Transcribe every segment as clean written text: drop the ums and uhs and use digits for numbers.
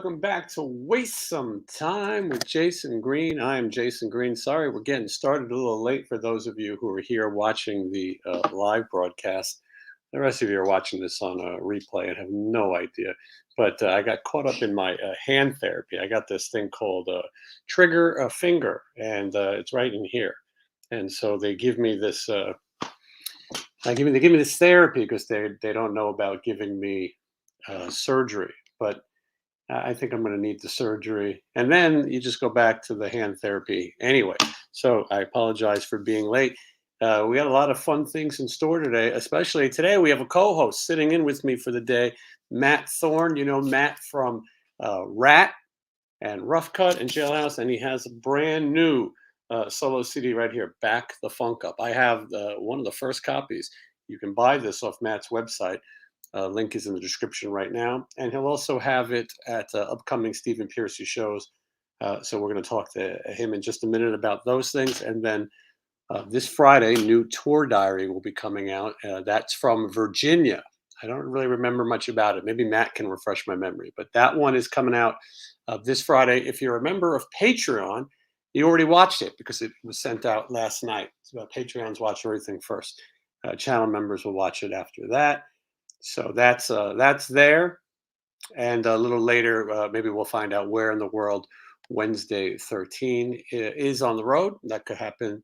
welcome back to Waste Some Time with Jason Green. I am Jason Green. Sorry, we're getting started a little late for those of you who are here watching the live broadcast. The rest of you are watching this on a replay and have no idea. But I got caught up in my hand therapy. I got this thing called trigger a finger, and it's right in here. And so they give me this. They give me this therapy because they don't know about giving me surgery, but I think I'm going to need the surgery. And then you just go back to the hand therapy anyway. So I apologize for being late. We got a lot of fun things in store today, especially today. We have a co-host sitting in with me for the day, Matt Thorne. You know Matt from Ratt and Cutt and Jailhouse, and he has a brand new solo CD right here, Back the Funk Up. I have one of the first copies. You can buy this off Matt's website. Link is in the description right now. And he'll also have it at upcoming Stephen Pearcy shows. So we're going to talk to him in just a minute about those things. And then this Friday, new tour diary will be coming out. That's from Virginia. I don't really remember much about it. Maybe Matt can refresh my memory. But that one is coming out this Friday. If you're a member of Patreon, you already watched it because it was sent out last night. So Patreons watch everything first. Channel members will watch it after that. So that's there, and a little later, maybe we'll find out where in the world Wednesday 13 is on the road. That could happen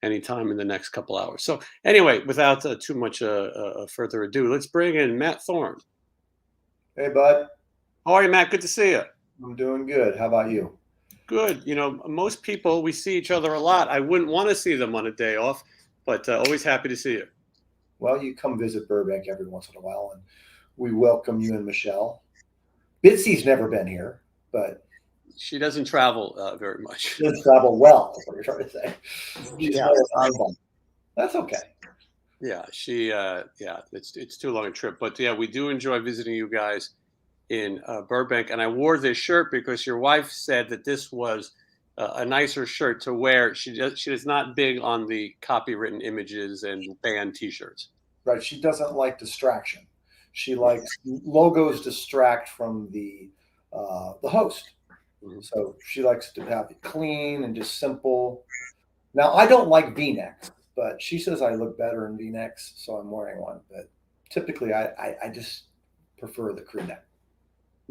anytime in the next couple hours. So anyway, without too much further ado, let's bring in Matt Thorne. Hey, bud. How are you, Matt? Good to see you. I'm doing good. How about you? Good. You know, most people, we see each other a lot. I wouldn't want to see them on a day off, but always happy to see you. Well, you come visit Burbank every once in a while, and we welcome you and Michelle. Bitsy's never been here, but she doesn't travel very much. She doesn't travel well, is what you're trying to say. That's okay. Yeah, it's too long a trip, but yeah, we do enjoy visiting you guys in Burbank. And I wore this shirt because your wife said that this was a nicer shirt to wear. She is not big on the copywritten images and band T-shirts. Right. She doesn't like distraction. She likes logos distract from the host. Mm-hmm. So she likes to have it clean and just simple. Now, I don't like V-necks, but she says I look better in V-necks, so I'm wearing one. But typically, I just prefer the crew neck.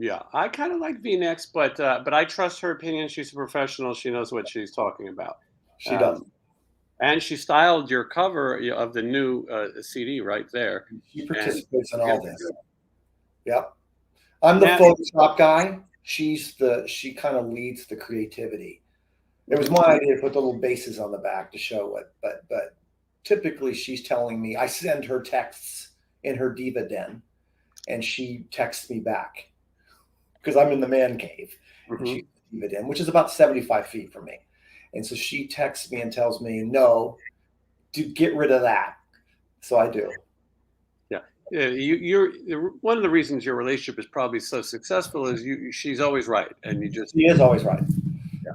Yeah, I kind of like V-necks, but I trust her opinion. She's a professional. She knows what she's talking about. She does. And she styled your cover of the new CD right there. She participates in all this. Yep. I'm the Photoshop guy. She kind of leads the creativity. It was my idea to put the little bases on the back to show it, but typically she's telling me, I send her texts in her diva den, and she texts me back because I'm in the man cave. Mm-hmm. She's in the diva den, which is about 75 feet from me. And so she texts me and tells me, no, to get rid of that. So I do. Yeah. You're one of the reasons your relationship is probably so successful is she's always right. And she is always right. Yeah.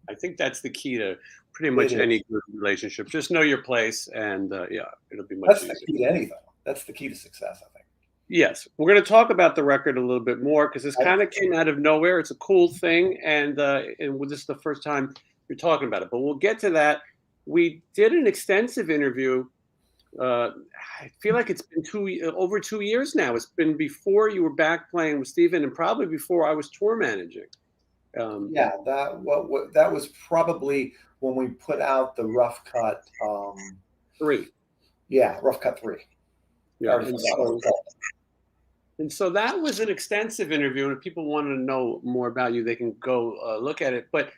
I think that's the key to pretty much any good relationship. Just know your place, and it'll be much easier. That's the key to anything. That's the key to success, I think. Yes. We're going to talk about the record a little bit more because this kind of came out of nowhere. It's a cool thing. And this is the first time you're talking about it, but we'll get to that. We did an extensive interview. I feel like it's been over 2 years now. It's been before you were back playing with Stephen, and probably before I was tour managing. That was probably when we put out the Rough Cut 3. Yeah, Rough Cut 3. Yeah, and so that was an extensive interview, and if people want to know more about you, they can go look at it. But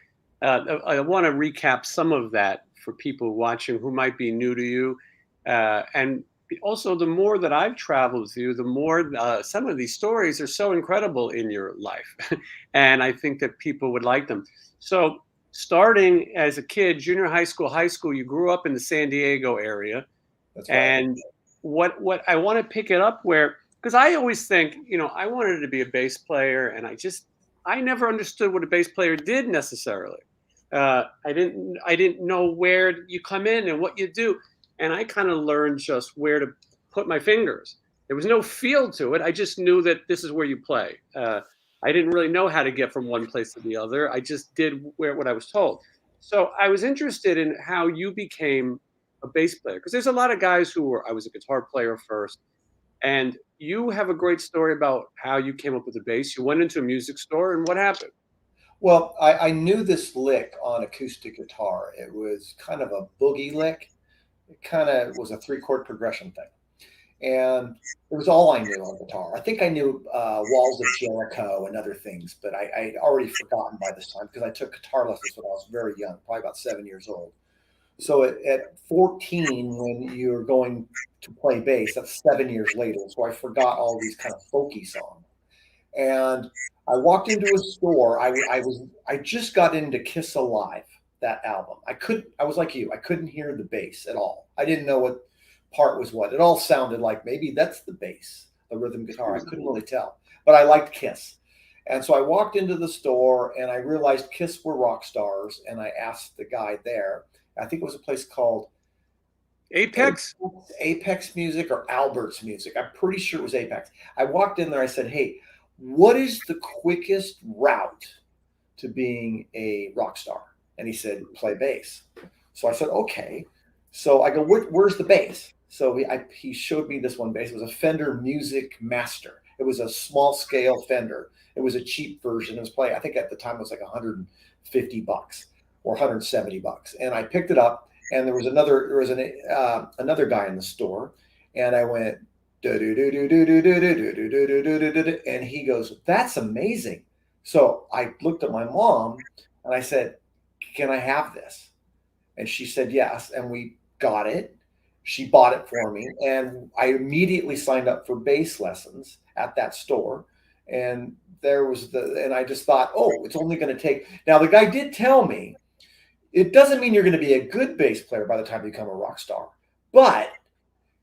I want to recap some of that for people watching who might be new to you. And also, the more that I've traveled with you, the more some of these stories are so incredible in your life. And I think that people would like them. So starting as a kid, junior high school, you grew up in the San Diego area. That's right. And what I want to pick it up where, because I always think, I wanted to be a bass player, and I never understood what a bass player did necessarily. I didn't know where you come in and what you do. And I kind of learned just where to put my fingers. There was no feel to it. I just knew that this is where you play. I didn't really know how to get from one place to the other. I just did what I was told. So I was interested in how you became a bass player because there's a lot of guys who were. I was a guitar player first, and you have a great story about how you came up with the bass. You went into a music store, and what happened? Well, I knew this lick on acoustic guitar. It was kind of a boogie lick. It kind of was a 3-chord progression thing. And it was all I knew on guitar. I think I knew Walls of Jericho and other things, but I'd already forgotten by this time because I took guitar lessons when I was very young, probably about 7 years old. So at 14, when you're going to play bass, that's 7 years later. So I forgot all these kind of folky songs. And I walked into a store. I just got into Kiss Alive, that album. I was like you. I couldn't hear the bass at all. I didn't know what part was what. It all sounded like maybe that's the bass, the rhythm guitar. I couldn't really tell, but I liked Kiss. And so I walked into the store and I realized Kiss were rock stars. And I asked the guy there, I think it was a place called Apex? Apex Music or Albert's Music. I'm pretty sure it was Apex. I walked in there. I said, "Hey, what is the quickest route to being a rock star?" And he said, "Play bass." So I said, "Okay." So I go, "Where's the bass?" So he showed me this one bass. It was a Fender Music Master. It was a small scale Fender. It was a cheap version. It was playing, I think at the time it was like $150 or $170. And I picked it up, and there was another guy in the store, and I went, and he goes, "That's amazing." So I looked at my mom and I said, "Can I have this?" And she said yes, and we got it. She bought it for me, and I immediately signed up for bass lessons at that store. And and I just thought, oh, it's only going to take. Now the guy did tell me it doesn't mean you're going to be a good bass player by the time you become a rock star, but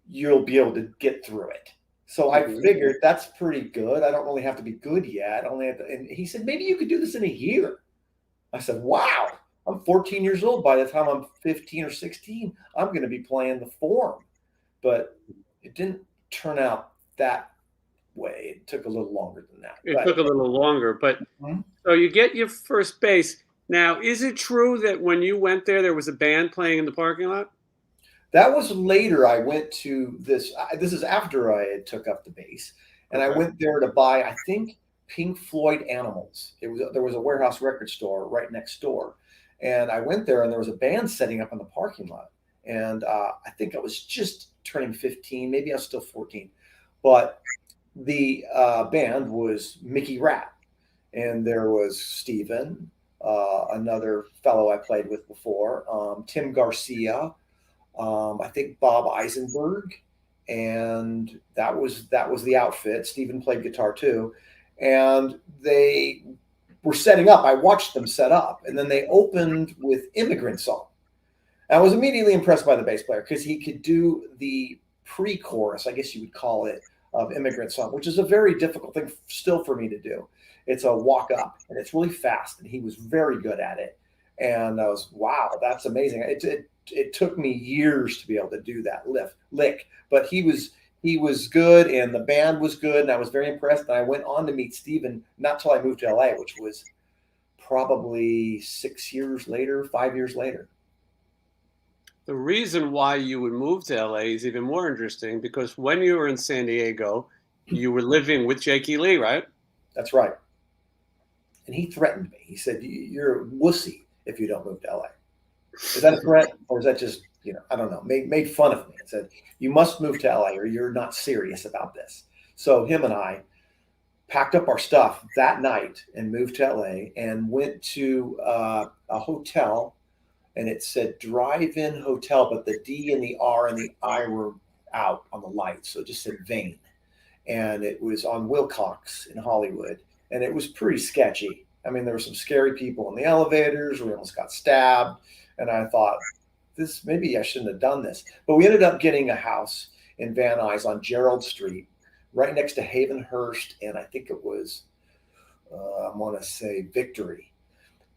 you'll be able to get through it. So I figured that's pretty good. I don't really have to be good yet. I only have to, and he said, maybe you could do this in a year. I said, wow, I'm 14 years old. By the time I'm 15 or 16, I'm going to be playing the form. But it didn't turn out that way. It took a little longer than that. It took a little longer, but so you get your first bass. Now, is it true that when you went there was a band playing in the parking lot? That was later. I went to this. This is after I had took up the bass, and I went there to buy, I think, Pink Floyd Animals. There was a warehouse record store right next door, and I went there, and there was a band setting up in the parking lot. And I think I was just turning 15, maybe I was still 14, but the band was Mickey Ratt, and there was Steven, another fellow I played with before, Tim Garcia. I think Bob Eisenberg, and that was the outfit. Stephen played guitar too, and they were setting up. I watched them set up, and then they opened with "Immigrant Song." I was immediately impressed by the bass player because he could do the pre-chorus, I guess you would call it, of "Immigrant Song," which is a very difficult thing still for me to do. It's a walk up, and it's really fast, and he was very good at it. And I was, wow, that's amazing. It took me years to be able to do that lick, but he was good, and the band was good, and I was very impressed. And I went on to meet Steven not till I moved to LA, which was probably 6 years later, 5 years later. The reason why you would move to LA is even more interesting because when you were in San Diego, you were living with Jakey Lee, right? That's right. And he threatened me. He said, "You're a wussy if you don't move to LA." Is that a threat, or is that just, I don't know, made fun of me and said, "You must move to LA or you're not serious about this." So him and I packed up our stuff that night and moved to LA and went to a hotel, and it said drive-in hotel, but the D and the R and the I were out on the lights. So it just said Vane. And it was on Wilcox in Hollywood. And it was pretty sketchy. I mean, there were some scary people in the elevators. We almost got stabbed. And I thought, maybe I shouldn't have done this. But we ended up getting a house in Van Nuys on Gerald Street, right next to Havenhurst. And I think it was, I want to say Victory.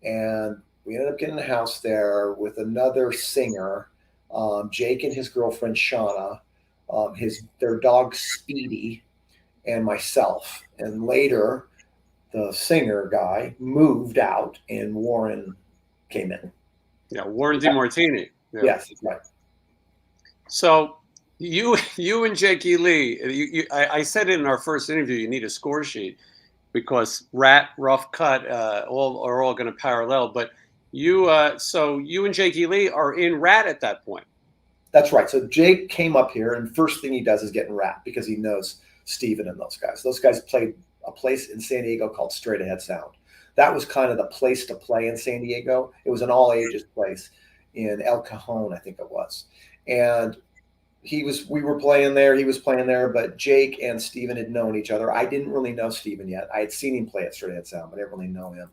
And we ended up getting a house there with another singer, Jake and his girlfriend, Shauna, their dog, Speedy, and myself. And later, the singer guy, moved out, and Warren came in. Yeah, Warren DeMartini. Yeah. Yes, right. So you and Jakey Lee, I said it in our first interview, you need a score sheet because Ratt, Rough Cutt, all are all going to parallel. But so you and Jakey Lee are in Ratt at that point. That's right. So Jake came up here, and first thing he does is get in Ratt because he knows Steven and those guys. Those guys played a place in San Diego called Straight Ahead Sound. That was kind of the place to play in San Diego. It was an all ages place in El Cajon, I think it was. And we were playing there, he was playing there, but Jake and Steven had known each other. I didn't really know Steven yet. I had seen him play at Straight Ahead Sound, but I didn't really know him.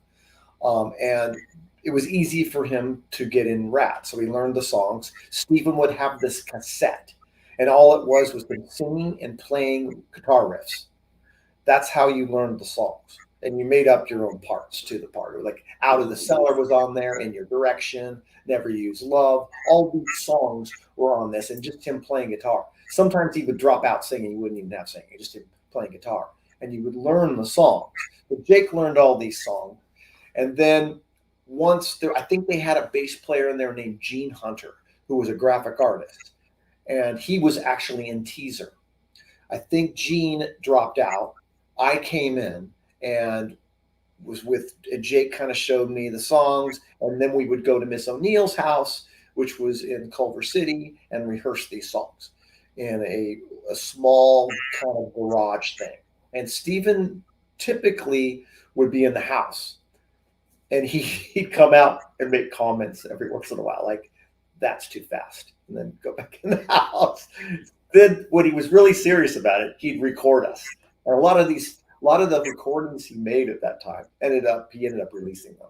And it was easy for him to get in Ratt. So he learned the songs. Steven would have this cassette, and all it was him singing and playing guitar riffs. That's how you learned the songs. And you made up your own parts to the part. Like Out of the Cellar was on there, In Your Direction, Never Use Love. All these songs were on this, and just him playing guitar. Sometimes he would drop out singing. He wouldn't even have singing, just him playing guitar. And you would learn the songs. But Jake learned all these songs. And then I think they had a bass player in there named Gene Hunter, who was a graphic artist. And he was actually in Teaser. I think Gene dropped out. I came in and was with Jake, kind of showed me the songs. And then we would go to Miss O'Neill's house, which was in Culver City, and rehearse these songs in a small kind of garage thing. And Steven typically would be in the house. And he'd come out and make comments every once in a while, like, that's too fast, and then go back in the house. Then when he was really serious about it, he'd record us. And a lot of the recordings he made at that time he ended up releasing them.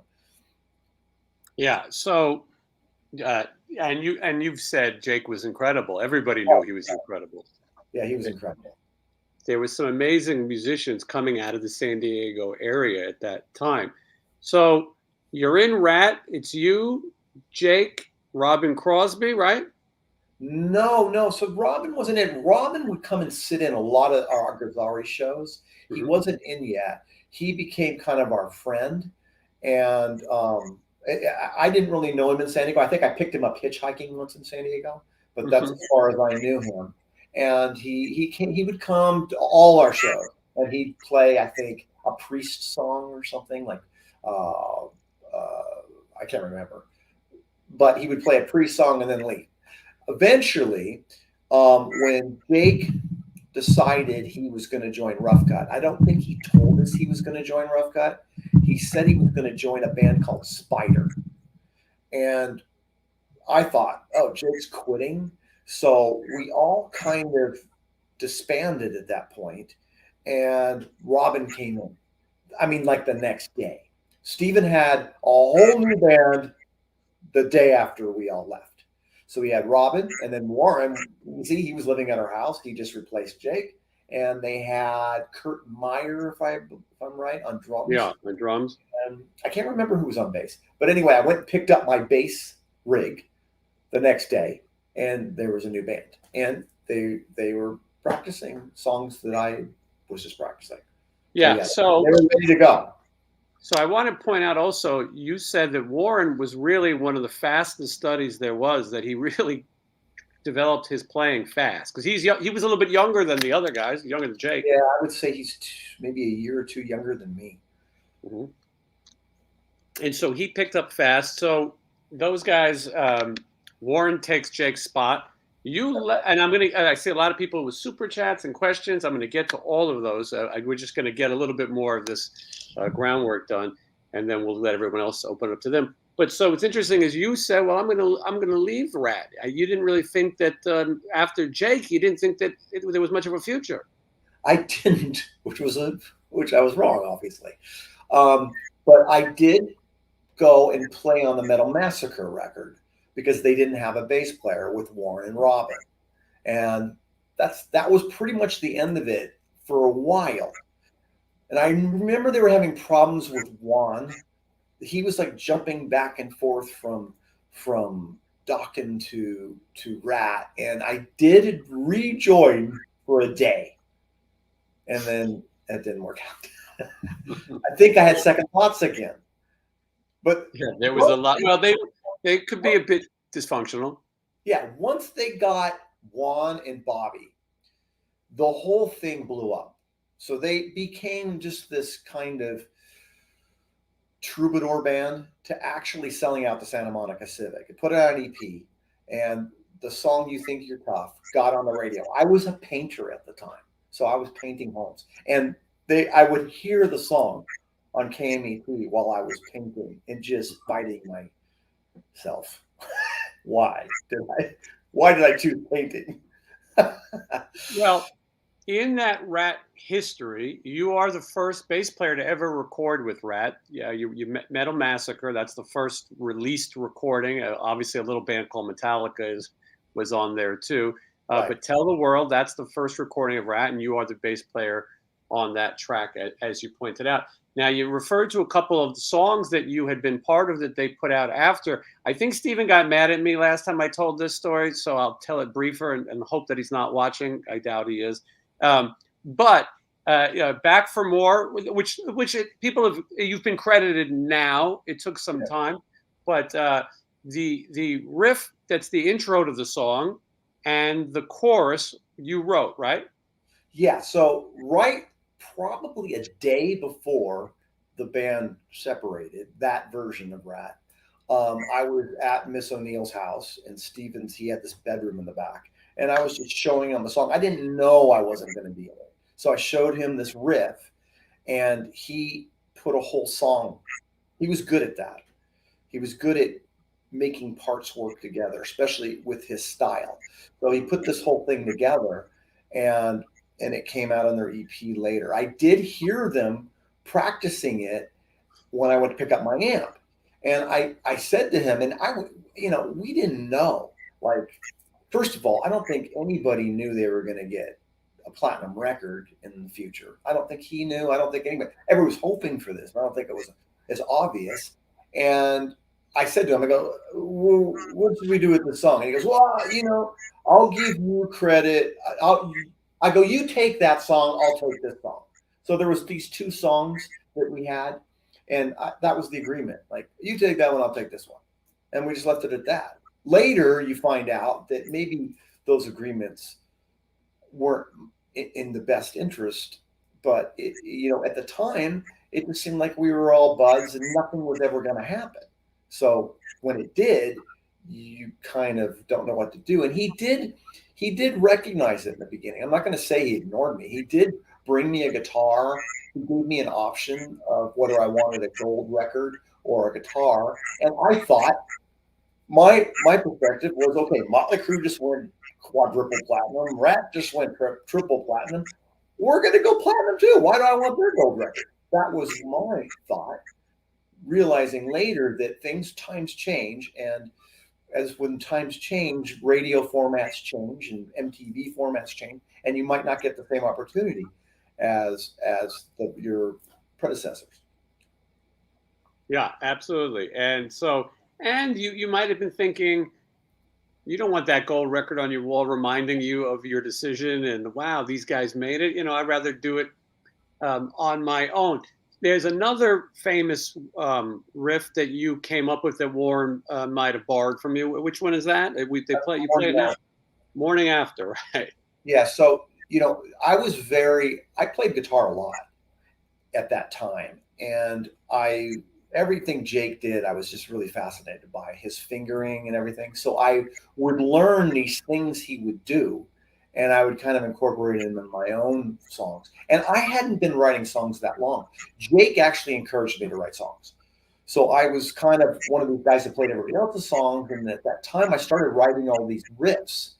Yeah. So, and you've said Jake was incredible. Everybody knew he was incredible. Yeah, he was incredible. There was some amazing musicians coming out of the San Diego area at that time. So you're in Ratt. It's you, Jake, Robin Crosby, right? No. So Robin wasn't in. Robin would come and sit in a lot of our Gazzari shows. He wasn't in yet. He became kind of our friend. And I didn't really know him in San Diego. I think I picked him up hitchhiking once in San Diego, but that's as far as I knew him. And he would come to all our shows, and he'd play, I think, a Priest song or something like, I can't remember, but he would play a Priest song and then leave. Eventually, when Jake decided he was going to join Rough Cutt, I don't think he told us he was going to join Rough Cutt. He said he was going to join a band called Spider. And I thought, oh, Jake's quitting. So we all kind of disbanded at that point, and Robin came in. I mean, like the next day. Steven had a whole new band the day after we all left. So we had Robin, and then Warren. You see, he was living at our house. He just replaced Jake. And they had Kurt Meyer, if I'm right, on drums. Yeah, on drums. And I can't remember who was on bass. But anyway, I went and picked up my bass rig the next day, and there was a new band. And they were practicing songs that I was just practicing. Yeah, so they were ready to go. So I want to point out also, you said that Warren was really one of the fastest studies there was, that he really developed his playing fast, because he was a little bit younger than the other guys, younger than Jake. Yeah, I would say he's maybe a year or two younger than me. Mm-hmm. And so he picked up fast. So those guys, Warren takes Jake's spot. And I see a lot of people with super chats and questions. I'm going to get to all of those. We're just going to get a little bit more of this groundwork done, and then we'll let everyone else open up to them. But so what's interesting is you said, well, I'm going to leave Ratt. You didn't really think that after Jake, you didn't think that there was much of a future. I didn't, which I was wrong, obviously. But I did go and play on the Metal Massacre record, because they didn't have a bass player with Warren and Robin. And that was pretty much the end of it for a while. And I remember they were having problems with Juan. He was like jumping back and forth from Dokken to Ratt. And I did rejoin for a day. And then that didn't work I think I had second thoughts again. But yeah, there was a lot. Well, they could be a bit dysfunctional. yeah, once they got Juan and Bobby, the whole thing blew up. So they became just this kind of troubadour band to actually selling out the Santa Monica Civic. It put out an EP, and the song "You Think You're Tough" got on the radio. I was a painter at the time, so I was painting homes, and I would hear the song on KMEP while I was painting and just biting myself. Why did I choose painting? Well, in that Ratt history, you are the first bass player to ever record with Ratt. Yeah, you Metal Massacre. That's the first released recording. Obviously, a little band called Metallica was on there too. Right. But Tell the World, that's the first recording of Ratt, and you are the bass player on that track, as you pointed out. Now, you referred to a couple of the songs that you had been part of that they put out after. I think Steven got mad at me last time I told this story, so I'll tell it briefer and hope that he's not watching. I doubt he is. But Back for More, which you've been credited now. It took some time, but the riff that's the intro to the song and the chorus you wrote, right? Yeah. So probably a day before the band separated, that version of Ratt, I was at Miss O'Neill's house, and Stevens, he had this bedroom in the back, and I was just showing him the song. I didn't know I wasn't going to be in it. So I showed him this riff, and he put a whole song. He was good at that. He was good at making parts work together, especially with his style. So he put this whole thing together, and it came out on their EP later. I did hear them practicing it when I went to pick up my amp. And I said to him, and we didn't know, like, first of all, I don't think anybody knew they were going to get a platinum record in the future. I don't think he knew. I don't think everybody was hoping for this, but I don't think it was as obvious. And I said to him, I go, well, what should we do with this song? And he goes, well, I'll give you credit. I go, you take that song, I'll take this song. So there was these two songs that we had, and that was the agreement. Like, you take that one, I'll take this one. And we just left it at that. Later, you find out that maybe those agreements weren't in the best interest, but at the time, it just seemed like we were all buds and nothing was ever going to happen. So when it did, you kind of don't know what to do. And he did recognize it in the beginning. I'm not going to say he ignored me. He did bring me a guitar. He gave me an option of whether I wanted a gold record or a guitar. And I thought my perspective was, okay, Motley Crue just went quadruple platinum. Ratt just went triple platinum. We're going to go platinum too. Why do I want their gold record? That was my thought, realizing later that times change, and as when times change, radio formats change and MTV formats change, and you might not get the same opportunity as your predecessors. Yeah, absolutely. And so, and you might have been thinking, you don't want that gold record on your wall reminding you of your decision and, wow, these guys made it. I'd rather do it on my own. There's another famous riff that you came up with that Warren might have borrowed from you. Which one is that? You play it now? Morning After, right? Yeah. So, I played guitar a lot at that time, and everything Jake did, I was just really fascinated by his fingering and everything. So I would learn these things he would do, and I would kind of incorporate them in my own songs. And I hadn't been writing songs that long. Jake actually encouraged me to write songs. So I was kind of one of these guys that played everybody else's songs. And at that time, I started writing all these riffs.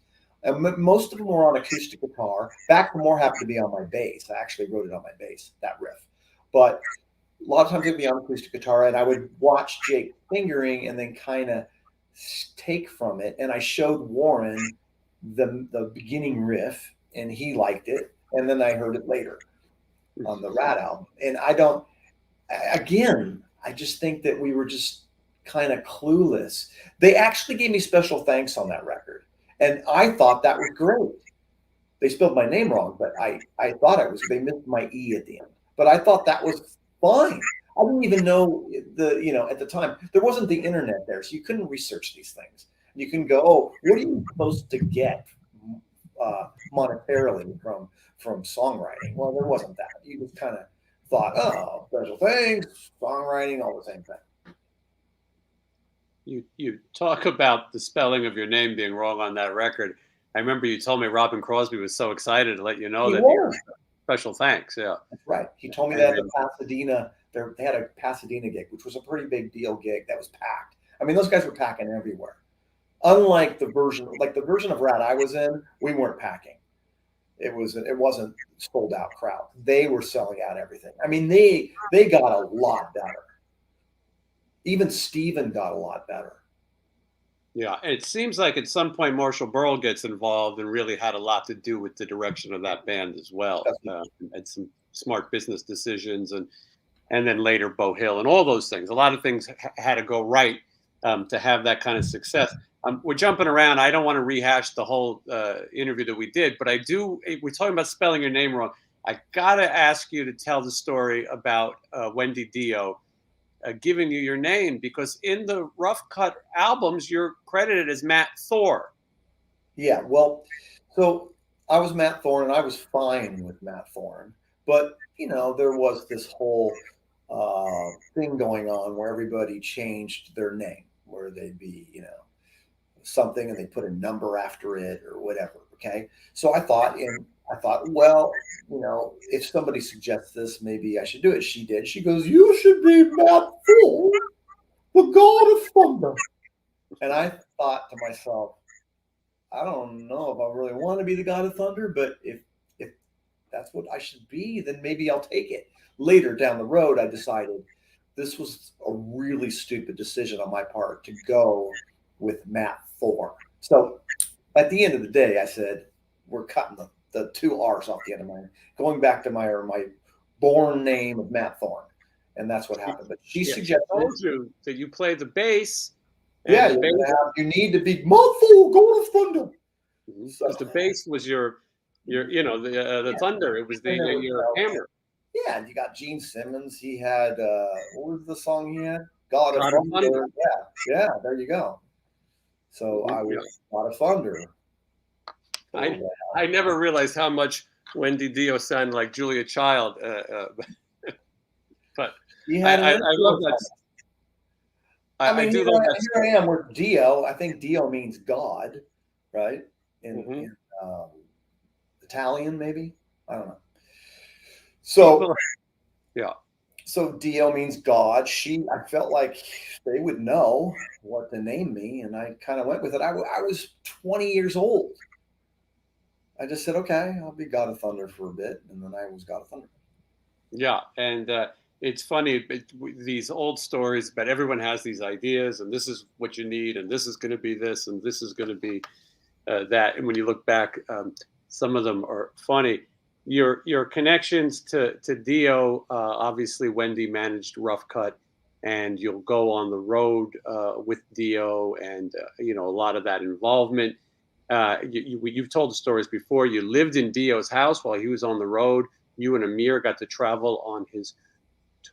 And most of them were on acoustic guitar. Back for More happened to be on my bass. I actually wrote it on my bass, that riff. But a lot of times it would be on acoustic guitar, and I would watch Jake fingering and then kind of take from it. And I showed Warren the beginning riff, and he liked it. And then I heard it later on the Ratt album. And I just think that we were just kind of clueless. They actually gave me special thanks on that record, and I thought that was great. They spelled my name wrong, but I thought they missed my E at the end. but I thought that was fine. I didn't even know at the time there wasn't the internet there, so you couldn't research these things. You can go, oh, what are you supposed to get monetarily from songwriting? Well, there wasn't that. You just kind of thought, oh, special things, songwriting, all the same thing. You talk about the spelling of your name being wrong on that record. I remember you told me Robin Crosby was so excited to let you know special thanks. Yeah, that's right. He told me that at the Pasadena. They had a Pasadena gig, which was a pretty big deal gig that was packed. I mean, those guys were packing everywhere. Unlike the version of Ratt I was in, we weren't packing. It wasn't sold out crowd. They were selling out everything. I mean, they got a lot better. Even Steven got a lot better. Yeah, it seems like at some point Marshall Burrell gets involved and really had a lot to do with the direction of that band as well. And some smart business decisions, and then later Bo Hill and all those things. A lot of things had to go right to have that kind of success. We're jumping around. I don't want to rehash the whole interview that we did, but we're talking about spelling your name wrong. I got to ask you to tell the story about Wendy Dio giving you your name, because in the Rough Cut albums, you're credited as Matt Thorne. Yeah, well, so I was Matt Thorne, and I was fine with Matt Thorne. But, there was this whole thing going on where everybody changed their name, where they'd be, something and they put a number after it or whatever. Okay. So I thought, well, if somebody suggests this, maybe I should do it. She did. She goes, you should be Matt Thorne, the God of Thunder. And I thought to myself, I don't know if I really want to be the God of Thunder, but if that's what I should be, then maybe I'll take it. Later down the road, I decided this was a really stupid decision on my part to go with Matt Thorne. So at the end of the day, I said, we're cutting the two R's off the end of mine, going back to my born name of Matt Thorne. And that's what happened. But she suggested you that you play the bass. Yeah, you need to be Matt Thorne, God of Thunder. Because the bass was your the thunder. It was your hammer. Yeah, and you got Gene Simmons. He had what was the song he had? God of Thunder. Yeah, there you go. So I was God of Thunder. I never realized how much Wendy Dio sounded like Julia Child, but I love that. I do love that. Here I am with Dio. I think Dio means God, right? In Italian, maybe, I don't know. So yeah. So Dio means God. I felt like they would know what to name me, and I kind of went with it. I was 20 years old. I just said, okay, I'll be God of Thunder for a bit, and then I was God of Thunder. Yeah, and it's funny, these old stories, but everyone has these ideas, and this is what you need, and this is going to be this, and this is going to be that. And when you look back, some of them are funny. Your connections to Dio, obviously Wendy managed Rough Cut, and you'll go on the road with Dio, and a lot of that involvement. You've told the stories before. You lived in Dio's house while he was on the road. You and Amir got to travel on his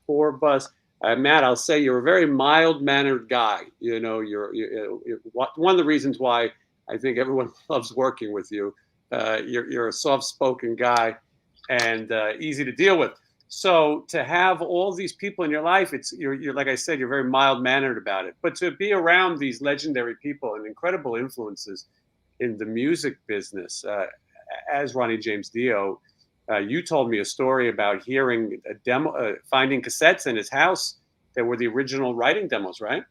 tour bus. Matt, I'll say you're a very mild-mannered guy. You're one of the reasons why I think everyone loves working with you. You're a soft-spoken guy and easy to deal with. So to have all these people in your life, you're like I said, you're very mild-mannered about it. But to be around these legendary people and incredible influences in the music business, as Ronnie James Dio, you told me a story about hearing a demo, finding cassettes in his house that were the original writing demos, right?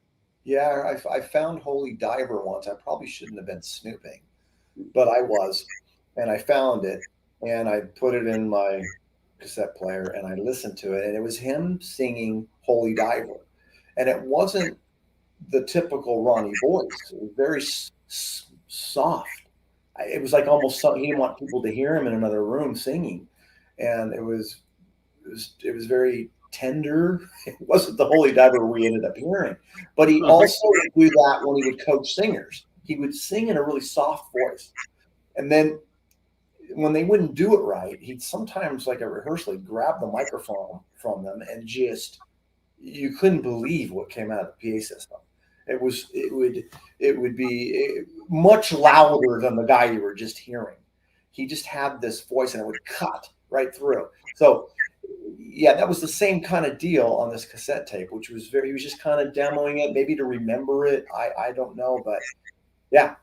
Yeah, I found Holy Diver once. I probably shouldn't have been snooping, but I was, and I found it, and I put it in my cassette player, and I listened to it, and it was him singing Holy Diver, and it wasn't the typical Ronnie voice. It was very soft. It was like almost something he didn't want people to hear him in another room singing, and it was very tender. It wasn't the Holy Diver we ended up hearing, but he also would do that when he would coach singers. He would sing in a really soft voice, and then when they wouldn't do it right, he'd sometimes, like at rehearsal, he'd grab the microphone from them and just, you couldn't believe what came out of the PA system. It would be much louder than the guy you were just hearing. He just had this voice and it would cut right through. So yeah, that was the same kind of deal on this cassette tape, which was he was just kind of demoing it, maybe to remember it. I don't know, but yeah.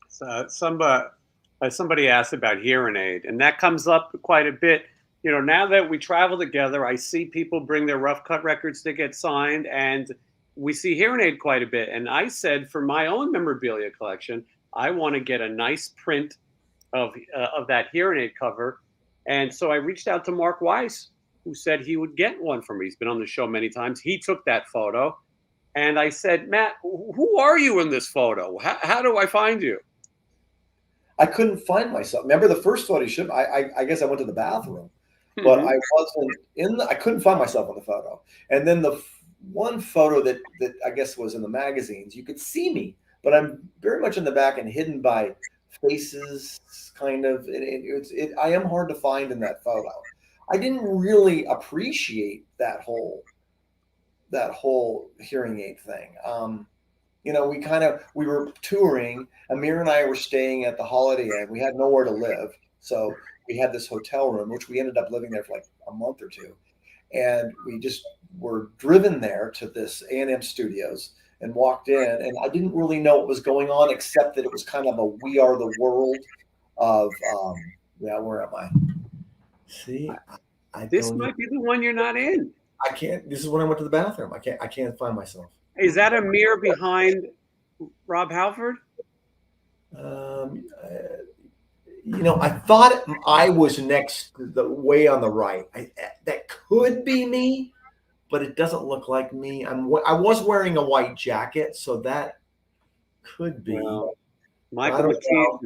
So somebody asked about hearing aid, and that comes up quite a bit. Now that we travel together, I see people bring their rough cut records to get signed, and we see hearing aid quite a bit. And I said, for my own memorabilia collection, I want to get a nice print of that hearing aid cover. And so I reached out to Mark Weiss, who said he would get one for me. He's been on the show many times. He took that photo, and I said, Matt, who are you in this photo? How do I find you? I couldn't find myself. Remember the first photo you showed? I guess I went to the bathroom, but I wasn't I couldn't find myself on the photo. And then the one photo that I guess was in the magazines, you could see me, but I'm very much in the back and hidden by faces, kind of. I am hard to find in that photo. I didn't really appreciate that whole hearing aid thing. We were touring. Amir and I were staying at the Holiday Inn. We had nowhere to live, so we had this hotel room, which we ended up living there for like a month or two. And we just were driven there to this A&M Studios and walked in. And I didn't really know what was going on, except that it was kind of a We Are the World of, where am I? See, This might be the one you're not in. I can't. This is when I went to the bathroom. I can't find myself. Is that a mirror behind Rob Halford? I thought I was next, way on the right. That could be me, but it doesn't look like me. I was wearing a white jacket, so that could be. Well, Michael McKean.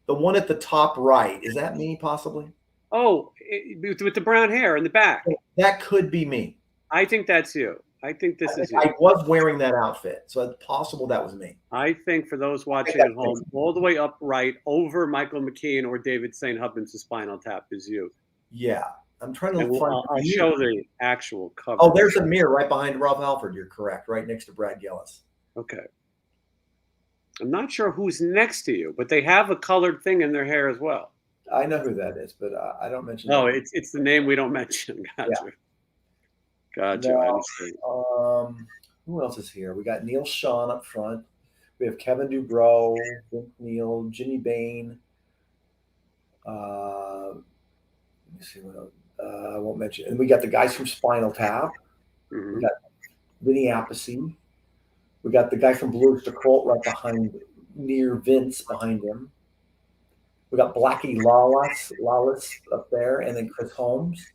The one at the top right, is that me possibly? Oh, with the brown hair in the back. That could be me. I think that's you. I think this is you. I was wearing that outfit, so it's possible that was me. I think for those watching at home, all the way up right over Michael McKean or David St. Hubbins' Spinal Tap is you. Yeah. I'm trying to find. I'll show the actual cover. Oh, there's a mirror right behind Rob Halford. You're correct, right next to Brad Gillis. Okay. I'm not sure who's next to you, but they have a colored thing in their hair as well. I know who that is, but I don't mention. No, it's the name we don't mention. Gotcha. Yeah. Gotcha. Now, who else is here? We got Neil Sean up front. We have Kevin Dubrow, Vince Neil, Jimmy Bain. Let me see what else. I won't mention. And we got the guys from Spinal Tap. Mm-hmm. We got Vinny Appice. We got the guy from Blue Oyster Cult right behind, near Vince behind him. We got Blackie Lawless up there, and then Chris Holmes.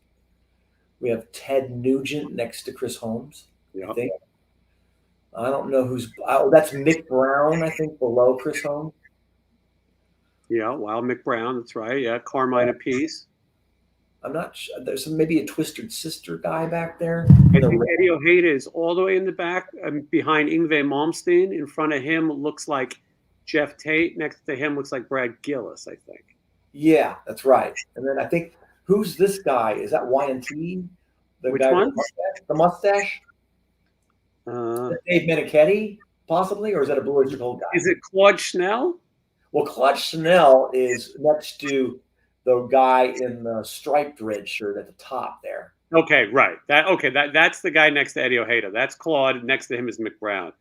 We have Ted Nugent next to Chris Holmes. Yep. I think. I don't know who's. Oh, that's Mick Brown, I think, below Chris Holmes. Yeah, Wild Mick Brown. That's right. Yeah, Carmine Apiece. I'm not sure. There's maybe a Twisted Sister guy back there. I think Eddie Ojeda is all the way in the back, behind Yngwie Malmsteen. In front of him looks like Jeff Tate. Next to him looks like Brad Gillis, I think. Yeah, that's right. And then I think, who's this guy? Is that Y&T? Which one? The mustache? Dave Menichetti, possibly? Or is that a Blue Oyster Cult guy? Is it Claude Schnell? Well, Claude Schnell is next to the guy in the striped red shirt at the top there. Okay, right. That's the guy next to Eddie Ojeda. That's Claude. Next to him is Mick Brown.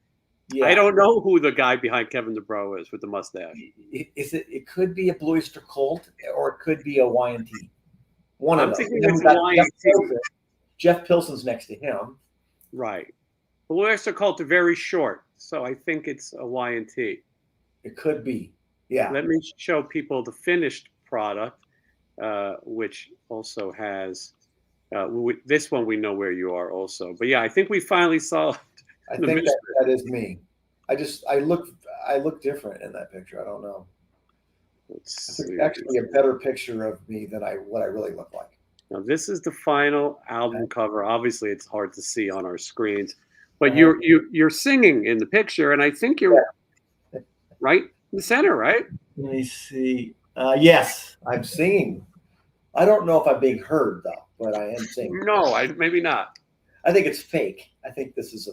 Yeah. I don't know who the guy behind Kevin Dubrow is with the mustache. It could be a Blue Oyster Cult, or it could be a Y&T. One of them. I'm thinking it's Y&T. Jeff Pilson's next to him. Right. Blue Oyster Cult are very short, so I think it's a Y&T. It could be. Yeah. Let me show people the finished product, which also has this one. We know where you are also, but yeah, I think we finally solved. I think that is me. I look different in that picture. I don't know. It's actually a better picture of me than what I really look like. Now this is the final album cover. Obviously, it's hard to see on our screens, but you're singing in the picture, and I think you're right in the center, right? Let me see. Yes, I'm singing. I don't know if I'm being heard though, but I am singing. No, maybe not. I think it's fake. I think this is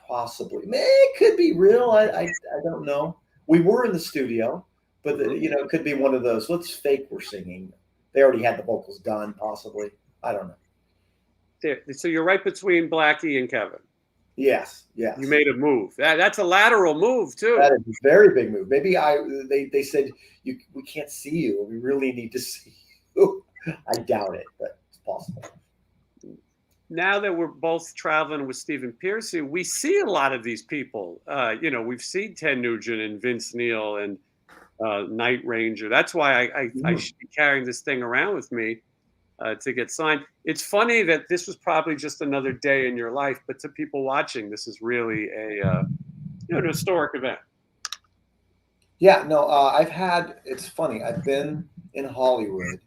possibly. It could be real. I don't know. We were in the studio, but it could be one of those. Let's fake we're singing. They already had the vocals done, possibly. I don't know. So you're right between Blackie and Kevin. Yes, yes. You made a move. That's a lateral move too. That is a very big move. Maybe they said we can't see you. We really need to see you. I doubt it, but it's possible. Now that we're both traveling with Stephen Pearcy, we see a lot of these people. We've seen Ted Nugent and Vince Neil and Night Ranger. That's why I should be carrying this thing around with me to get signed. It's funny that this was probably just another day in your life, but to people watching, this is really an historic event. Yeah, no, it's funny. I've been in Hollywood,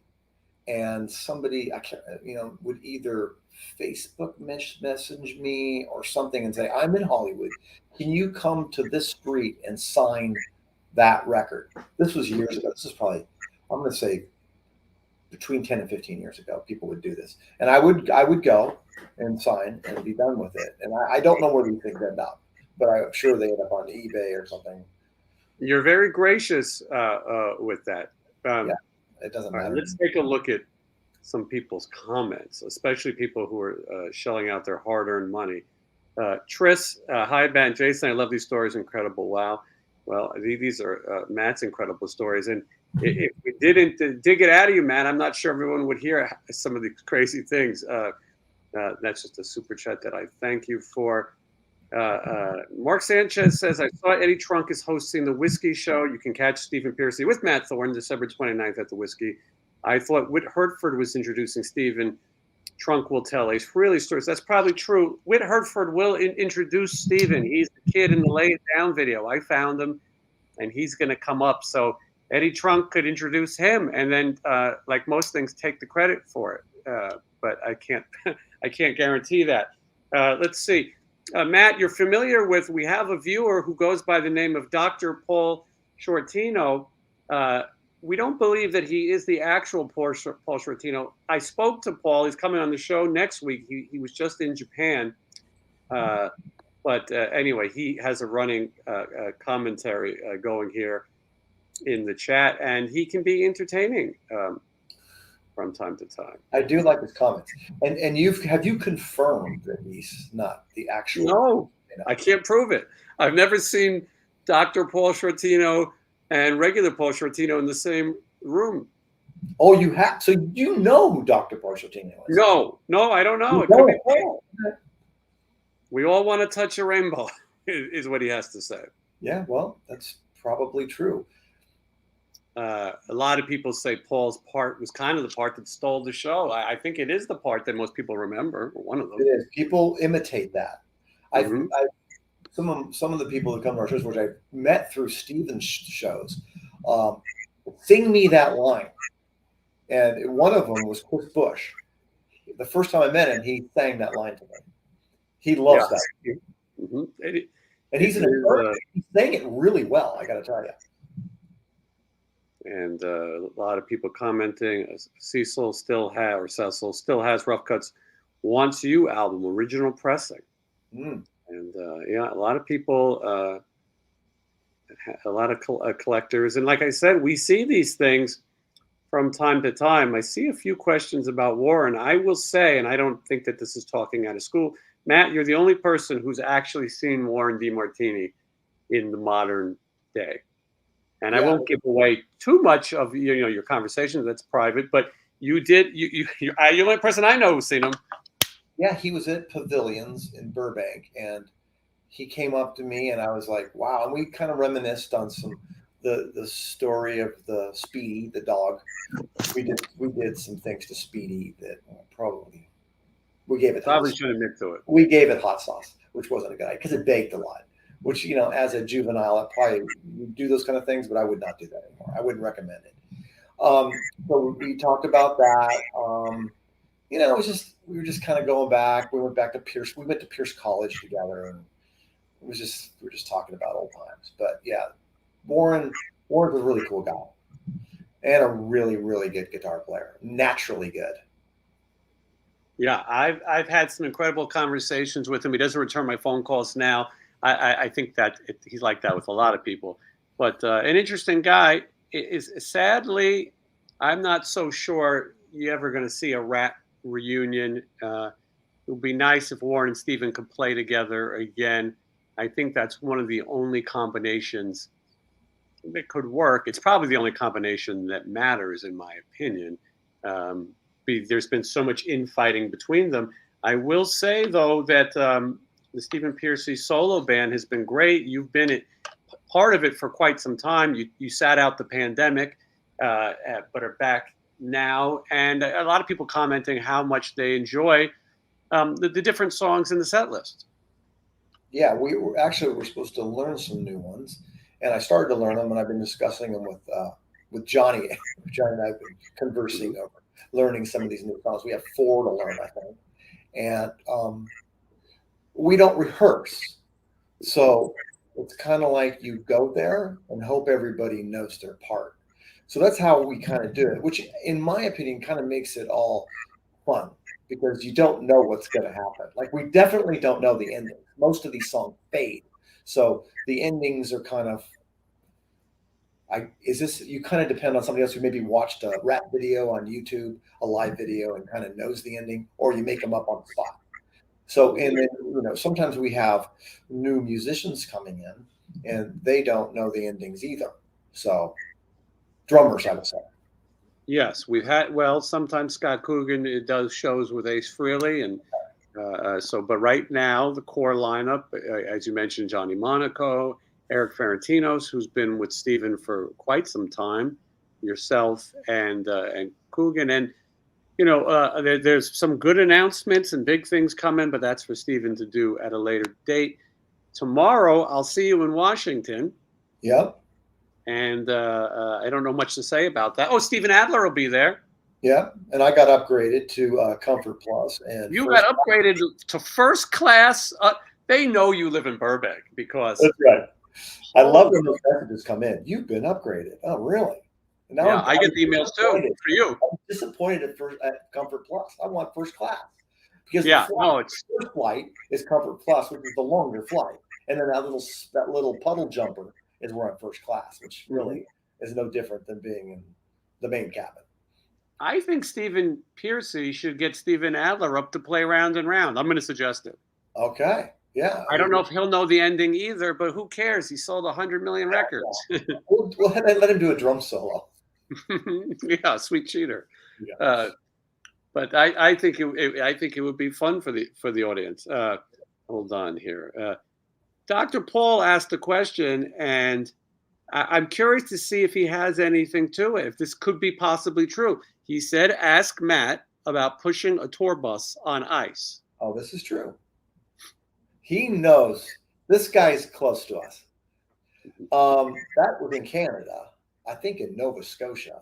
and somebody would either Facebook message me or something and say, I'm in Hollywood. Can you come to this street and sign that record? This was years ago. This is probably, I'm going to say, between 10 and 15 years ago, people would do this. And I would go and sign and be done with it. And I don't know where these things end up, but I'm sure they end up on eBay or something. You're very gracious with that. Yeah, it doesn't matter. Let's take a look at some people's comments, especially people who are shelling out their hard-earned money. Tris, hi, Ben. Jason, I love these stories. Incredible. Wow. Well, these are Matt's incredible stories. And if we didn't dig it out of you, Matt, I'm not sure everyone would hear some of these crazy things. That's just a super chat that I thank you for. Mark Sanchez says, I saw Eddie Trunk is hosting the Whiskey Show. You can catch Stephen Pearcy with Matt Thorne December 29th at the Whiskey. I thought Whit Hertford was introducing Stephen. Trunk will tell a really stories. That's probably true. Whit Hertford will introduce Stephen. He's the kid in the Lay It Down video. I found him, and he's going to come up. So Eddie Trunk could introduce him, and then, like most things, take the credit for it. But I can't, I can't guarantee that. Let's see. Matt, you're familiar with, we have a viewer who goes by the name of Dr. Paul Shortino. We don't believe that he is the actual Paul Shortino. I spoke to Paul. He's coming on the show next week. He was just in Japan. But anyway, he has a running commentary going here in the chat, and he can be entertaining from time to time. I do like his comments. And have you confirmed that he's not the actual? No, I can't prove it. I've never seen Dr. Paul Shortino and regular Paul Shortino in the same room. Oh, you have? So you know who Dr. Paul Shortino is? No, I don't know. It could be Paul. We all want to touch a rainbow, is what he has to say. Yeah, well, that's probably true. A lot of people say Paul's part was kind of the part that stole the show. I think it is the part that most people remember, or one of them. It is. People imitate that. Some of the people that come to our shows, which I met through Stephen's shows, sing me that line. And one of them was Chris Bush. The first time I met him, he sang that line to me. He loves that. Mm-hmm. And he's sang it really well, I got to tell you. And a lot of people commenting. Cecil still has Rough Cutt's Wants You album, original pressing. And a lot of people, a lot of collectors. And like I said, we see these things from time to time. I see a few questions about Warren. I will say, and I don't think that this is talking out of school, Matt, you're the only person who's actually seen Warren DeMartini in the modern day. And I won't give away too much of your conversations. That's private. But you did. You're the only person I know who's seen him. Yeah, he was at Pavilions in Burbank, and he came up to me, and I was like, "Wow!" And we kind of reminisced on the story of the Speedy, the dog. We did some things to Speedy that probably we gave it. Probably shouldn't admit to it. We gave it hot sauce, which wasn't a good idea because it baked a lot. Which, as a juvenile, I probably would do those kind of things, but I would not do that anymore. I wouldn't recommend it. So we talked about that. It was just, we were just kind of going back. We went back to Pierce. We went to Pierce College together, and we were just talking about old times. But yeah, Warren, Warren's a really cool guy and a really, really good guitar player, naturally good. Yeah, I've had some incredible conversations with him. He doesn't return my phone calls now. I think that he's like that with a lot of people. But an interesting guy. Is sadly, I'm not so sure you're ever going to see a Ratt reunion. It would be nice if Warren and Steven could play together again. I think that's one of the only combinations that could work. It's probably the only combination that matters, in my opinion. Um, there's been so much infighting between them. I will say, though, that the Stephen Pearcy solo band has been great. You've been part of it for quite some time. You sat out the pandemic, but are back now. And a lot of people commenting how much they enjoy the different songs in the set list. Yeah, we're supposed to learn some new ones, and I started to learn them, and I've been discussing them with Johnny. Johnny and I have been conversing over learning some of these new songs. We have 4 to learn, I think, and we don't rehearse, so it's kind of like you go there and hope everybody knows their part. So that's how we kind of do it, which, in my opinion, kind of makes it all fun because you don't know what's going to happen. Like, we definitely don't know the ending. Most of these songs fade, so the endings are kind of. You kind of depend on somebody else who maybe watched a Ratt video on YouTube, a live video, and kind of knows the ending, or you make them up on the spot. So, and then, sometimes we have new musicians coming in and they don't know the endings either. So, drummers, I would say. Yes, we've had. Well, sometimes Scott Coogan does shows with Ace Frehley, and but right now the core lineup, as you mentioned, Johnny Monaco, Eric Ferentinos, who's been with Steven for quite some time, yourself, and Coogan, and there's some good announcements and big things coming, but that's for Steven to do at a later date. Tomorrow, I'll see you in Washington. Yep. And I don't know much to say about that. Oh, Steven Adler will be there. Yeah, and I got upgraded to Comfort Plus, and you got upgraded to first class. They know you live in Burbank because that's right. I love when those messages come in. You've been upgraded. Oh, really? And now I get the emails too for you. I'm disappointed at Comfort Plus. I want first class because the first flight is Comfort Plus, which is the longer flight, and then that little puddle jumper is we're on first class, which really is no different than being in the main cabin. I think Stephen Pearcy should get Steven Adler up to play Round and Round. I'm going to suggest it. Okay. Yeah. I don't know if he'll know the ending either, but who cares? He sold 100 million records. We'll let him do a drum solo. Yeah, sweet cheater. Yeah. But I think it would be fun for the audience. Hold on here. Dr. Paul asked a question, and I'm curious to see if he has anything to it, if this could be possibly true. He said, ask Matt about pushing a tour bus on ice. Oh, this is true. He knows. This guy's close to us. That was in Canada, I think in Nova Scotia,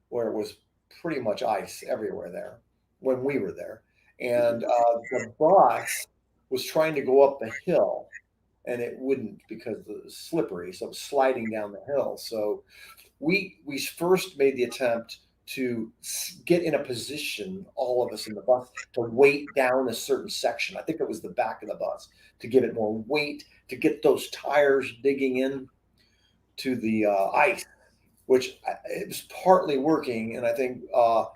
where it was pretty much ice everywhere there when we were there. And the bus was trying to go up the hill, and it wouldn't because it was slippery, so it was sliding down the hill. So we first made the attempt to get in a position, all of us in the bus, to weight down a certain section. I think it was the back of the bus, to give it more weight, to get those tires digging in to the ice, which it was partly working. And I think Paul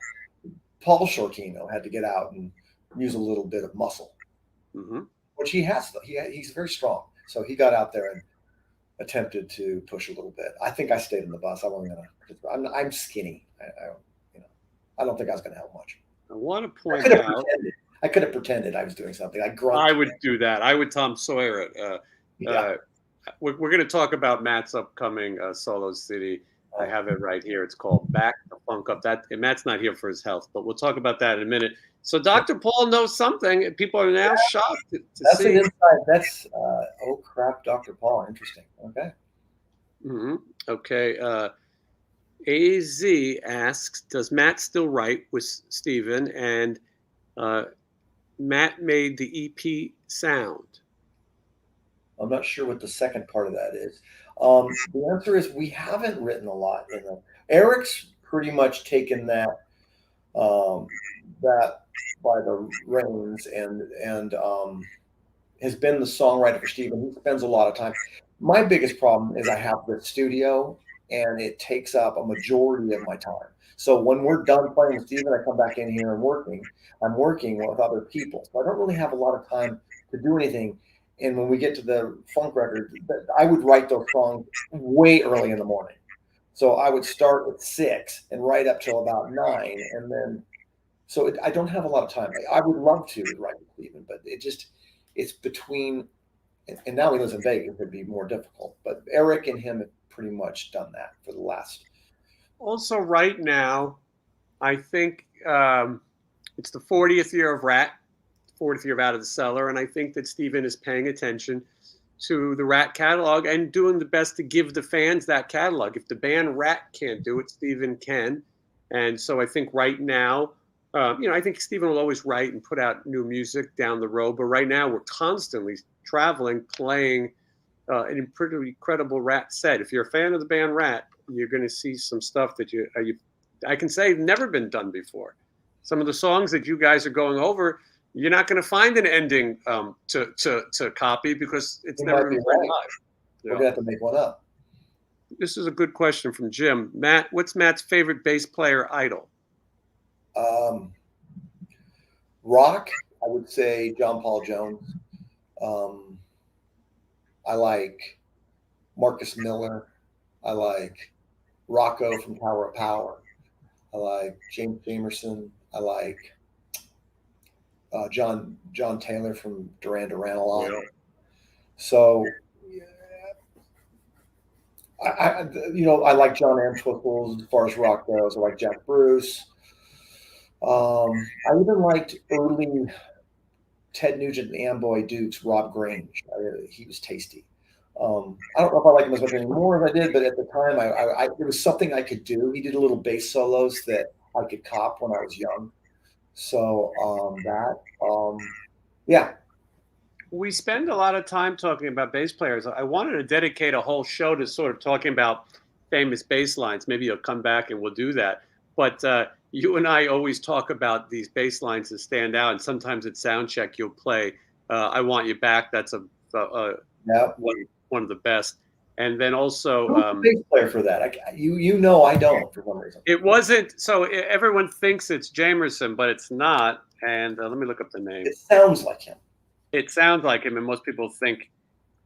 Shortino had to get out and use a little bit of muscle, which he has. He's very strong. So he got out there and attempted to push a little bit. I think I stayed in the bus. I wasn't gonna. I'm skinny. I don't think I was going to help much. I want to point out. I could have pretended I was doing something. I would do that. I would Tom Sawyer it. We're going to talk about Matt's upcoming solo CD. I have it right here. It's called Back the Funk Up. And Matt's not here for his health, but we'll talk about that in a minute. So Dr. Paul knows something. People are now shocked to that's see. An inside. That's oh crap, Dr. Paul. Interesting. Okay. Okay. AZ asks, does Matt still write with Steven? And Matt made the EP sound. I'm not sure what the second part of that is. The answer is we haven't written a lot in them. Eric's pretty much taken that that by the reins and has been the songwriter for Steven. He spends a lot of time. My biggest problem is I have the studio and it takes up a majority of my time. So when we're done playing with Steven, I come back in here and I'm working with other people. So I don't really have a lot of time to do anything. And when we get to the funk record, I would write those songs way early in the morning. So I would start at 6 and write up till about 9. And then, I don't have a lot of time. I would love to write with Steven, but it's between, and now he lives in Vegas, it'd be more difficult. But Eric and him have pretty much done that for the last. Also, right now, I think it's the 40th year of Ratt, 40th year of Out of the Cellar, and I think that Steven is paying attention to the Ratt catalog and doing the best to give the fans that catalog. If the band Ratt can't do it, Steven can. And so I think right now, I think Steven will always write and put out new music down the road. But right now, we're constantly traveling, playing an pretty incredible Ratt set. If you're a fan of the band Ratt, you're going to see some stuff that I can say never been done before. Some of the songs that you guys are going over, you're not going to find an ending to copy because it's never been played live. We're going to have to make one up. This is a good question from Jim. Matt, what's Matt's favorite bass player idol? Rock, I would say John Paul Jones. I like Marcus Miller. I like Rocco from Tower of Power. I like James Jamerson. I like John Taylor from Duran Duran a lot. Yeah. So, I like John Entwistle as far as rock goes. I like Jack Bruce. I even liked early Ted Nugent and Amboy Dukes, Rob Grange. He was tasty. I don't know if I like him as much anymore as I did, but at the time, it was something I could do. He did little bass solos that I could cop when I was young. So yeah. We spend a lot of time talking about bass players. I wanted to dedicate a whole show to sort of talking about famous bass lines. Maybe you'll come back and we'll do that. But you and I always talk about these bass lines that stand out, and sometimes at sound check you'll play "I Want You Back." That's one of the best. And then also, who's the bass player for that? I don't for some reason. It wasn't. So everyone thinks it's Jamerson, but it's not. And let me look up the name. It sounds like him. It sounds like him, and most people think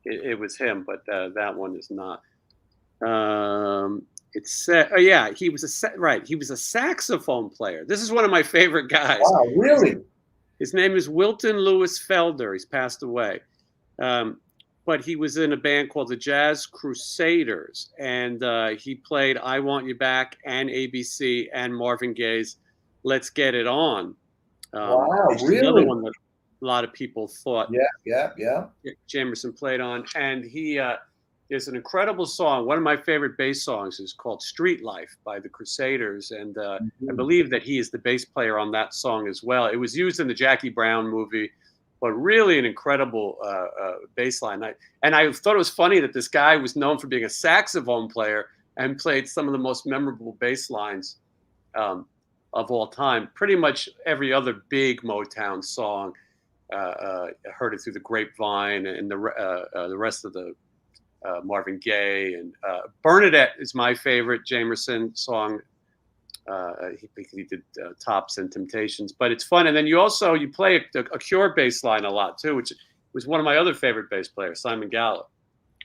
it was him, but that one is not. It said, oh yeah, he was a saxophone player. This is one of my favorite guys. Wow, really? His name is Wilton Lewis Felder. He's passed away. But he was in a band called the Jazz Crusaders, and he played "I Want You Back" and ABC and Marvin Gaye's "Let's Get It On." Wow, really? Another one that a lot of people thought yeah Jamerson played on. And he there's an incredible song. One of my favorite bass songs is called "Street Life" by the Crusaders, and I believe that he is the bass player on that song as well. It was used in the Jackie Brown movie. But really an incredible bass line. I thought it was funny that this guy was known for being a saxophone player and played some of the most memorable bass lines of all time. Pretty much every other big Motown song, heard it through the grapevine, and the rest of the Marvin Gaye. And Bernadette is my favorite Jamerson song. He did Tops and Temptations, but it's fun. And then you play a Cure bass line a lot too, which was one of my other favorite bass players, Simon Gallup.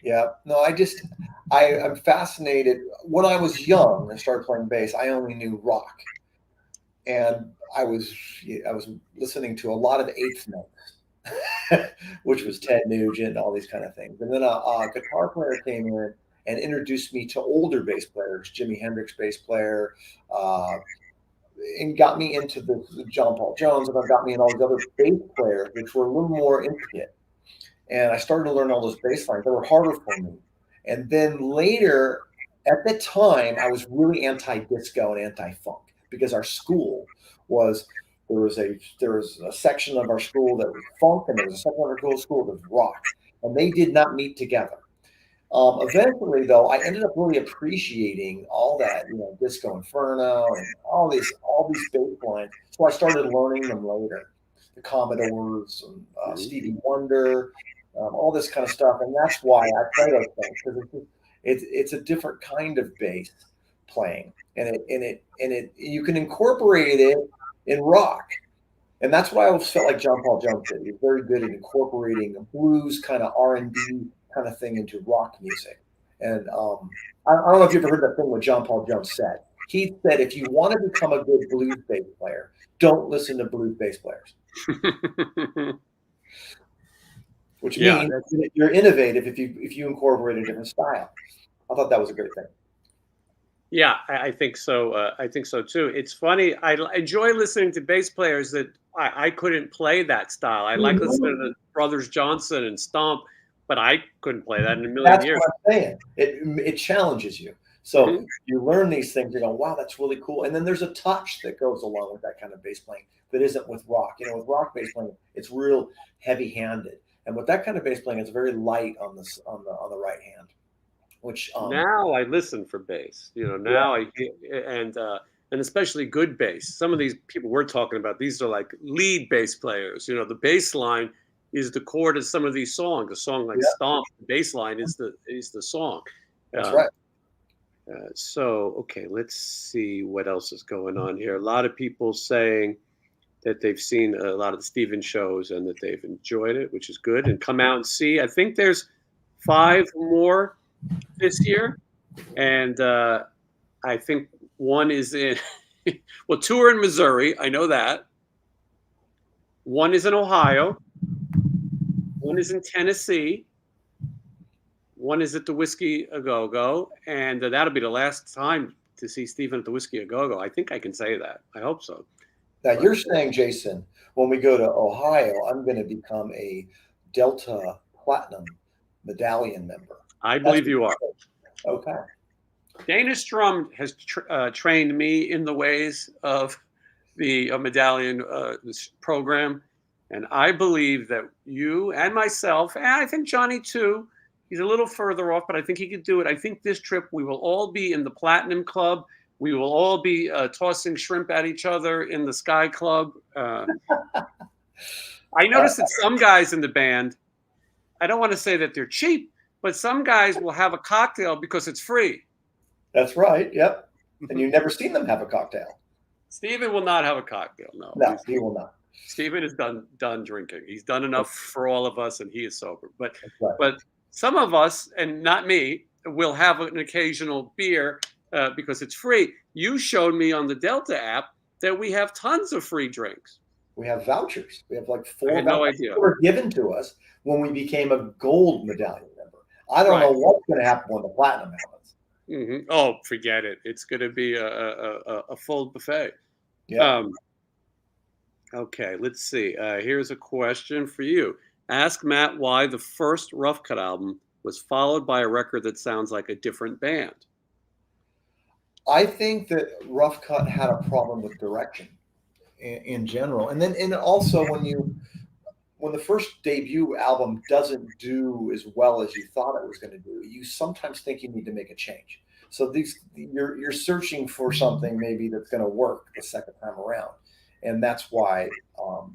Yeah, no, I'm fascinated. When I was young and started playing bass, I only knew rock, and I was listening to a lot of eighth notes, which was Ted Nugent and all these kind of things. And then a guitar player came in and introduced me to older bass players, Jimi Hendrix bass player, and got me into the John Paul Jones, and got me in all these other bass players, which were a little more intricate. And I started to learn all those bass lines that were harder for me. And then later, at the time, I was really anti-disco and anti-funk because our school was, there was a section of our school that was funk, and there was a section of our school that was rock, and they did not meet together. Eventually, though, I ended up really appreciating all that, Disco Inferno and all these bass lines. So I started learning them later, the Commodores and Mhm. Stevie Wonder, all this kind of stuff, and that's why I play those things because it's a different kind of bass playing, and you can incorporate it in rock. And that's what I always felt like John Paul Jones did. He was very good at incorporating a blues kind of R&B kind of thing into rock music. And I don't know if you've ever heard that thing what John Paul Jones said. He said, if you want to become a good blues bass player, don't listen to blues bass players. Which Yeah, means you're innovative if you incorporate a different style. I thought that was a great thing. yeah, I think so. I think so too. It's funny. Enjoy listening to bass players that I couldn't play that style. I like listening to Brothers Johnson and Stomp, but I couldn't play that in a million That's years. what I'm saying. It challenges you. So you learn these things, you go, wow, that's really cool. And then there's a touch that goes along with that kind of bass playing that isn't with rock. With rock bass playing, it's real heavy-handed. And with that kind of bass playing, it's very light on the right hand. Which Now I listen for bass. Now I and especially good bass. Some of these people we're talking about, these are like lead bass players. The bass line is the chord of some of these songs. A song like yeah, Stomp, the bass line is the song. that's Um, right. so okay, let's see what else is going on here. A lot of people saying that they've seen a lot of the Steven shows and that they've enjoyed it, which is good, and come out and see. I think there's 5 more this year, and I think one is in well, 2 are in Missouri. I know that. One is in Ohio. One is in Tennessee. One is at the Whiskey A Go Go, and that'll be the last time to see Stephen at the Whiskey A Go Go. I think I can say that. I hope so. Now But you're saying, Jason, when we go to Ohio, I'm going to become a Delta Platinum Medallion member. I That's believe you are. okay. Dana Strum has trained me in the ways of the medallion this program, and I believe that you and myself, and I think Johnny too, he's a little further off, but I think he could do it. I think this trip we will all be in the Platinum Club. We will all be tossing shrimp at each other in the Sky Club. I noticed that some guys in the band, I don't want to say that they're cheap, but some guys will have a cocktail because it's free. That's right. Yep. And you've never seen them have a cocktail. Stephen will not have a cocktail. No, No, he will not. Stephen is done drinking. He's done enough for all of us, and he is sober. But Right. but some of us, and not me, will have an occasional beer because it's free. You showed me on the Delta app that we have tons of free drinks. We have vouchers. We have like I 4 had no vouchers idea. that were given to us when we became a gold medallion member. I don't Right. know what's going to happen when the platinum happens. Oh, forget it. It's going to be a full buffet. Yeah. Okay, let's see. Here's a question for you. Ask Matt why the first Rough Cut album was followed by a record that sounds like a different band. I think that Rough Cut had a problem with direction in general. And also when the first debut album doesn't do as well as you thought it was going to do, you sometimes think you need to make a change. So you're searching for something maybe that's going to work the second time around, and that's why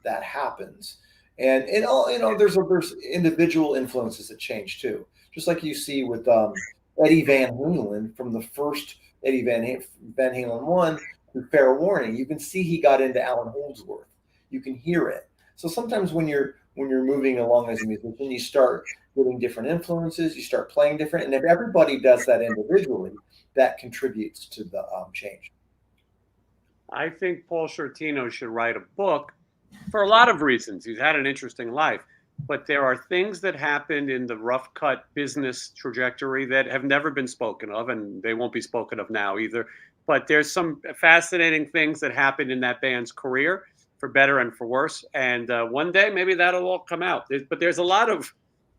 that happens. And there's individual influences that change too, just like you see with Eddie Van Halen from the first Van Halen 1 to Fair Warning. You can see he got into Alan Holdsworth. You can hear it. So sometimes when you're moving along as a musician, you start getting different influences, you start playing different, and if everybody does that individually, that contributes to the change. I think Paul Shortino should write a book for a lot of reasons. He's had an interesting life, but there are things that happened in the Rough Cut business trajectory that have never been spoken of, and they won't be spoken of now either. But there's some fascinating things that happened in that band's career, for better and for worse. And one day, maybe that'll all come out. But there's a lot of,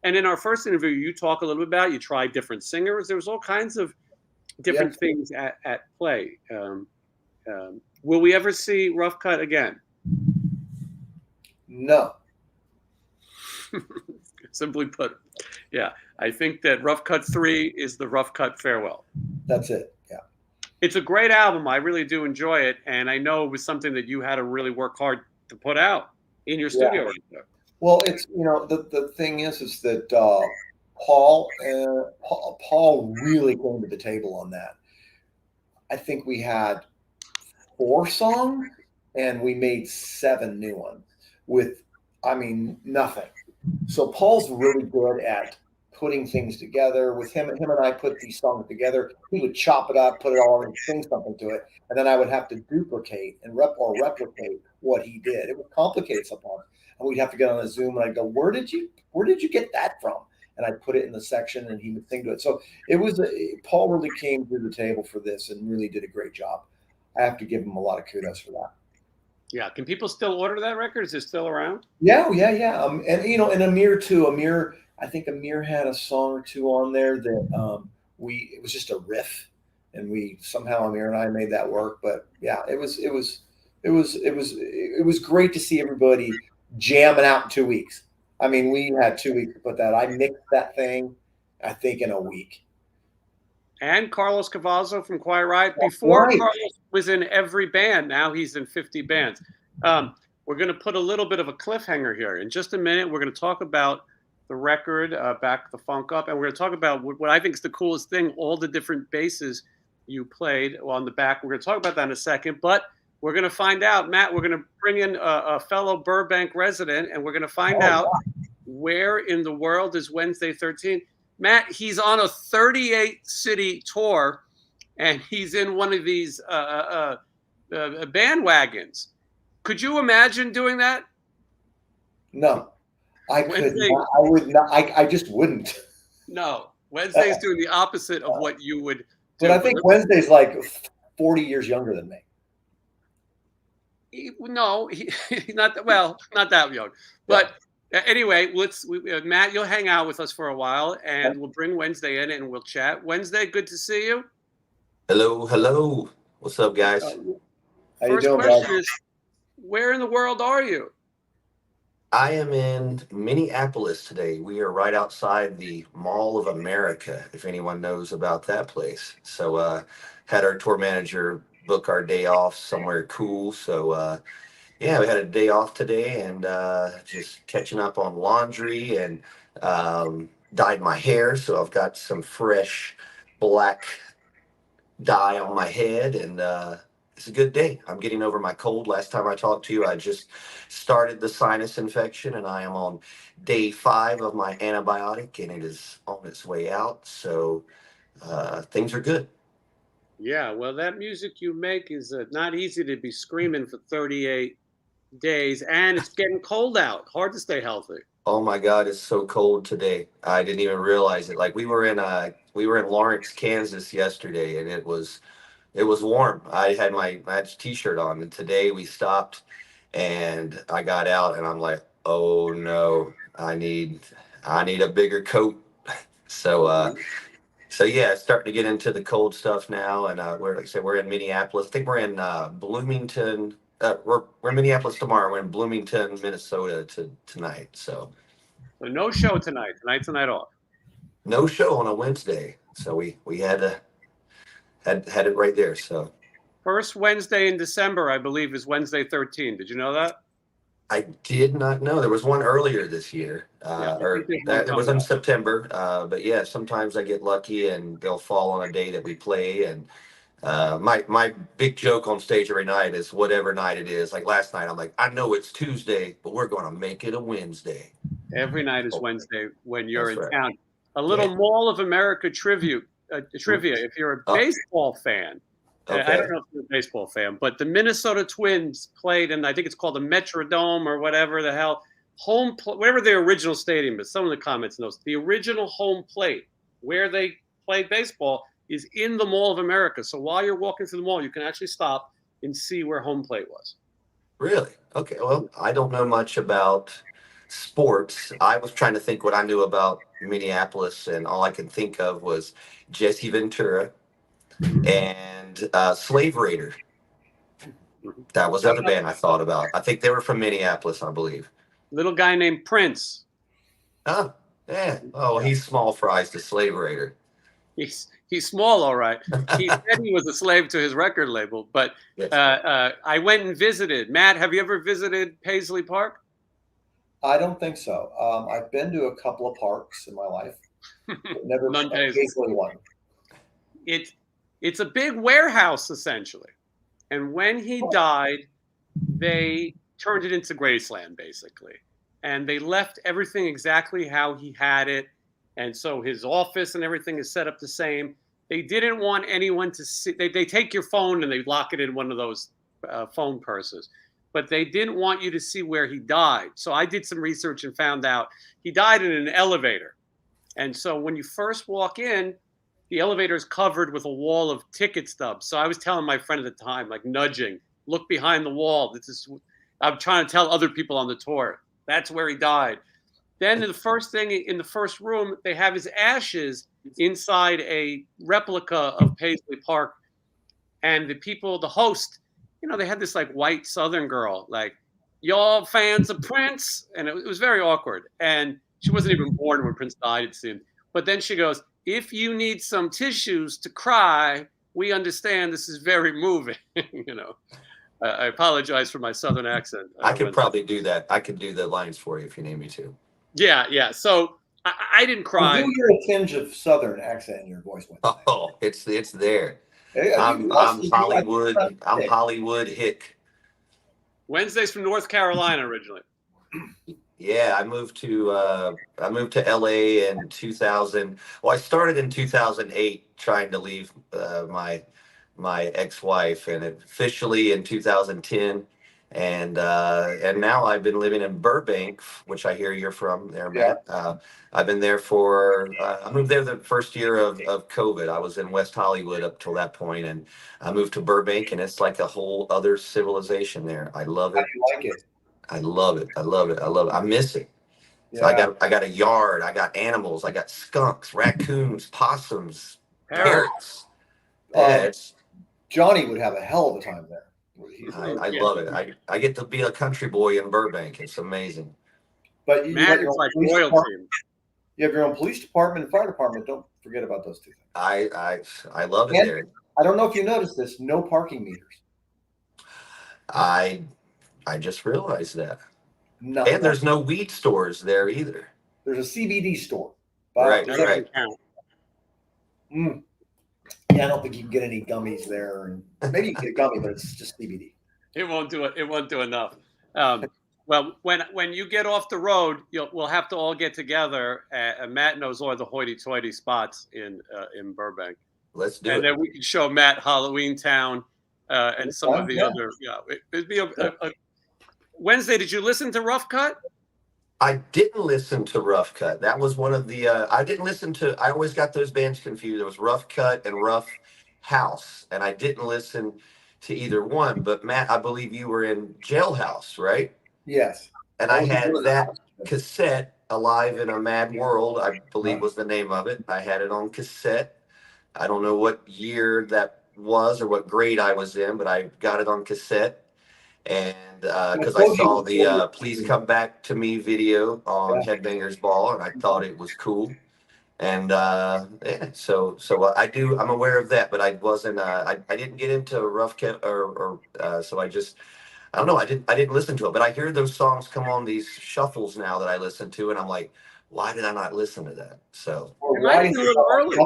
and in our first interview, you talk a little bit about, you tried different singers. There was all kinds of different things at play. Will we ever see Rough Cut again? No. Simply put, yeah. I think that Rough Cut 3 is the Rough Cut Farewell. That's it. Yeah. It's a great album. I really do enjoy it. And I know it was something that you had to really work hard to put out in your studio right there. Well, it's, the thing is that Paul really came to the table on that. I think we had 4 songs and we made 7 new ones with, nothing. So Paul's really good at putting things together. With him and I put these songs together. He would chop it up, put it all in, sing something to it, and then I would have to duplicate and replicate what he did. It was complicated sometimes, and we'd have to get on a Zoom, and I'd go, "Where did you get that from?" And I'd put it in the section, and he would sing to it. So it was Paul really came to the table for this and really did a great job. I have to give him a lot of kudos for that. Yeah, can people still order that record? Is it still around? Yeah. And Amir too. I think Amir had a song or 2 on there that it was just a riff, and Amir and I made that work. But yeah, it was great to see everybody jamming out in 2 weeks. We had 2 weeks to put that. I mixed that thing, I think, in a week. And Carlos Cavazzo from Quiet Riot. Before, Carlos was in every band. Now he's in 50 bands. We're going to put a little bit of a cliffhanger here. In just a minute, we're going to talk about the record, Back the Funk Up, and we're going to talk about what I think is the coolest thing, all the different basses you played on the back. We're going to talk about that in a second, but we're going to find out, Matt, we're going to bring in a fellow Burbank resident, and we're going to find out where in the world is Wednesday 13. Matt, he's on a 38-city tour, and he's in one of these bandwagons. Could you imagine doing that? No, I could not. I would not. I just wouldn't. No, Wednesday's doing the opposite of what you would do. But I think Wednesday's like 40 years younger than me. He's not that young. But anyway, Matt, you'll hang out with us for a while, and we'll bring Wednesday in and we'll chat. Wednesday, good to see you. Hello. What's up, guys? How you doing, question is, where in the world are you? I am in Minneapolis today. We are right outside the Mall of America, if anyone knows about that place. So had our tour manager book our day off somewhere cool. So we had a day off today, and just catching up on laundry, and dyed my hair. So I've got some fresh black dye on my head, and it's a good day. I'm getting over my cold. Last time I talked to you, I just started the sinus infection, and I am on day 5 of my antibiotic, and it is on its way out. So things are good. Yeah, well, that music you make is not easy to be screaming for 38 days, and it's getting cold out. Hard to stay healthy. Oh my God, it's so cold today. I didn't even realize it. Like we were in Lawrence, Kansas yesterday, and it was warm. I had my t-shirt on, and today we stopped, and I got out, and I'm like, oh no, I need a bigger coat. So it's starting to get into the cold stuff now, and we're in Minneapolis. I think we're in Bloomington. We're in Minneapolis tomorrow. We're in Bloomington, Minnesota tonight. So no show tonight. Tonight's the night off. No show on a Wednesday. So we had it right there. So first Wednesday in December, I believe, is Wednesday 13. Did you know that? I did not know. There was one earlier this year, it was in September. But yeah, sometimes I get lucky and they'll fall on a day that we play. And my big joke on stage every night is whatever night it is. Like last night, I'm like, I know it's Tuesday, but we're going to make it a Wednesday. Every night is Wednesday when you're in town. A little Mall of America trivia. If you're a baseball fan, I don't know if you're a baseball fan, but the Minnesota Twins played, and I think it's called the Metrodome or whatever the hell, whatever their original stadium is. Some of the comments knows the original home plate where they played baseball is in the Mall of America. So while you're walking through the mall, you can actually stop and see where home plate was. Really? Okay. Well, I don't know much about sports. I was trying to think what I knew about Minneapolis, and all I could think of was Jesse Ventura and Slave Raider. That was the other band I thought about. I think they were from Minneapolis, I believe. Little guy named Prince. Oh, Yeah. Oh, he's small fries to slave raider. He's small, all right. He said he was a slave to his record label, but Yes. I went and visited. Matt, have you ever visited Paisley Park? I don't think so. I've been to a couple of parks in my life, but never None a Paisley. Paisley one. It's a big warehouse essentially, and when he died, they turned it into Graceland basically, and they left everything exactly how he had it, and so his office and everything is set up the same. They didn't want anyone to see. They take your phone and they lock it in one of those phone purses, but they didn't want you to see where he died. So I did some research and found out he died in an elevator. And so when you first walk in, the elevator is covered with a wall of ticket stubs. So I was telling my friend at the time, like nudging, look behind the wall. I'm trying to tell other people on the tour. That's where he died. Then the first thing in the first room, they have his ashes inside a replica of Paisley Park. And the people, the host, they had this like white Southern girl, like, y'all fans of Prince? And it was very awkward. And she wasn't even born when Prince died, it seemed. But then she goes, if you need some tissues to cry, we understand this is very moving. I apologize for my Southern accent. I could probably do that. I could do the lines for you if you need me to. Yeah. So I didn't cry. I do hear a tinge of Southern accent in your voice. Oh, it's there. Hey, I'm Hollywood. I'm Hollywood hick. Wednesday's from North Carolina originally. Yeah, I moved to LA in 2000. Well, I started in 2008 trying to leave my ex-wife, and officially in 2010. And now I've been living in Burbank, which I hear you're from there, Matt. Yeah. I've been there for I moved there the first year of COVID. I was in West Hollywood up till that point, and I moved to Burbank, and it's like a whole other civilization there. I love it. I like it. I love it. I love it. I love it. I miss it. Yeah. So I got a yard. I got animals. I got skunks, raccoons, possums, parrots. Yeah, Johnny would have a hell of a time there. I love it. I get to be a country boy in Burbank. It's amazing. But you have your own like police royalty. department. You have your own police department and fire department. Don't forget about those two things. I love it there. I don't know if you noticed this. No parking meters. I just realized that. And there's no weed stores there either. There's a CBD store. Right. Yeah, I don't think you can get any gummies there. And maybe you can get a gummy, but it's just CBD. It won't do it. It won't do enough. Well, when you get off the road, we'll have to all get together. Matt knows all the hoity-toity spots in Burbank. Let's do it. And then we can show Matt Halloween Town and some of the other. Yeah, it'd be a Wednesday. Did you listen to Rough Cutt? I didn't listen to Rough Cutt. That was one of the. I didn't listen to. I always got those bands confused. There was Rough Cutt and Rough House, and I didn't listen to either one. But Matt, I believe you were in Jailhouse, right? Yes. And I had that cassette, Alive in a Mad World, I believe was the name of it. I had it on cassette. I don't know what year that was or what grade I was in, but I got it on cassette. And because I saw the Please Come Back to Me video on Headbangers Ball, and I thought it was cool. And so I'm aware of that, but I wasn't I didn't get into Rough Cutt so I don't know. I didn't listen to it, but I hear those songs come on these shuffles now that I listen to, and I'm like, why did I not listen to that? So why is it a little early?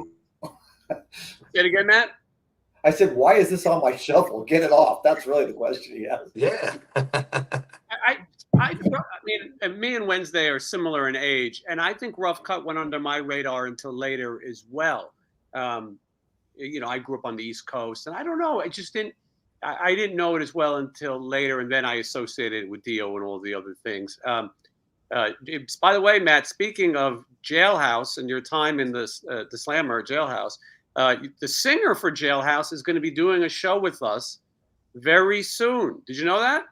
Get again, Matt? I said, why is this on my shuffle? Get it off. That's really the question he asked. Yeah. I mean, me and Wednesday are similar in age, and I think Rough Cutt went under my radar until later as well. I grew up on the East Coast, and I don't know. I didn't know it as well until later, and then I associated it with Dio and all the other things. By the way, Matt, speaking of Jailhouse and your time in the Slammer Jailhouse, the singer for Jailhouse is going to be doing a show with us very soon. Did you know that?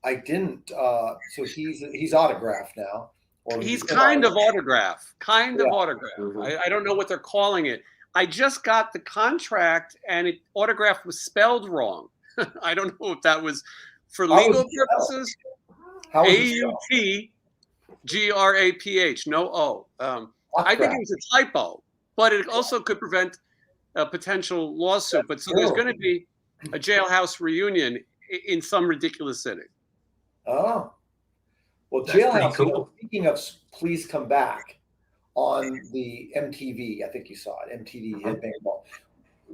I didn't. So he's autographed now. Or he's kind of autograph. Mm-hmm. I don't know what they're calling it. I just got the contract, and autograph was spelled wrong. I don't know if that was for legal purposes. AUT Graph, no O. I think it was a typo, but it also could prevent a potential lawsuit. But so there's going to be a Jailhouse reunion in some ridiculous city. Oh, well, That's Jailhouse. cool. Speaking of Please Come Back on the MTV, I think you saw it, MTV Headbanger Ball.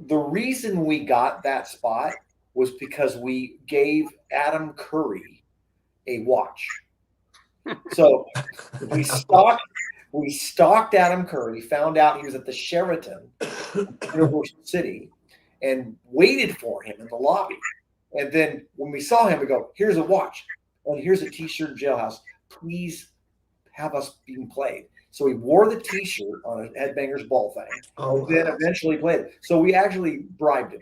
The reason we got that spot was because we gave Adam Curry a watch. So we stalked Adam Curry, found out he was at the Sheraton, Universal City, and waited for him in the lobby. And then when we saw him, we go, here's a watch, and here's a T-shirt of Jailhouse. Please have us being played. So he wore the T-shirt on a Headbangers Ball thing, and then eventually played it. So we actually bribed him.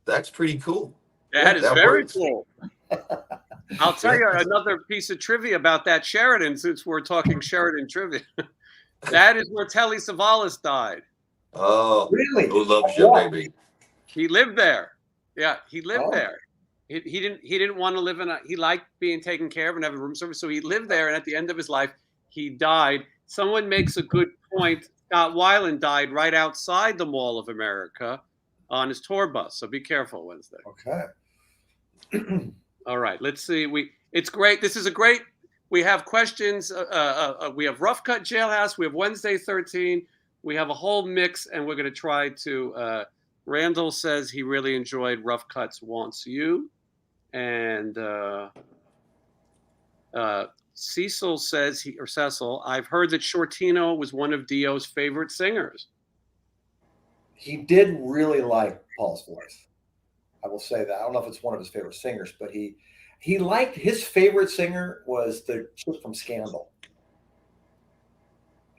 That's pretty cool. That is very cool. I'll tell you another piece of trivia about that Sheraton, since we're talking Sheraton trivia. That is where Telly Savalas died. Oh, really? Who loves you, baby? He lived there. Yeah, he lived there. He didn't want to live he liked being taken care of and having room service, so he lived there. And at the end of his life, he died. Someone makes a good point. Scott Weiland died right outside the Mall of America on his tour bus. So be careful Wednesday. Okay. All right, let's see. It's great. This is a great. We have questions. We have Rough Cut Jailhouse. We have Wednesday 13. We have a whole mix, and we're going to try to. Randall says he really enjoyed Rough Cuts Wants You, and Cecil says Cecil. I've heard that Shortino was one of Dio's favorite singers. He did really like Paul's voice. I will say that. I don't know if it's one of his favorite singers, but he liked, his favorite singer was the chick from Scandal,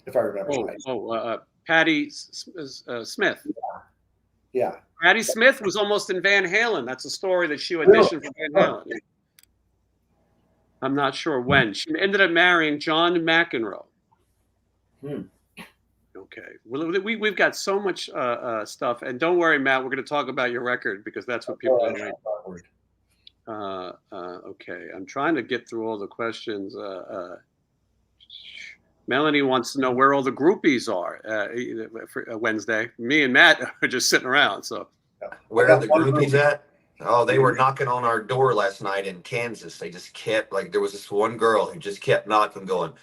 if I remember right. Patti Smith. Yeah. Patti Smith was almost in Van Halen. That's a story that she auditioned for Van Halen. I'm not sure when. She ended up marrying John McEnroe. Okay. Well, we've got so much stuff. And don't worry, Matt, we're going to talk about your record because that's what people are okay. I'm trying to get through all the questions. Melanie wants to know where all the groupies are for Wednesday. Me and Matt are just sitting around. So, where are the groupies at? Oh, they were knocking on our door last night in Kansas. They just kept, like, there was this one girl who just kept knocking, going,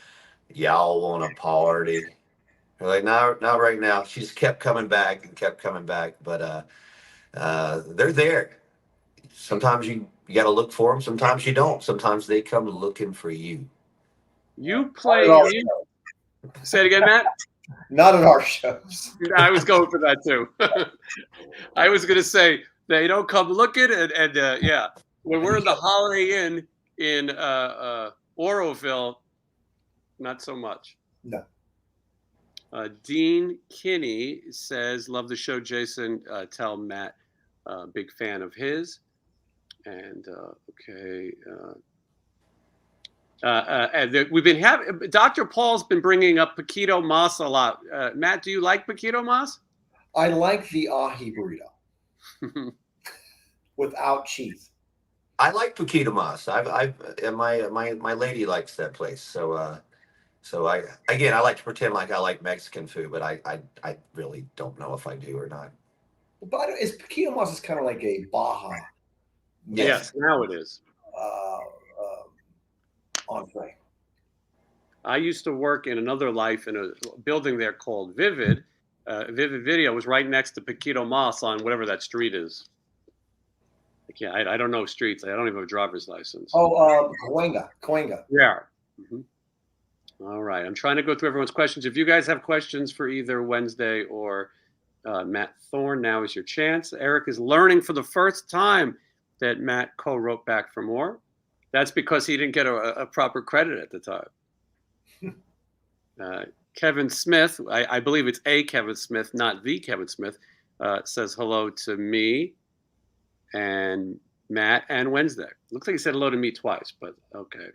"Y'all want a party?" They're like, "No, not right now." She just kept coming back and kept coming back. But they're there. Sometimes you got to look for them. Sometimes you don't. Sometimes they come looking for you. You play. Say it again, Matt. Not at our shows. I was going for that too. I was going to say they don't come looking, and yeah, when we're in the Holiday Inn in Oroville, not so much. No. Dean Kinney says, "Love the show, Jason. Tell Matt, big fan of his." And okay. We've been having Dr. Paul's been bringing up Paquito Mas a lot. Matt, do you like Paquito Mas? I like the ahi burrito without cheese. I like Paquito Mas. My lady likes that place. So I like to pretend like I like Mexican food, but I really don't know if I do or not. But is Paquito Mas is kind of like a Baja? Yes, now it is. Entree. I used to work in another life in a building there called Vivid. Vivid Video was right next to Paquito Mas on whatever that street is. I don't know streets. I don't even have a driver's license. Cahuenga. Yeah. Mm-hmm. All right. I'm trying to go through everyone's questions. If you guys have questions for either Wednesday or Matt Thorne, now is your chance. Eric is learning for the first time that Matt co-wrote Back for More. That's because he didn't get a proper credit at the time. Kevin Smith, I believe it's a Kevin Smith, not the Kevin Smith, says hello to me and Matt and Wednesday. Looks like he said hello to me twice, but okay.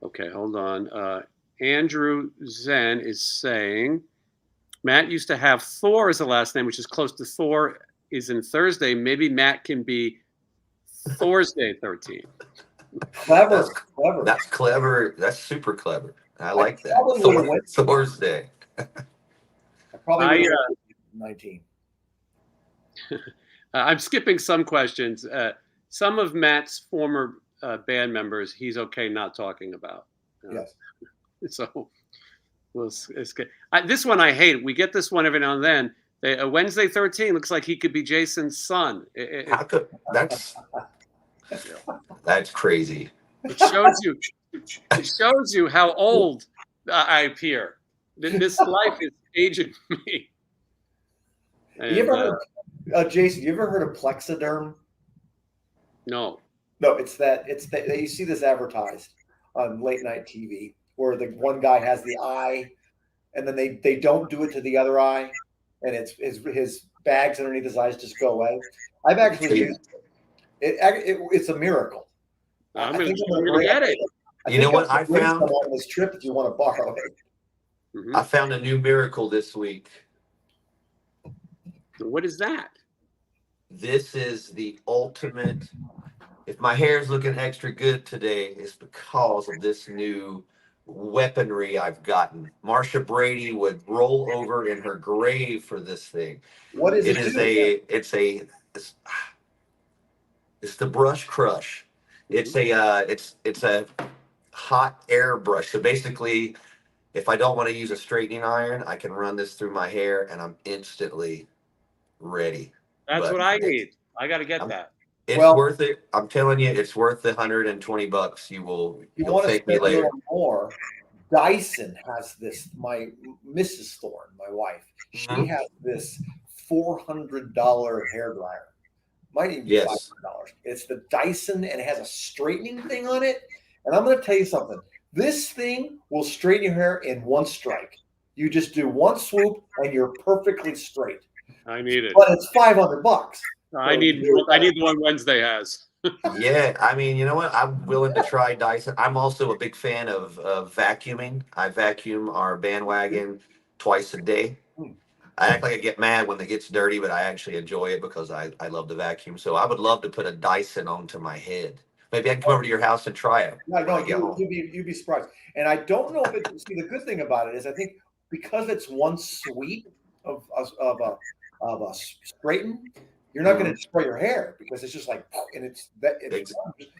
Okay, hold on. Andrew Zen is saying, Matt used to have Thor as a last name, which is close to Thor is in Thursday. Maybe Matt can be Thursday 13. Clever, That's clever. that's clever. That's super clever. I I like that. probably would have went. Thor's Day. I probably would have went 19. I'm skipping some questions. Some of Matt's former band members, he's okay not talking about. Yes. So it's good. This one I hate. We get this one every now and then. Wednesday 13 looks like he could be Jason's son. How could that's crazy. It shows you. It shows you how old I appear. This life is aging me. And, You ever heard, Jason? You ever heard of Plexiderm? No. No, it's that. You see this advertised on late night TV, where the one guy has the eye, and then they don't do it to the other eye, and it's his bags underneath his eyes just go away. I've actually used it. It's a miracle. I'm going to get it. You know what I found on this trip if you want to borrow it. Mm-hmm. I found a new miracle this week. What is that? This is the ultimate. If my hair is looking extra good today, it's because of this new weaponry I've gotten. Marsha Brady would roll over in her grave for this thing. What is it? It's the Brush Crush. It's a hot air brush. So basically, if I don't want to use a straightening iron, I can run this through my hair and I'm instantly ready. That's what I need. I got to get that. It's worth it. I'm telling you, it's worth the $120. You'll thank me later. More. Dyson has this. My Mrs. Thorne, my wife, she has this $400 hair dryer. Might even be $500. It's the Dyson, and it has a straightening thing on it. And I'm going to tell you something. This thing will straighten your hair in one strike. You just do one swoop, and you're perfectly straight. I need it. But it's $500. I need the one Wednesday has. Yeah, I mean, you know what? I'm willing to try Dyson. I'm also a big fan of vacuuming. I vacuum our bandwagon twice a day. I act like I get mad when it gets dirty, but I actually enjoy it because I love to vacuum. So I would love to put a Dyson onto my head. Maybe I can come over to your house and try it. No, you'd be surprised. And I don't know if it. See, the good thing about it is I think because it's one sweep of a straighten, you're not going to destroy your hair because it's just like, and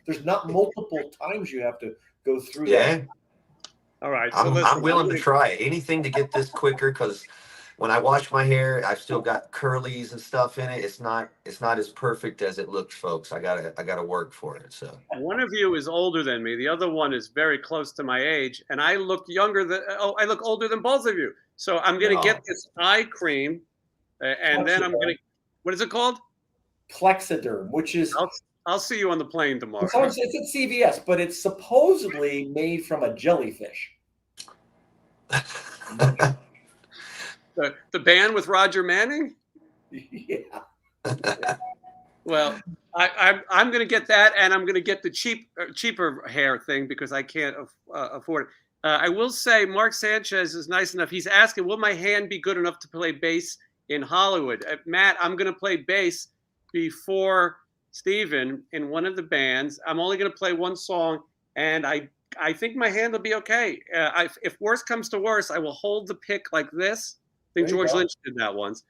there's not multiple times you have to go through that. All right. So I'm willing to try it. Anything to get this quicker because when I wash my hair, I've still got curlies and stuff in it. It's not as perfect as it looks, folks. I gotta work for it. So one of you is older than me. The other one is very close to my age, and I look I look older than both of you. So I'm gonna get this eye cream, and then I'm gonna. What is it called? Plexiderm, which is. I'll see you on the plane tomorrow. It's at CVS, but it's supposedly made from a jellyfish. The band with Roger Manning? Yeah. Well, I'm going to get that, and I'm going to get the cheaper hair thing because I can't afford it. I will say Mark Sanchez is nice enough. He's asking, will my hand be good enough to play bass in Hollywood? Matt, I'm going to play bass before Steven in one of the bands. I'm only going to play one song, and I think my hand will be okay. If worse comes to worse, I will hold the pick like this. I think George Lynch did that once.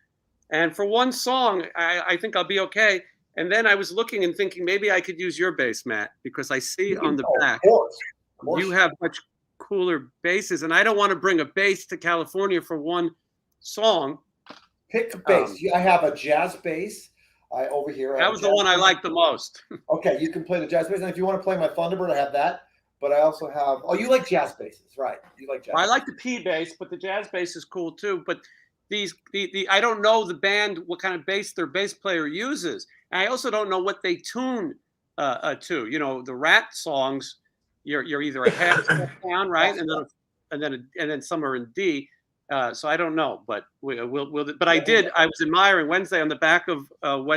And for one song, I think I'll be okay. And then I was looking and thinking maybe I could use your bass, Matt, because I see on the back you have much cooler basses, and I don't want to bring a bass to California for one song. Pick a bass. I have a jazz bass over here. That was the one I liked the most. Okay, you can play the jazz bass, and if you want to play my Thunderbird, I have that. But I also have. Oh, you like jazz basses, right? You like jazz. I like the P bass, but the jazz bass is cool too. But the I don't know the band what kind of bass their bass player uses. And I also don't know what they tune to. You know, the Ratt songs, you're either a half step down, right, and then some are in D. So I don't know, but we'll. But I was admiring Wednesday on the back of on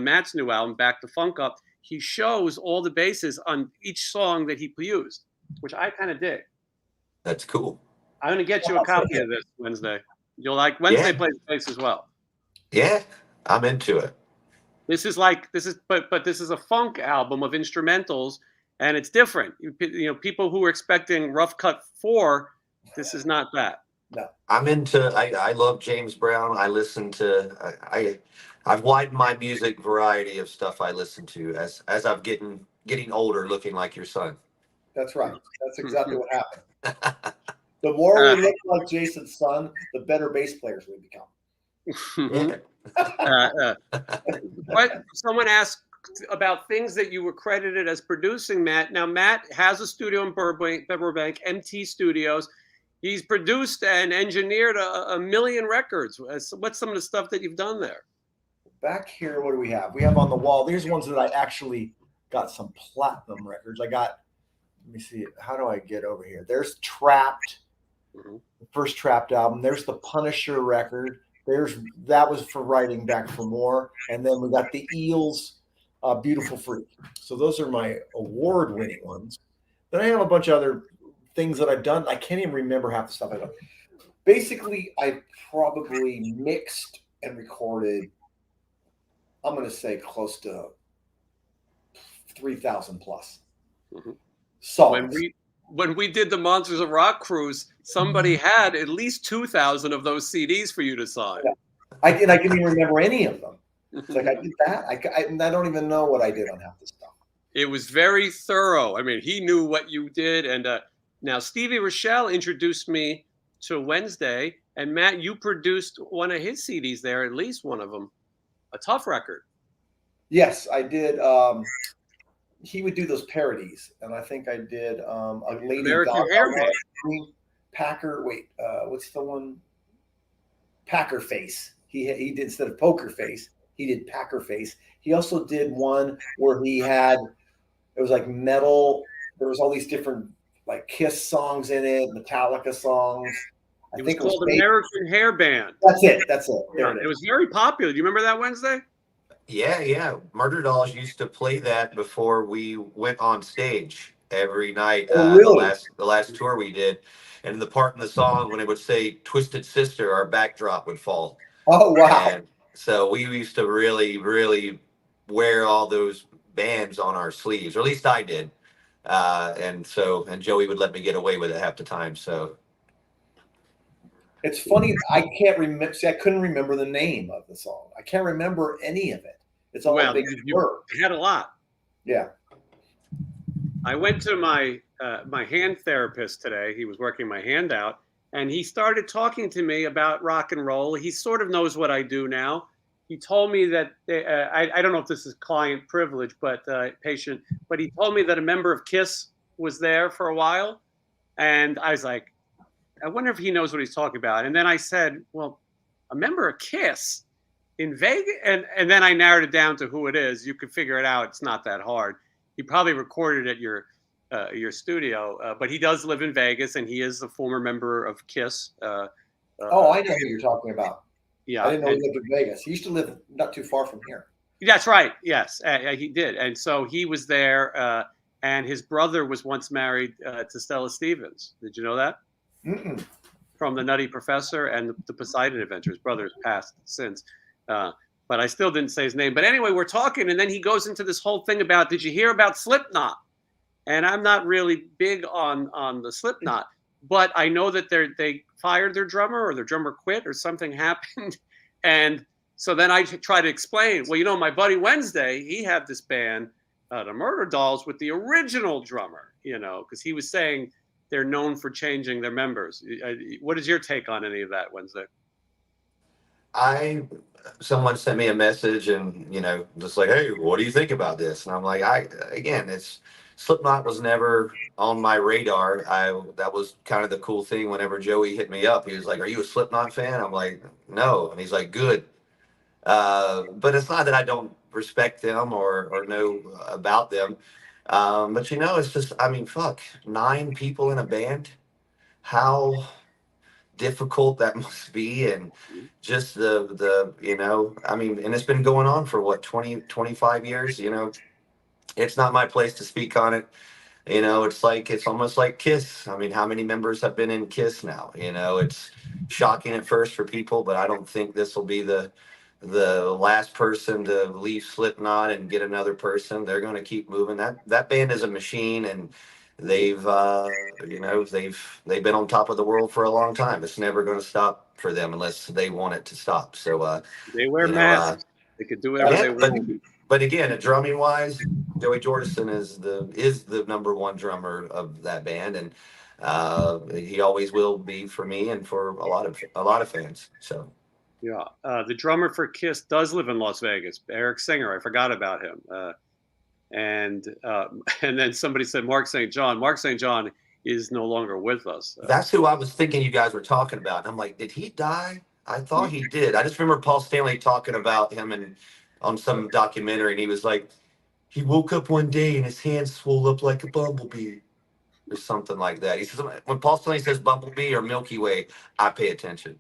Matt's new album, Back to Funk Up. He shows all the basses on each song that he used, which I kind of dig. That's cool. I'm going to get you a copy of this Wednesday. You'll like Wednesday plays bass as well. Yeah, I'm into it. But this is a funk album of instrumentals, and it's different. People who are expecting Rough Cut 4, this is not that. No. I love James Brown. I listen to I've widened my music variety of stuff I listen to as I'm getting older, looking like your son. That's right. That's exactly what happened. The more we look like Jason's son, the better bass players we become. What someone asked about things that you were credited as producing, Matt. Now, Matt has a studio in Burbank, MT Studios. He's produced and engineered a million records. What's some of the stuff that you've done there? Back here, what do we have? We have on the wall. These ones that I actually got some platinum records. Let me see. How do I get over here? There's Trapped, the first Trapped album. There's the Punisher record. That was for Writing Back for More. And then we got the Eels, Beautiful Freak. So those are my award-winning ones. Then I have a bunch of other things that I've done. I can't even remember half the stuff I've done. Basically, I probably mixed and recorded, I'm going to say close to 3,000 plus songs. When we did the Monsters of Rock cruise, somebody had at least 2,000 of those CDs for you to sign. Yeah. I can't even remember any of them. It's like I did that. I don't even know what I did on half the stuff. It was very thorough. I mean, he knew what you did. And now Stevie Rochelle introduced me to Wednesday. And Matt, you produced one of his CDs there, at least one of them, a Tough record. Yes, I did. He would do those parodies, and I think I did a Lady American Gaga Packer. Wait, what's the one? Packer Face. He did, instead of Poker Face, he did Packer Face. He also did one where it was like metal. There was all these different like Kiss songs in it, Metallica songs. I think it was called American Hair Band. That's it. Yeah, it was very popular. Do you remember that, Wednesday? Yeah. Murder Dolls used to play that before we went on stage every night. Really? The last tour we did, and the part in the song when it would say "Twisted Sister," our backdrop would fall. Oh wow! And so we used to really, really wear all those bands on our sleeves, or at least I did. And Joey would let me get away with it half the time. So it's funny. I can't remember. See, I couldn't remember the name of the song. I can't remember any of it. It's all a big word. You had a lot. Yeah. I went to my hand therapist today. He was working my hand out, and he started talking to me about rock and roll. He sort of knows what I do now. He told me that I don't know if this is client privilege, but patient. But he told me that a member of Kiss was there for a while, and I was like, I wonder if he knows what he's talking about. And then I said, well, a member of Kiss in Vegas? And then I narrowed it down to who it is. You can figure it out. It's not that hard. He probably recorded at your studio, but he does live in Vegas, and he is a former member of Kiss. I know who you're talking about. Yeah. I didn't know he lived in Vegas. He used to live not too far from here. That's right. Yes, he did. And so he was there, and his brother was once married to Stella Stevens. Did you know that? Mm-mm. From the Nutty Professor and the Poseidon Adventure. His brother's passed since. But I still didn't say his name. But anyway, we're talking, and then he goes into this whole thing about, did you hear about Slipknot? And I'm not really big on the Slipknot, but I know that they fired their drummer, or their drummer quit, or something happened. And so then I try to explain, well, my buddy Wednesday, he had this band, the Murder Dolls, with the original drummer, because he was saying they're known for changing their members. What is your take on any of that, Wednesday? Someone sent me a message and, just like, hey, what do you think about this? And I'm like, Slipknot was never on my radar. That was kind of the cool thing. Whenever Joey hit me up, he was like, are you a Slipknot fan? I'm like, no. And he's like, good. But it's not that I don't respect them or know about them. But it's just, fuck, 9 people in a band. How difficult that must be, and just the and it's been going on for what, 25 years. It's not my place to speak on it. It's almost like Kiss. How many members have been in Kiss now? It's shocking at first for people, but I don't think this will be the the last person to leave Slipknot and get another person. They're going to keep moving. That band is a machine, and they've they've been on top of the world for a long time. It's never going to stop for them unless they want it to stop. So They wear masks. They could do whatever they want. But again, drumming wise, Joey Jordison is the number one drummer of that band, and he always will be for me and for a lot of fans. So yeah, the drummer for Kiss does live in Las Vegas. Eric Singer, I forgot about him. And then somebody said Mark St. John. Mark St. John is no longer with us. That's who I was thinking you guys were talking about. And I'm like, did he die? I thought he did. I just remember Paul Stanley talking about him on some documentary, and he was like, he woke up one day and his hands swelled up like a bumblebee or something like that. He says, when Paul Stanley says bumblebee or Milky Way, I pay attention.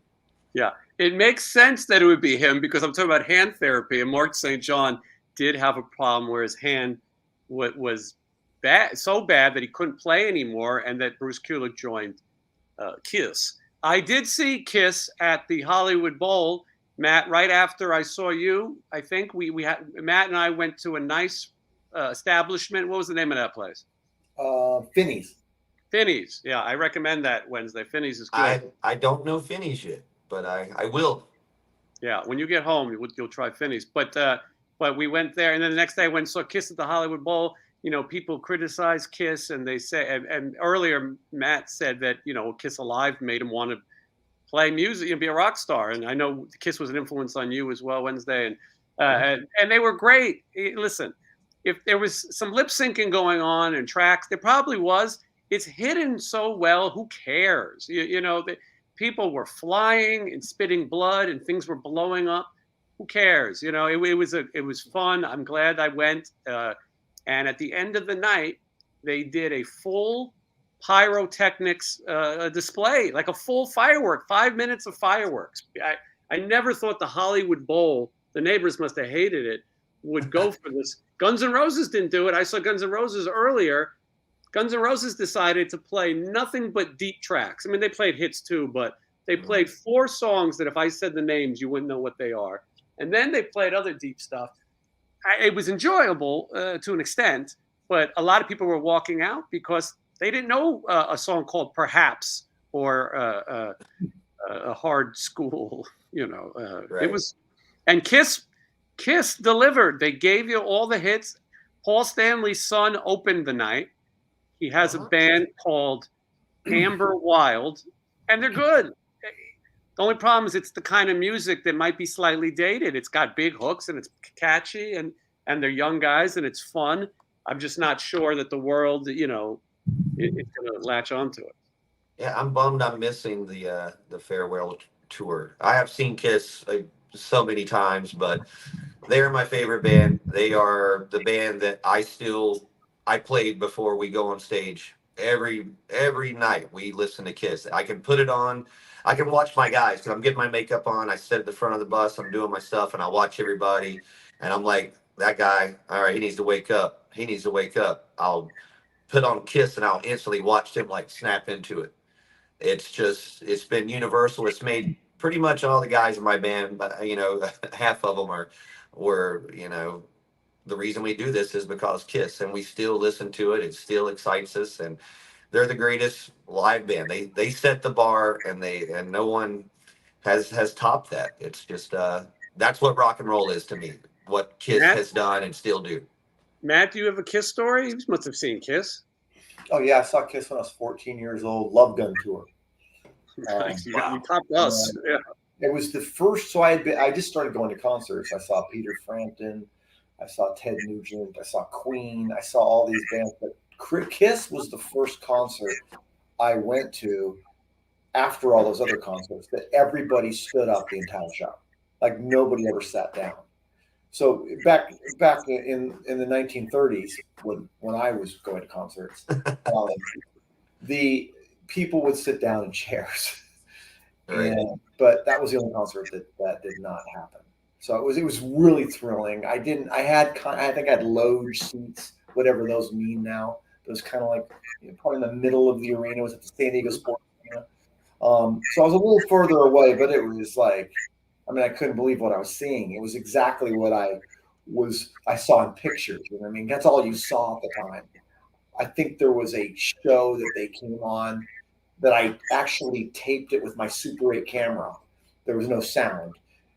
Yeah, it makes sense that it would be him because I'm talking about hand therapy, and Mark St. John did have a problem where his hand was bad, so bad that he couldn't play anymore, and that Bruce Kulick joined Kiss. I did see Kiss at the Hollywood Bowl, Matt, right after I saw you. I think we had Matt and I went to a nice establishment. What was the name of that place? Finney's. Finney's. Yeah, I recommend that Wednesday. Finney's is good. I don't know Finney's yet, but I will. Yeah, when you get home, you'll try Finney's. But we went there, and then the next day I went and saw Kiss at the Hollywood Bowl. You know, people criticize Kiss, and they say, and earlier Matt said that, you know, Kiss Alive made him want to play music and be a rock star. And I know Kiss was an influence on you as well, Wednesday. And they were great. Listen, if there was some lip syncing going on and tracks, there probably was. It's hidden so well. Who cares? You know, people were flying and spitting blood and things were blowing up. Who cares? You know, it was fun. I'm glad I went. And at the end of the night, they did a full pyrotechnics display, like a full firework, 5 minutes of fireworks. I never thought the Hollywood Bowl, the neighbors must have hated it, would go for this. Guns N' Roses didn't do it. I saw Guns N' Roses earlier. Guns N' Roses decided to play nothing but deep tracks. I mean, they played hits too, but they played 4 songs that if I said the names, you wouldn't know what they are. And then they played other deep stuff. It was enjoyable to an extent, but a lot of people were walking out because they didn't know a song called Perhaps or a Hard School. You know, Right. It was, and Kiss delivered. They gave you all the hits. Paul Stanley's son opened the night. He has a band called Amber Wild, and they're good. The only problem is it's the kind of music that might be slightly dated. It's got big hooks and it's catchy, and they're young guys and it's fun. I'm just not sure that the world, you know, it's going to latch onto it. Yeah, I'm bummed I'm missing the farewell tour. I have seen Kiss so many times, but they're my favorite band. They are the band that I played before we go on stage. Every night we listen to Kiss. I can put it on. I can watch my guys because I'm getting my makeup on. I sit at the front of the bus. I'm doing my stuff, and I watch everybody. And I'm like, that guy, all right, he needs to wake up. He needs to wake up. I'll put on Kiss, and I'll instantly watch him like snap into it. It's been universal. It's made pretty much all the guys in my band, but you know, half of them were, you know, the reason we do this is because Kiss, and we still listen to it. It still excites us, and they're the greatest live band. They set the bar, and no one has topped that. It's just that's what rock and roll is to me. What Kiss has done and still do. Matt, do you have a Kiss story? You must have seen Kiss. Oh yeah, I saw Kiss when I was 14 years old. Love Gun tour. Nice. You topped us. Yeah. It was the first. So I just started going to concerts. I saw Peter Frampton. I saw Ted Nugent. I saw Queen. I saw all these bands. But Kiss was the first concert I went to after all those other concerts that everybody stood up the entire show. Like nobody ever sat down. So back in the 1930s, when I was going to concerts, the people would sit down in chairs. Right. But that was the only concert that did not happen. So it was really thrilling. I think I had loge seats, whatever those mean now. It was kind of like, you know, probably in the middle of the arena. It was at the San Diego Sports Arena. So I was a little further away, but it was like I mean, I couldn't believe what I was seeing. It was exactly what I saw in pictures. You know what I mean? That's all you saw at the time. I think there was a show that they came on that I actually taped it with my Super 8 camera. There was no sound,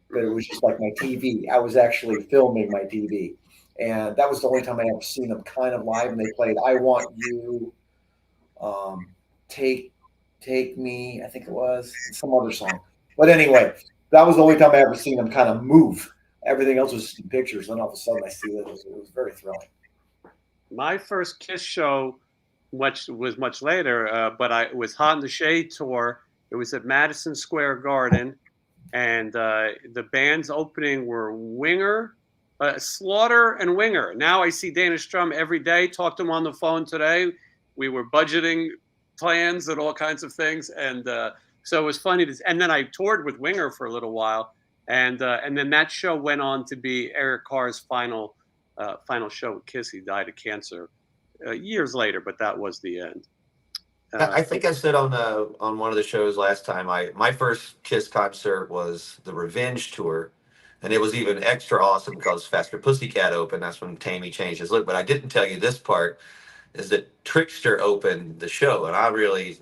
but it was just like my TV. I was actually filming my TV. And that was the only time I ever seen them kind of live. And they played I Want You, Take Me, I think it was, some other song. But anyway, that was the only time I ever seen them kind of move. Everything else was just in pictures. Then all of a sudden I see this. It was very thrilling. My first Kiss show was much later, but it was Hot in the Shade tour. It was at Madison Square Garden, and the bands opening were Winger, Slaughter, and Winger. Now I see Dana Strum every day. Talked to him on the phone today. We were budgeting plans and all kinds of things, and so it was funny. And then I toured with Winger for a little while, and then that show went on to be Eric Carr's final show with Kiss. He died of cancer years later, but that was the end. I think I said on one of the shows last time, my first Kiss concert was the Revenge tour, and it was even extra awesome because Faster Pussycat opened. That's when Tammy changed his look. But I didn't tell you this part is that Trickster opened the show, and I really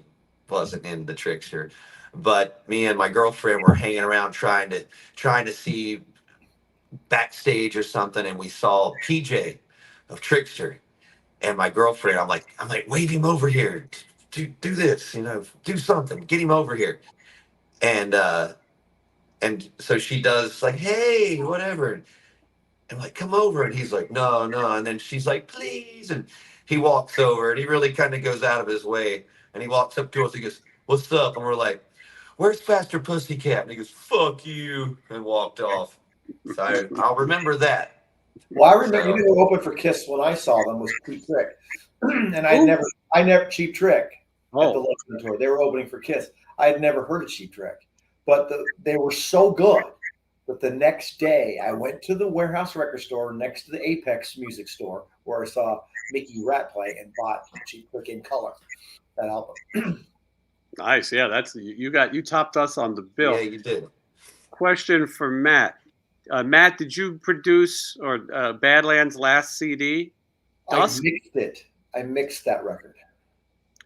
wasn't into Trickster, but me and my girlfriend were hanging around trying to see backstage or something, and we saw PJ of Trickster, and my girlfriend, I'm like, wave him over here, do this, do something, get him over here, and so she does like, hey, whatever, and I'm like, come over, and he's like, no, and then she's like, please, and he walks over, and he really kind of goes out of his way, and he walks up to us, he goes, what's up, and we're like, where's Faster Pussycat? And he goes, fuck you, and walked off. So I'll remember that. Well, I remember you who opened for Kiss when I saw them was Cheap Trick, and I never Cheap Trick at the London tour. They were opening for Kiss. I had never heard of Cheap Trick, but they were so good that the next day I went to the Warehouse record store next to the Apex music store where I saw Mickey Ratt play and bought Cheap Trick in color, that album. Nice, yeah. That's you topped us on the bill. Yeah, you did. Question for Matt. Matt, did you produce Badlands' last CD? Dusk? I mixed it. I mixed that record.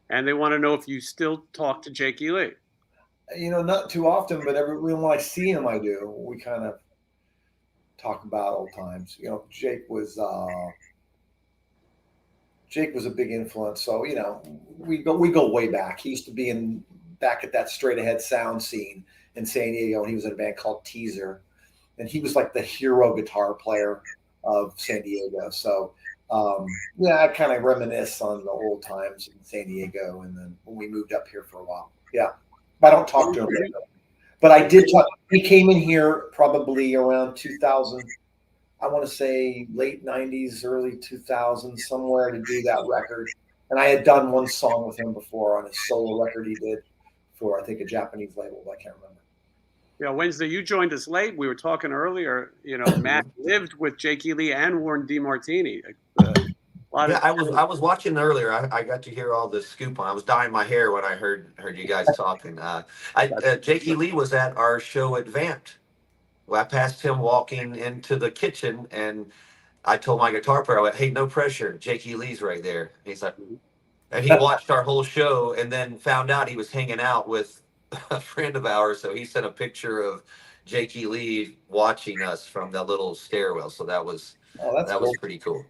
And they want to know if you still talk to Jake E. Lee. Not too often, but when I see him, I do. We kind of talk about old times. Jake was a big influence. So we go way back. He used to be back at that Straight Ahead sound scene in San Diego, and he was in a band called Teaser. And he was like the hero guitar player of San Diego. So, I kind of reminisce on the old times in San Diego. And then when we moved up here for a while. Yeah. But I don't talk to him. But I did talk. He came in here probably around 2000. I want to say late 90s, early 2000s, somewhere to do that record. And I had done one song with him before on his solo record he did for, I think, a Japanese label. I can't remember. Wednesday, you joined us late. We were talking earlier. Matt lived with Jake E. Lee and Warren DeMartini. I was watching earlier. I got to hear all the scoop on. I was dyeing my hair when I heard you guys talking. Jake E. Lee was at our show at Vamped. Well, I passed him walking into the kitchen, and I told my guitar player, I went, "Hey, no pressure. Jake E. Lee's right there." And he's like, and he watched our whole show, and then found out he was hanging out with a friend of ours, so he sent a picture of Jake E. Lee watching us from that little stairwell. So that was was pretty cool.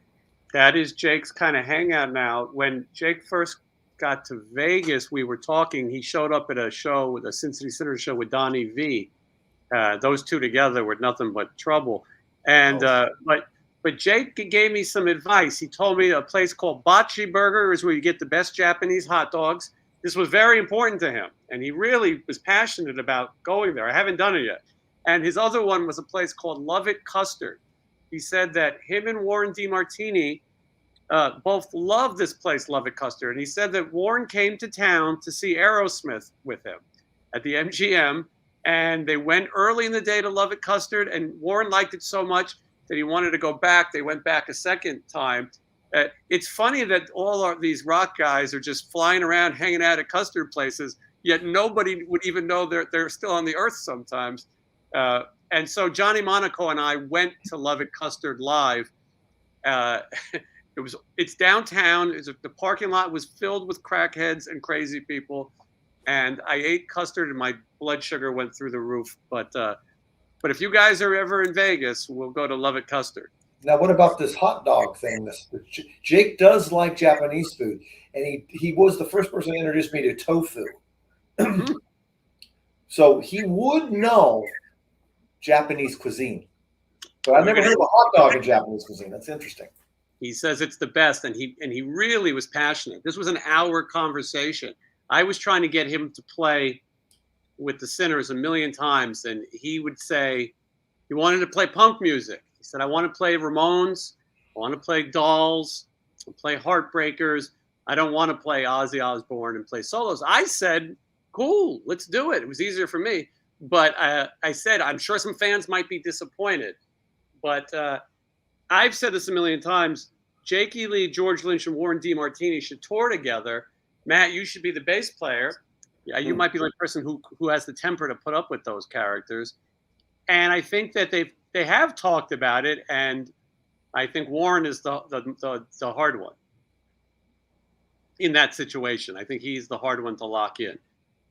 That is Jake's kind of hangout now. When Jake first got to Vegas, we were talking. He showed up at a show, with a Cincinnati Sinners show with Donnie V. Those two together were nothing but trouble. And but Jake gave me some advice. He told me a place called Bocce Burger is where you get the best Japanese hot dogs. This was very important to him, and he really was passionate about going there. I haven't done it yet. And his other one was a place called Love It Custard. He said that him and Warren DeMartini both loved this place, Love It Custard. And he said that Warren came to town to see Aerosmith with him at the MGM, and they went early in the day to Love It Custard, and Warren liked it so much that he wanted to go back. They went back a second time. It's funny that all these rock guys are just flying around, hanging out at custard places, yet nobody would even know they're still on the earth sometimes. And so Johnny Monaco and I went to Love It Custard live. It's downtown. The parking lot was filled with crackheads and crazy people, and I ate custard and my blood sugar went through the roof. But if you guys are ever in Vegas, we'll go to Love It Custard. Now, what about this hot dog thing? Jake does like Japanese food, and he was the first person to introduce me to tofu. So he would know Japanese cuisine, but I've never heard of a hot dog in Japanese cuisine. That's interesting. He says it's the best, and he really was passionate. This was an hour conversation. I was trying to get him to play with the Sinners a million times, and he would say he wanted to play punk music. He said, I want to play Ramones, I want to play Dolls, I play Heartbreakers. I don't want to play Ozzy Osbourne and play solos. I said, cool, let's do it. It was easier for me. But I said, I'm sure some fans might be disappointed. But I've said this a million times. Jake E. Lee, George Lynch, and Warren DeMartini should tour together. Matt, you should be the bass player. Yeah, you might be the person who has the temper to put up with those characters. And I think that they have talked about it, and I think Warren is the hard one in that situation. I think he's the hard one to lock in.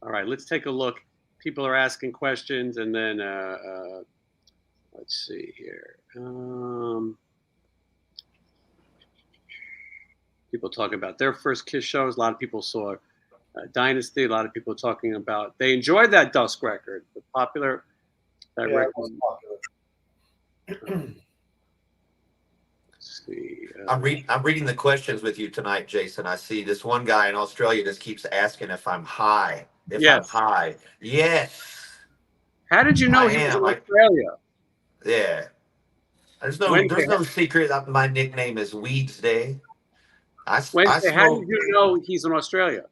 All right, let's take a look. People are asking questions, and then let's see here. People talk about their first Kiss shows. A lot of people saw Dynasty. A lot of people talking about they enjoyed that Dusk record, the popular record. Was popular. Let's see. I'm reading the questions with you tonight, Jason. I see this one guy in Australia just keeps asking if I'm high. I'm high. Yes. How did you know he was in Australia? Yeah. There's no secret that my nickname is Weeds Day. Wednesday, how did you know he's in Australia?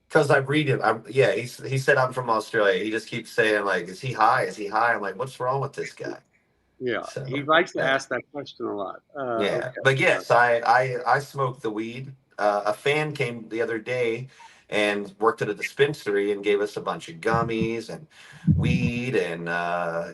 Because I read him. He said I'm from Australia. He just keeps saying, like, is he high? Is he high? I'm like, what's wrong with this guy? Yeah, so, he likes to ask that question a lot. Okay. But yes, I smoke the weed. A fan came the other day and worked at a dispensary and gave us a bunch of gummies and weed and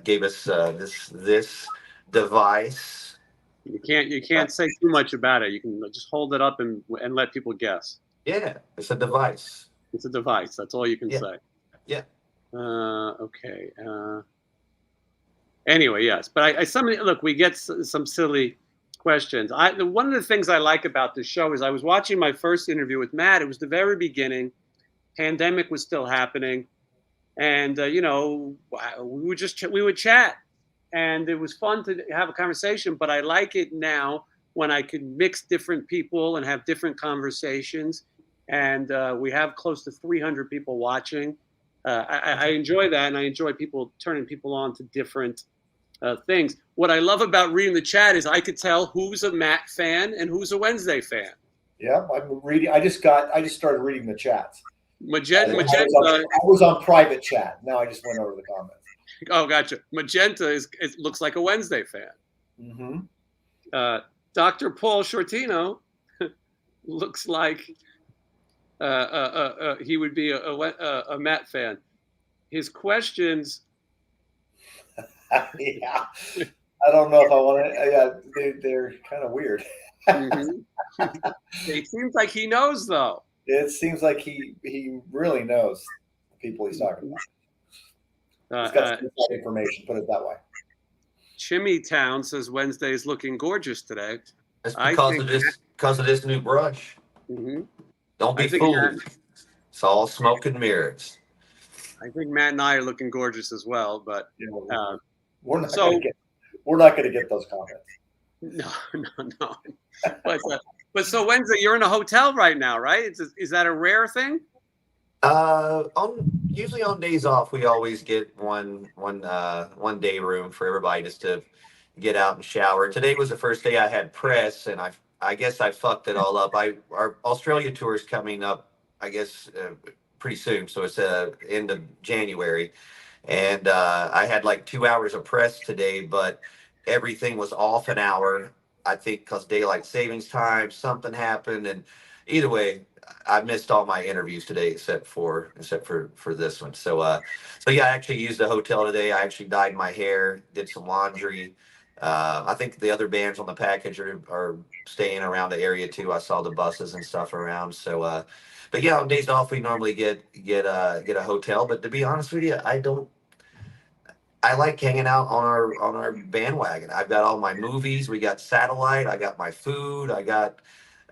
gave us this device. You can't say too much about it. You can just hold it up and let people guess. Yeah, it's a device. It's a device. That's all you can say. Yeah. Okay. Anyway, yes, but look, we get some silly questions. One of the things I like about this show is I was watching my first interview with Matt. It was the very beginning. Pandemic was still happening, and we would chat, and it was fun to have a conversation. But I like it now when I can mix different people and have different conversations. And we have close to 300 people watching. I enjoy that, and I enjoy turning people on to different things. What I love about reading the chat is I could tell who's a Matt fan and who's a Wednesday fan. Yeah, I'm reading. I just started reading the chats. Magenta. I was on private chat. Now I just went over the comments. Oh, gotcha. Magenta looks like a Wednesday fan. Mm-hmm. Dr. Paul Shortino looks like he would be a Matt fan. His questions. Yeah, I don't know if I want to. Yeah, they're kind of weird. Mm-hmm. It seems like he knows, though. It seems like he really knows the people he's talking about. He's got some information. Put it that way. Chimmy Town says Wednesday is looking gorgeous today. That's because of this new brush. Mm-hmm. Don't be fooled. It's all smoke and mirrors. I think Matt and I are looking gorgeous as well, but we're not going to get those comments. No. But so Wednesday, you're in a hotel right now, right? Is that a rare thing? Usually on days off, we always get one day room for everybody just to get out and shower. Today was the first day I had press, and I guess I fucked it all up. Our Australia tour is coming up, I guess, pretty soon. So it's end of January. And I had like 2 hours of press today, but everything was off an hour, I think, because daylight savings time, something happened. And either way, I missed all my interviews today except for this one. So yeah, I actually used a hotel today. I actually dyed my hair, did some laundry. I think the other bands on the package are staying around the area too. I saw the buses and stuff around. But yeah, on days off we normally get a hotel. But to be honest with you, I don't. I like hanging out on our bandwagon. I've got all my movies. We got satellite. I got my food. I got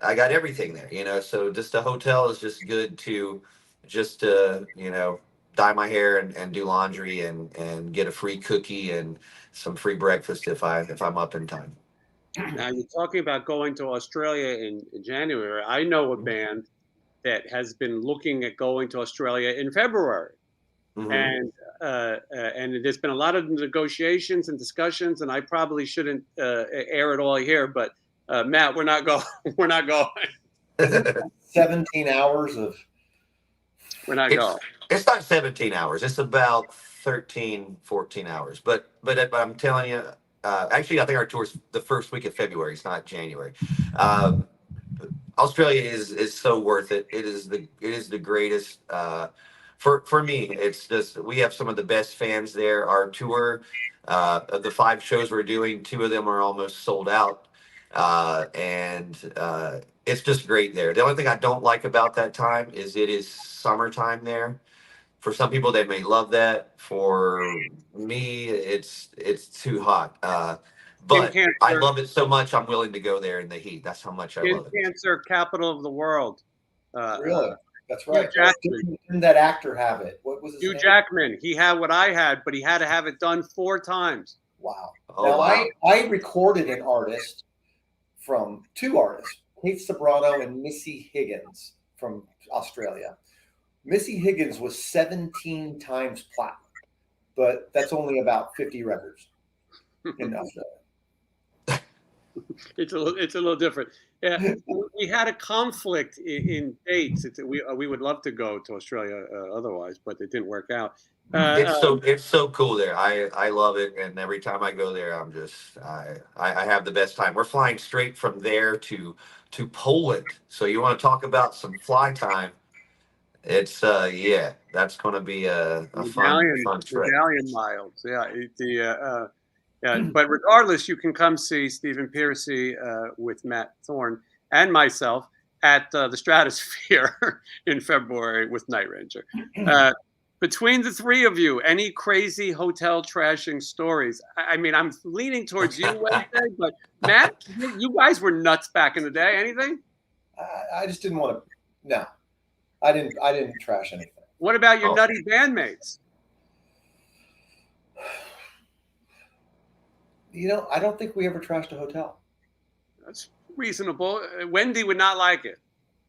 everything there. So just a hotel is just good to just dye my hair and do laundry and get a free cookie and some free breakfast if I'm up in time. Now you're talking about going to Australia in January. I know a band that has been looking at going to Australia in February. Mm-hmm. And there's been a lot of negotiations and discussions, and I probably shouldn't air it all here, but Matt, we're not going. We're not going. 17 hours of. We're not going. It's not 17 hours. It's about 13, 14 hours. But I'm telling you, actually, I think our tour's the first week of February. It's not January. Australia is so worth it. It is the greatest. For me, it's just we have some of the best fans there. Our tour, of the 5 shows we're doing, 2 of them are almost sold out, and it's just great there. The only thing I don't like about that time is it is summertime there. For some people, they may love that. For me, it's too hot. But I love it so much, I'm willing to go there in the heat. That's how much I love it. Cancer capital of the world. Really? That's right. Didn't that actor have it? What was his name? Hugh Jackman. He had what I had, but he had to have it done 4 times. Wow. Wow. I recorded an artist from 2 artists, Kate Sobrano and Missy Higgins from Australia. Missy Higgins was 17 times platinum, but that's only about 50 records in Australia. It's a little different. Yeah, we had a conflict in dates. We would love to go to Australia otherwise, but it didn't work out. It's so cool there. I love it, and every time I go there, I have the best time. We're flying straight from there to Poland. So you want to talk about some fly time? It's that's going to be a fun trip. Medallion miles, yeah. But regardless, you can come see Stephen Pearcy with Matt Thorne and myself at the Stratosphere in February with Night Ranger. Between the 3 of you, any crazy hotel trashing stories? I mean, I'm leaning towards you, Wednesday, but Matt, you guys were nuts back in the day. Anything? I just didn't want to. No, I didn't trash anything. What about your nutty bandmates? I don't think we ever trashed a hotel. That's reasonable. Wendy would not like it.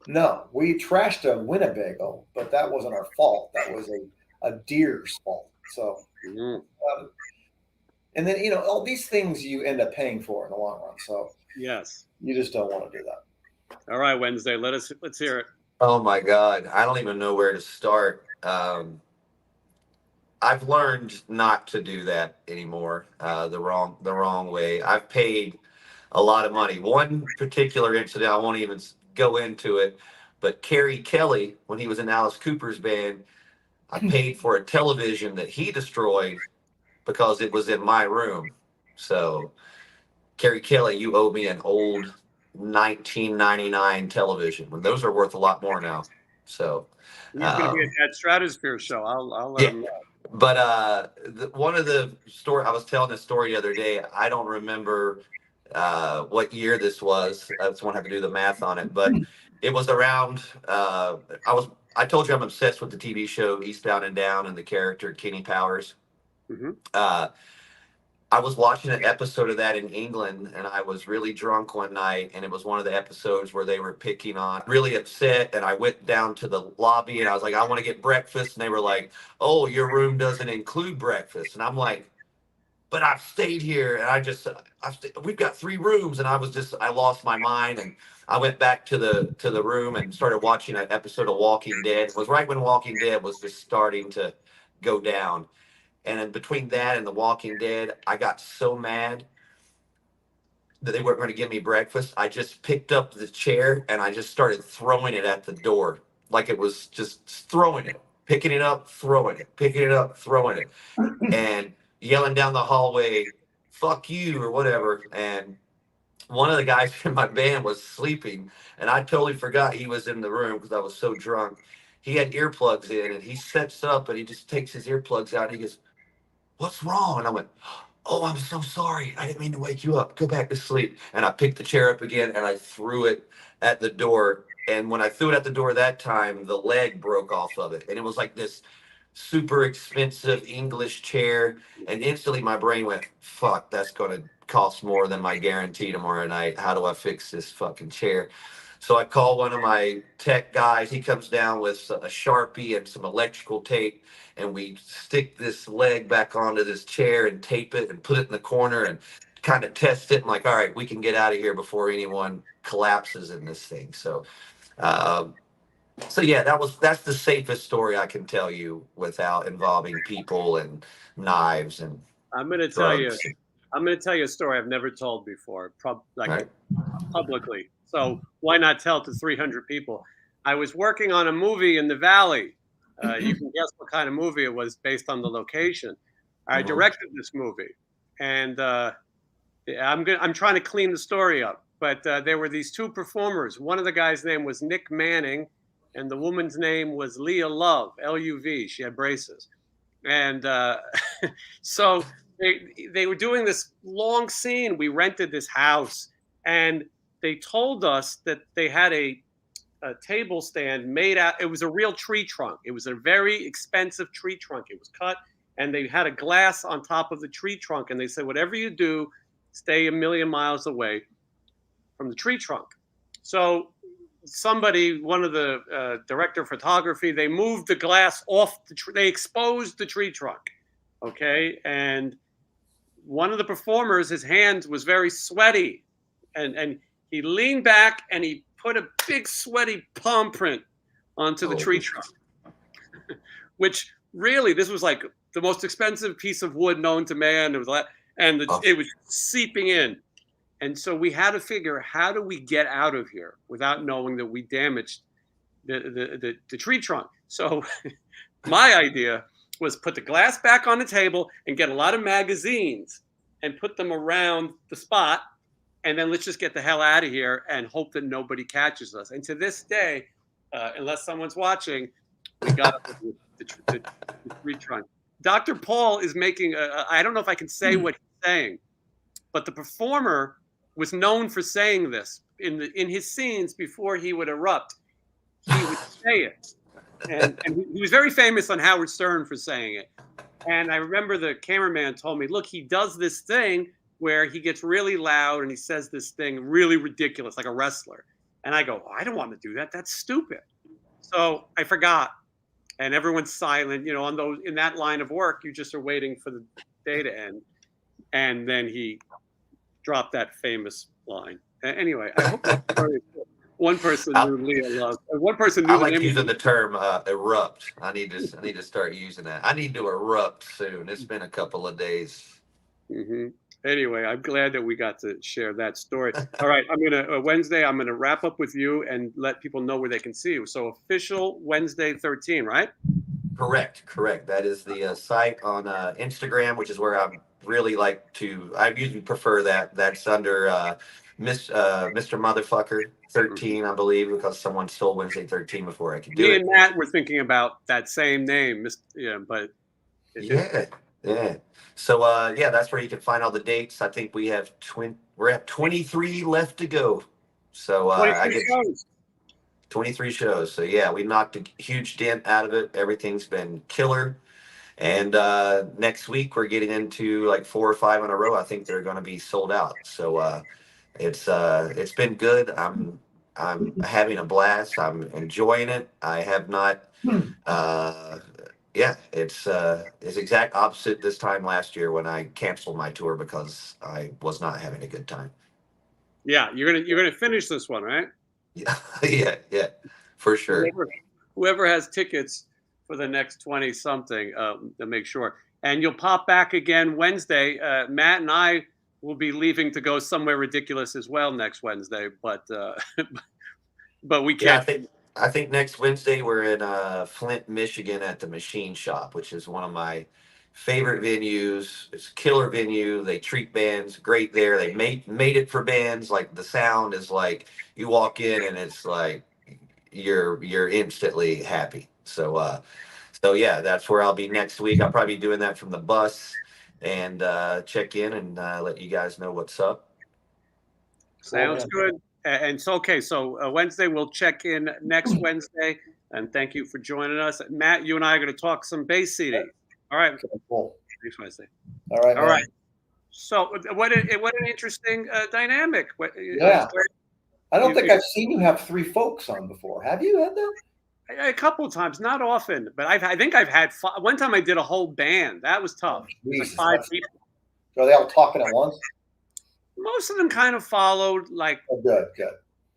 No, we trashed a Winnebago, but that wasn't our fault. That was a deer's fault. So, and then, all these things you end up paying for in the long run. So yes, you just don't want to do that. All right, Wednesday, let's hear it. Oh my God. I don't even know where to start. I've learned not to do that anymore. The wrong way. I've paid a lot of money. One particular incident, I won't even go into it, but Kerry Kelly, when he was in Alice Cooper's band, I paid for a television that he destroyed because it was in my room. So, Kerry Kelly, you owe me an old 1999 television. When those are worth a lot more now. So, he's going to be at that Stratosphere show. I'll let him know. But one of the story I was telling this story the other day, I don't remember what year this was. I just want to have to do the math on it, but it was around. I told you I'm obsessed with the TV show Eastbound and Down and the character Kenny Powers. Mm-hmm. I was watching an episode of that in England, and I was really drunk one night, and it was one of the episodes where they were picking on, really upset, and I went down to the lobby, and I was like, I want to get breakfast, and they were like, oh, your room doesn't include breakfast, and I'm like, but I've stayed here, and we've got 3 rooms, and I lost my mind, and I went back to the room and started watching an episode of Walking Dead. It was right when Walking Dead was just starting to go down. And in between that and The Walking Dead, I got so mad. that they weren't going to give me breakfast, I just picked up the chair and I just started throwing it at the door. Like it was just throwing it, picking it up, throwing it, picking it up, throwing it, and yelling down the hallway, fuck you, or whatever. And one of the guys in my band was sleeping, and I totally forgot he was in the room because I was so drunk. He had earplugs in, and he sets up and he just takes his earplugs out and he goes, "What's wrong?" And I went, "Oh, I'm so sorry. I didn't mean to wake you up. Go back to sleep." And I picked the chair up again and I threw it at the door. And when I threw it at the door that time, the leg broke off of it. And it was like this super expensive English chair. And instantly my brain went, fuck, that's going to cost more than my guarantee tomorrow night. How do I fix this fucking chair? So I call one of my tech guys. He comes down with a Sharpie and some electrical tape, and we stick this leg back onto this chair and tape it and put it in the corner and kind of test it. I'm like, all right, we can get out of here before anyone collapses in this thing. Um, so yeah, that's the safest story I can tell you without involving people and knives and I'm going to tell you. I'm going to tell you a story I've never told before, publicly. So why not tell it to 300 people? I was working on a movie in the Valley. You can guess what kind of movie it was based on the location. I directed this movie, and I'm trying to clean the story up. But there were these two performers. One of the guys' name was Nick Manning, and the woman's name was Leah Love, L-U-V. She had braces, and so. They were doing this long scene. We rented this house, and they told us that they had a table stand made out. It was a real tree trunk. It was a very expensive tree trunk. It was cut, and they had a glass on top of the tree trunk. And they said, whatever you do, stay a million miles away from the tree trunk. So one of the director of photography, they moved the glass off the tree. They exposed the tree trunk. Okay, and one of the performers, his hand was very sweaty, and he leaned back and he put a big sweaty palm print onto the tree trunk, which really, this was like the most expensive piece of wood known to man. It was it was seeping in. And so we had to figure, how do we get out of here without knowing that we damaged the tree trunk? So my idea was put the glass back on the table and get a lot of magazines and put them around the spot. And then let's just get the hell out of here and hope that nobody catches us. And to this day, unless someone's watching, we got up with the tree trunk. Dr. Paul is making, I don't know if I can say what he's saying, but the performer was known for saying this in his scenes before he would erupt. He would say it. And he was very famous on Howard Stern for saying it. And I remember the cameraman told me, look, he does this thing where he gets really loud and he says this thing really ridiculous, like a wrestler. And I go, I don't want to do that. That's stupid. So I forgot. And everyone's silent, in that line of work, you just are waiting for the day to end. And then he dropped that famous line. Anyway, I hope that story is good. One person knew Leah Love. One person knew. I like using the term erupt. I need to start using that. I need to erupt soon. It's been a couple of days. Mm-hmm. Anyway, I'm glad that we got to share that story. All right, Wednesday. I'm gonna wrap up with you and let people know where they can see you. So official Wednesday 13, right? Correct. That is the site on Instagram, which is where I really like to. I usually prefer that. That's under Mr. Motherfucker 13, I believe, because someone stole Wednesday 13 before I could do it. Me and Matt were thinking about that same name, but yeah. So that's where you can find all the dates. I think we have we're at 23 left to go. So I get 23 shows. So yeah, we knocked a huge dent out of it. Everything's been killer. And next week we're getting into like 4 or 5 in a row. I think they're going to be sold out. So it's been good. I'm having a blast. I'm enjoying it. I have not. It's exact opposite this time last year when I canceled my tour because I was not having a good time. Yeah, you're gonna finish this one, right? Yeah, for sure. Whoever has tickets for the next 20 something, to make sure. And you'll pop back again Wednesday. Matt and I we'll be leaving to go somewhere ridiculous as well next Wednesday, but we can't. Yeah, I think next Wednesday we're in Flint, Michigan at the Machine Shop, which is one of my favorite venues. It's a killer venue. They treat bands great there. They made it for bands. Like the sound is like you walk in and it's like you're instantly happy. So yeah, that's where I'll be next week. I'll probably be doing that from the bus and check in and let you guys know what's up. Sounds good. And so, okay, so Wednesday, we'll check in next Wednesday. And thank you for joining us. Matt, you and I are going to talk some bass CD. All right. Okay, cool. Next Wednesday. All right. All right. So what an interesting dynamic. Yeah. I don't think I've seen you have 3 folks on before. Have you had them? A couple of times, not often, but I think I've had one time I did a whole band. That was tough. Jesus, like 5 people. Are they all talking at once? Most of them kind of followed, like. Oh, good.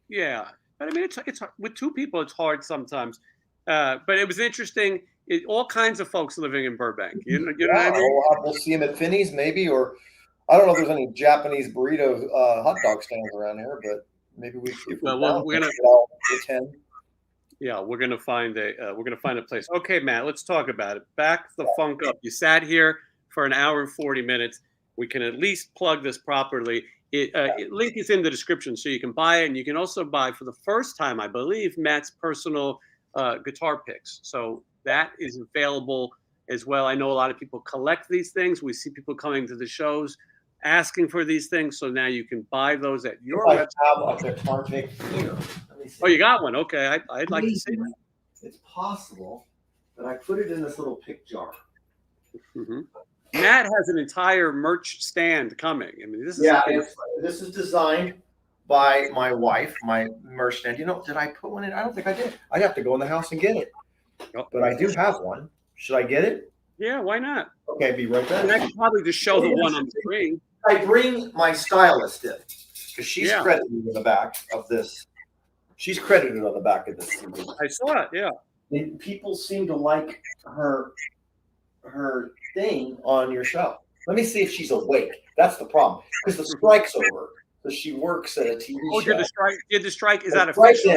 Yeah, but I mean, it's with 2 people, it's hard sometimes. But it was interesting. All kinds of folks living in Burbank. You know what I mean? We'll see them at Finney's maybe, or I don't know if there's any Japanese burrito hot dog stands around here, but maybe we're gonna attend. Yeah, we're gonna find a place. Okay, Matt, let's talk about it. Back the funk up. You sat here for an hour and 40 minutes. We can at least plug this properly. Link is in the description, so you can buy it, and you can also buy for the first time, I believe, Matt's personal guitar picks. So that is available as well. I know a lot of people collect these things. We see people coming to the shows asking for these things, so now you can buy those at your website. I have a guitar pick here. Oh, you got one? Okay, I'd like to see that. It's possible that I put it in this little pick jar. Mm-hmm. Matt has an entire merch stand coming. I mean, this is designed by my wife, my merch stand. Did I put one in? I don't think I did. I'd have to go in the house and get it. But I do have one. Should I get it? Yeah, why not? Okay, be right back. And I could probably just show the one on the screen. I bring my stylist in because she's credited in the back of this. She's credited on the back of this CD. I saw it, yeah. And people seem to like her thing on your show. Let me see if she's awake. That's the problem. Because the strike's over. So she works at a TV show. Did the strike? Is that official?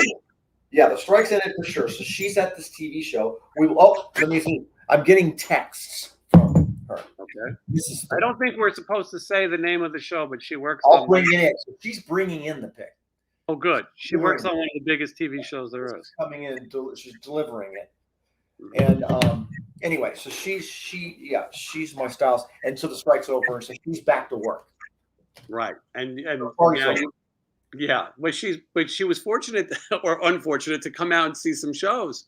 Yeah, the strike's in it for sure. So she's at this TV show. Let me see. I'm getting texts from her. Okay. I don't think we're supposed to say the name of the show, but she works I'll bring it in. So she's bringing in the pick. Oh, good. She works on one of the biggest TV shows there is. Coming in, she's delivering it. And anyway, so she's my stylist, and so the strike's over, and so she's back to work. Right, and but she was fortunate or unfortunate to come out and see some shows.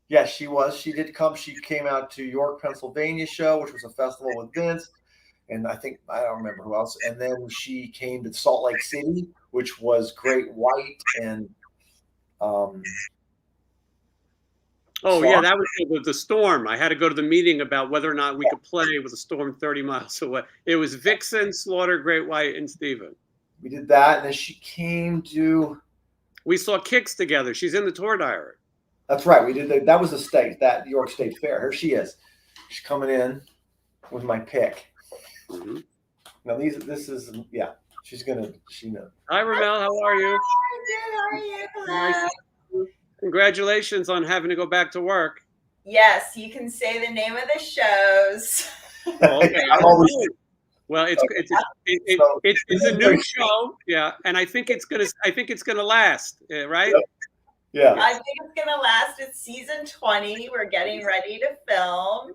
Yes, she was. She did come. She came out to York, Pennsylvania show, which was a festival with Vince, and I don't remember who else. And then she came to Salt Lake City, which was Great White and. Yeah, that was the storm. I had to go to the meeting about whether or not we could play with a storm 30 miles away. It was Vixen, Slaughter, Great White, and Steven. We did that, and then she came to. We saw Kicks together. She's in the tour diary. That's right. We did that was that York State Fair. Here she is. She's coming in with my pick. Mm-hmm. Now she's gonna. She knows. Hi, Ramel. How are you? How are you? Hello. Congratulations on having to go back to work. Yes, you can say the name of the shows. Okay. Well, it's a new show, yeah, and I think it's gonna last, right? Yeah. I think it's gonna last. It's season 20. We're getting ready to film.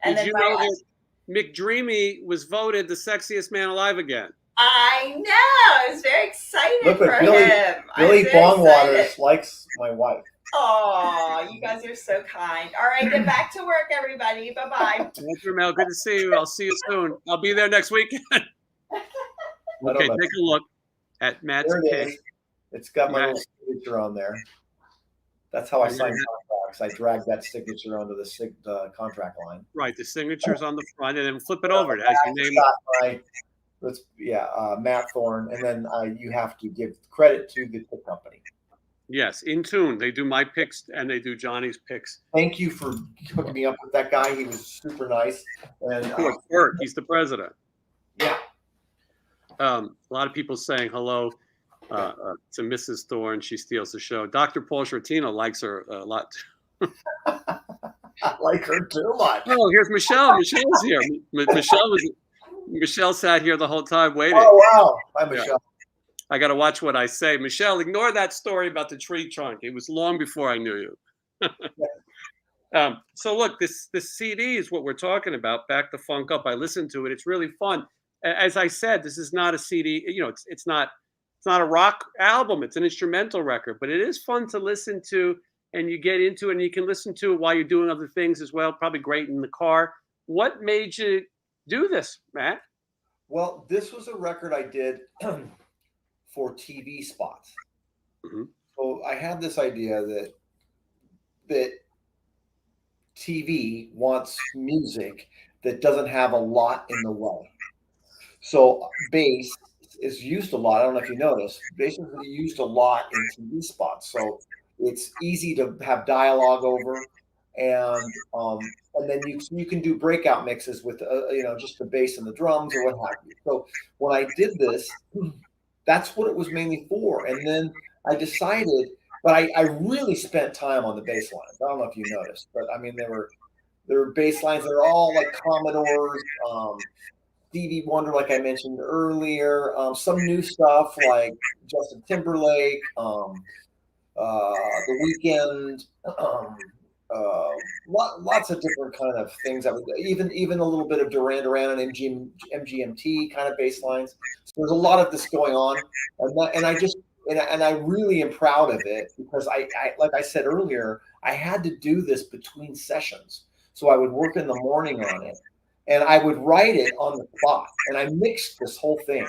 And Did you know that McDreamy was voted the sexiest man alive again? I know. I was very excited for him. Billy Bongwaters likes my wife. Oh, you guys are so kind. All right, get back to work, everybody. Bye-bye. Thanks, Ramel. Good to see you. I'll see you soon. I'll be there next weekend. Okay, take a look at Matt's pick. It's got my little signature on there. That's how I sign contracts. I drag that signature onto the contract line. Right, the signature's on the front, and then flip it over. It has your name. Matt Thorne, and then you have to give credit to the pick company. Yes, in tune. They do my picks and they do Johnny's picks. Thank you for hooking me up with that guy. He was super nice. And he's the president. Yeah. A lot of people saying hello to Mrs. Thorne. She steals the show. Dr. Paul Shortino likes her a lot. I like her too much. Oh, here's Michelle. Michelle's here. Michelle sat here the whole time waiting. Oh, wow. Hi, Michelle. I got to watch what I say. Michelle, ignore that story about the tree trunk. It was long before I knew you. So look, this CD is what we're talking about. Back the Funk Up. I listened to it. It's really fun. As I said, this is not a CD. You know, it's not a rock album. It's an instrumental record, but it is fun to listen to, and you get into it, and you can listen to it while you're doing other things as well. Probably great in the car. What made you do this, Matt? Well, this was a record I did for TV spots. Mm-hmm. So I had this idea that TV wants music that doesn't have a lot in the way. So bass is used a lot. I don't know if you noticed. Bass is used a lot in TV spots. So it's easy to have dialogue over, and then you can do breakout mixes with just the bass and the drums or what have you. So when I did this, that's what it was mainly for. And then I decided, but I really spent time on the bass lines. I don't know if you noticed, but I mean, there were bass lines that are all like Commodores, Stevie Wonder, like I mentioned earlier, some new stuff like Justin Timberlake, The Weeknd, lots of different kind of things. That even a little bit of Duran Duran and MGMT kind of bass lines. So there's a lot of this going on, and I really am proud of it because I like I said earlier, I had to do this between sessions. So I would work in the morning on it, and I would write it on the spot, and I mixed this whole thing.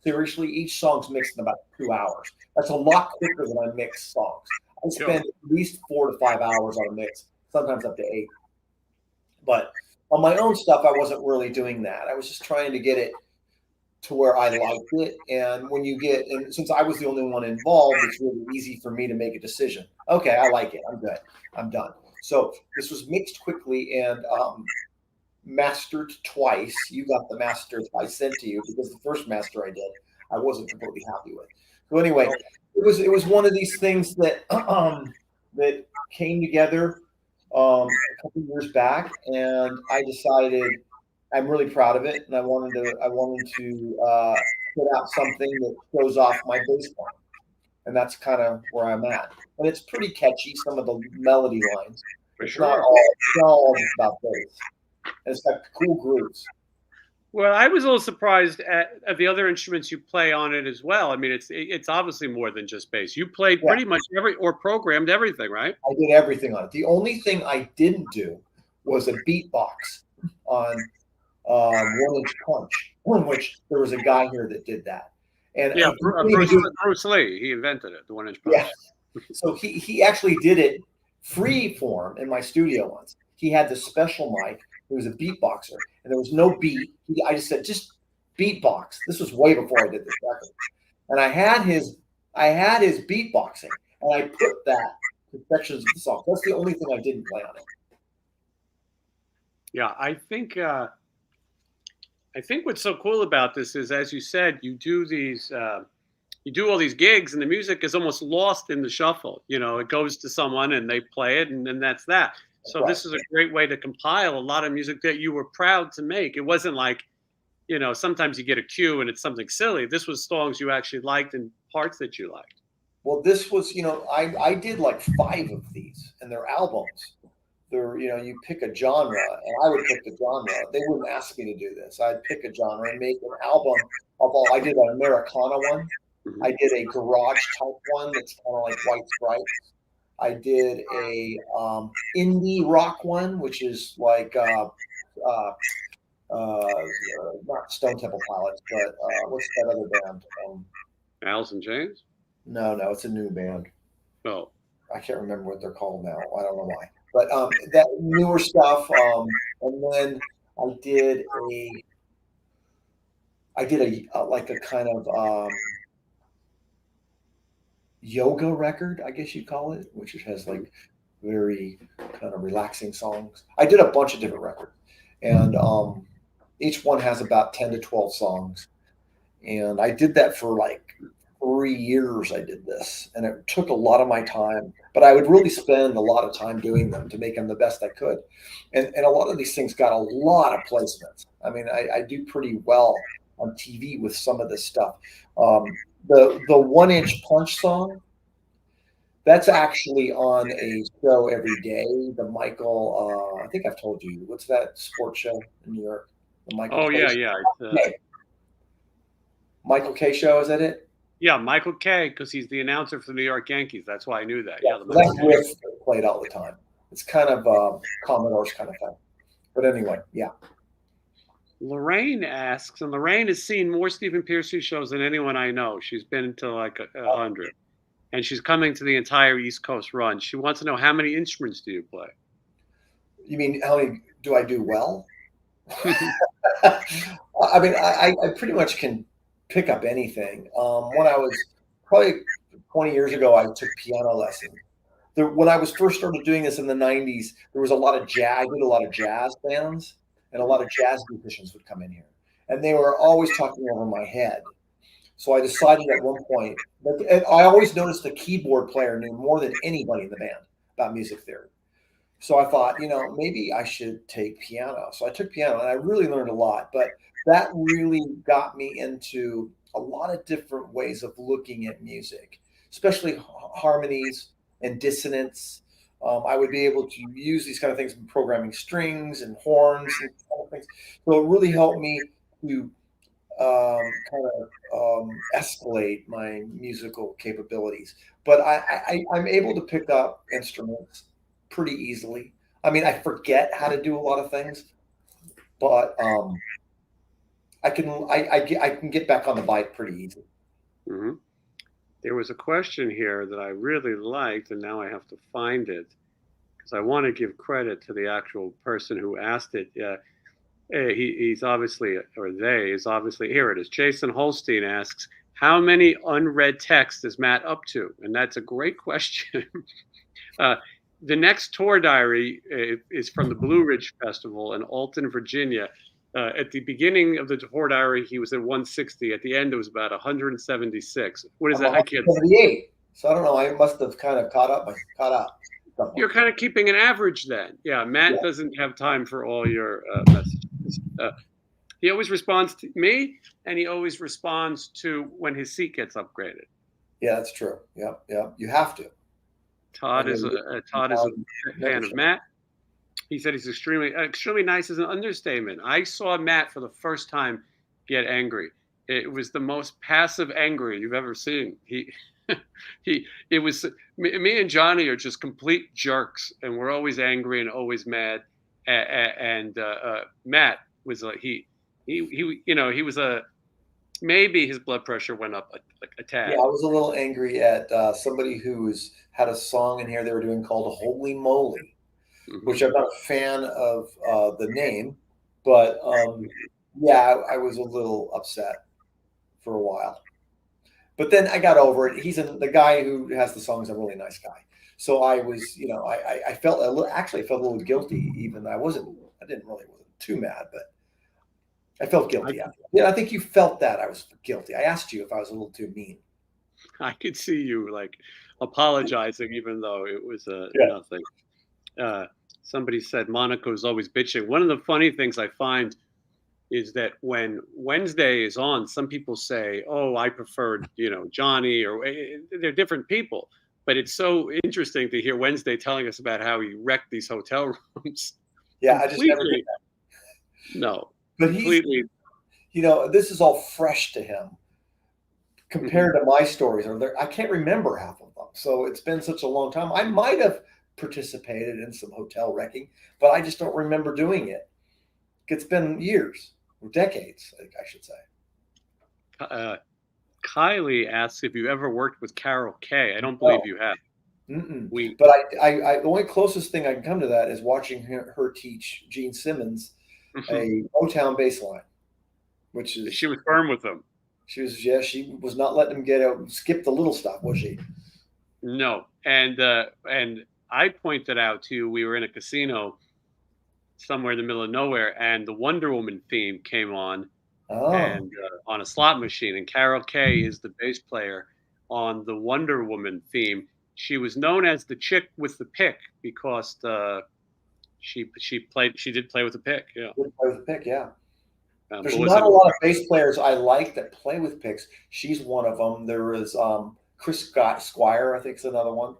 Seriously, each song's mixed in about 2 hours. That's a lot quicker than I mix songs. I spend at least 4 to 5 hours on a mix, sometimes up to 8. But on my own stuff, I wasn't really doing that. I was just trying to get it to where I liked it. And and since I was the only one involved, it's really easy for me to make a decision. Okay, I like it. I'm good. I'm done. So this was mixed quickly and mastered twice. You got the master I sent to you because the first master I did, I wasn't completely happy with. So anyway, it was one of these things that that came together a couple years back, and I decided I'm really proud of it, and I wanted to put out something that shows off my bass line, and that's kind of where I'm at. And it's pretty catchy. Some of the melody lines. It's not all just about bass. And it's got cool grooves. Well, I was a little surprised at the other instruments you play on it as well. I mean, it's obviously more than just bass. You played pretty much programmed everything, right? I did everything on it. The only thing I didn't do was a beatbox on 1-inch Punch, which there was a guy here that did that. And Bruce Lee, he invented it, the 1-inch Punch. Yeah. So he actually did it free form in my studio once. He had the special mic. He was a beatboxer, and there was no beat. I just said, just beatbox. This was way before I did this record. And I had his beatboxing, and I put that to sections of the song. That's the only thing I didn't play on it. Yeah, I think what's so cool about this is, as you said, you do all these gigs, and the music is almost lost in the shuffle. You know, it goes to someone, and they play it, and then that's that. So this is a great way to compile a lot of music that you were proud to make. It wasn't like, sometimes you get a cue and it's something silly. This was songs you actually liked and parts that you liked. Well, this was, I did like 5 of these, and they're albums. They're, you pick a genre, and I would pick the genre. They wouldn't ask me to do this. I'd pick a genre and make an album of all. I did an Americana one. Mm-hmm. I did a garage type one that's kind of like White Stripes. I did a indie rock one, which is like not Stone Temple Pilots, but what's that other band? Alice in Chains? No, it's a new band. Oh, I can't remember what they're called now. I don't know why. But that newer stuff, and then I did a like a kind of yoga record, I guess you'd call it, which has like very kind of relaxing songs. I did a bunch of different records, and each one has about 10 to 12 songs. And I did that for like 3 years. I did this, and it took a lot of my time, but I would really spend a lot of time doing them to make them the best I could. And a lot of these things got a lot of placements. I mean, I do pretty well on TV with some of this stuff. The 1 Inch Punch song, that's actually on a show every day. The Michael, I think I've told you, what's that sports show in New York? The Michael Oh K. yeah, show? yeah. Michael K. show, is that it? Yeah, Michael K, because he's the announcer for the New York Yankees. That's why I knew that. Yeah, That riff played all the time. It's kind of Commodore's kind of thing. But anyway, yeah. Lorraine asks, and Lorraine has seen more Stephen Pearcy shows than anyone I know. She's been to like 100, and she's coming to the entire East Coast run. She wants to know, how many instruments do you play? You mean how many do I do well? I mean, I pretty much can pick up anything. When I was probably 20 years ago, I took piano lessons. When I was first started doing this in the 90s, there was a lot of jazz. I did a lot of jazz bands, and a lot of jazz musicians would come in here, and they were always talking over my head. So I decided at one point, and I always noticed the keyboard player knew more than anybody in the band about music theory. So I thought, maybe I should take piano. So I took piano, and I really learned a lot. But that really got me into a lot of different ways of looking at music, especially harmonies and dissonance. I would be able to use these kind of things in programming strings and horns and kind of things. So it really helped me to escalate my musical capabilities. But I'm able to pick up instruments pretty easily. I mean, I forget how to do a lot of things, but I can get back on the bike pretty easy. Mm-hmm. There was a question here that I really liked, and now I have to find it because I want to give credit to the actual person who asked it. He's obviously, or they is obviously, here it is. Jason Holstein asks, how many unread texts is Matt up to? And that's a great question. The next tour diary is from the Blue Ridge Festival in Alton, Virginia. At the beginning of the tour diary, he was at 160. At the end, it was about 176. What is that? I can't. 78. So I don't know. I must have kind of caught up. You're kind of keeping an average then. Yeah, Matt doesn't have time for all your messages. He always responds to me, and he always responds to when his seat gets upgraded. Yeah, that's true. Yeah. You have to. Todd is a fan of Matt. He said he's extremely nice is an understatement. I saw Matt for the first time get angry. It was the most passive angry you've ever seen. It was me and Johnny are just complete jerks, and we're always angry and always mad. And Matt was like he was maybe his blood pressure went up a tad. Yeah, I was a little angry at somebody who's had a song in here they were doing called "Holy Moly," which I'm not a fan of the name, but I was a little upset for a while. But then I got over it. The guy who has the song is a really nice guy. So I was, I felt a little guilty. Even I wasn't too mad, but I felt guilty. I think you felt that I was guilty. I asked you if I was a little too mean. I could see you like apologizing, even though it was nothing. Somebody said Monaco's always bitching. One of the funny things I find is that when Wednesday is on, some people say, "Oh, I preferred, Johnny," or they're different people. But it's so interesting to hear Wednesday telling us about how he wrecked these hotel rooms. Yeah, I just never did that. No, but completely. This is all fresh to him compared to my stories. I can't remember half of them, so it's been such a long time. I might have participated in some hotel wrecking, but I just don't remember doing it. It's been years or decades, I should say. Kylie asks if you ever worked with Carol Kay. I don't believe you have. But I the only closest thing I can come to that is watching her teach Gene Simmons a Motown bass line, which is she was firm with him. She was not letting him skip the little stuff, was she? No, and I pointed out to you, we were in a casino somewhere in the middle of nowhere, and the Wonder Woman theme came on, and on a slot machine. And Carol Kay is the bass player on the Wonder Woman theme. She was known as the chick with the pick because she did play with the pick. Yeah, play with the pick. Yeah. There's but not a lot of bass players I like that play with picks. She's one of them. There is Chris Squire, I think, is another one.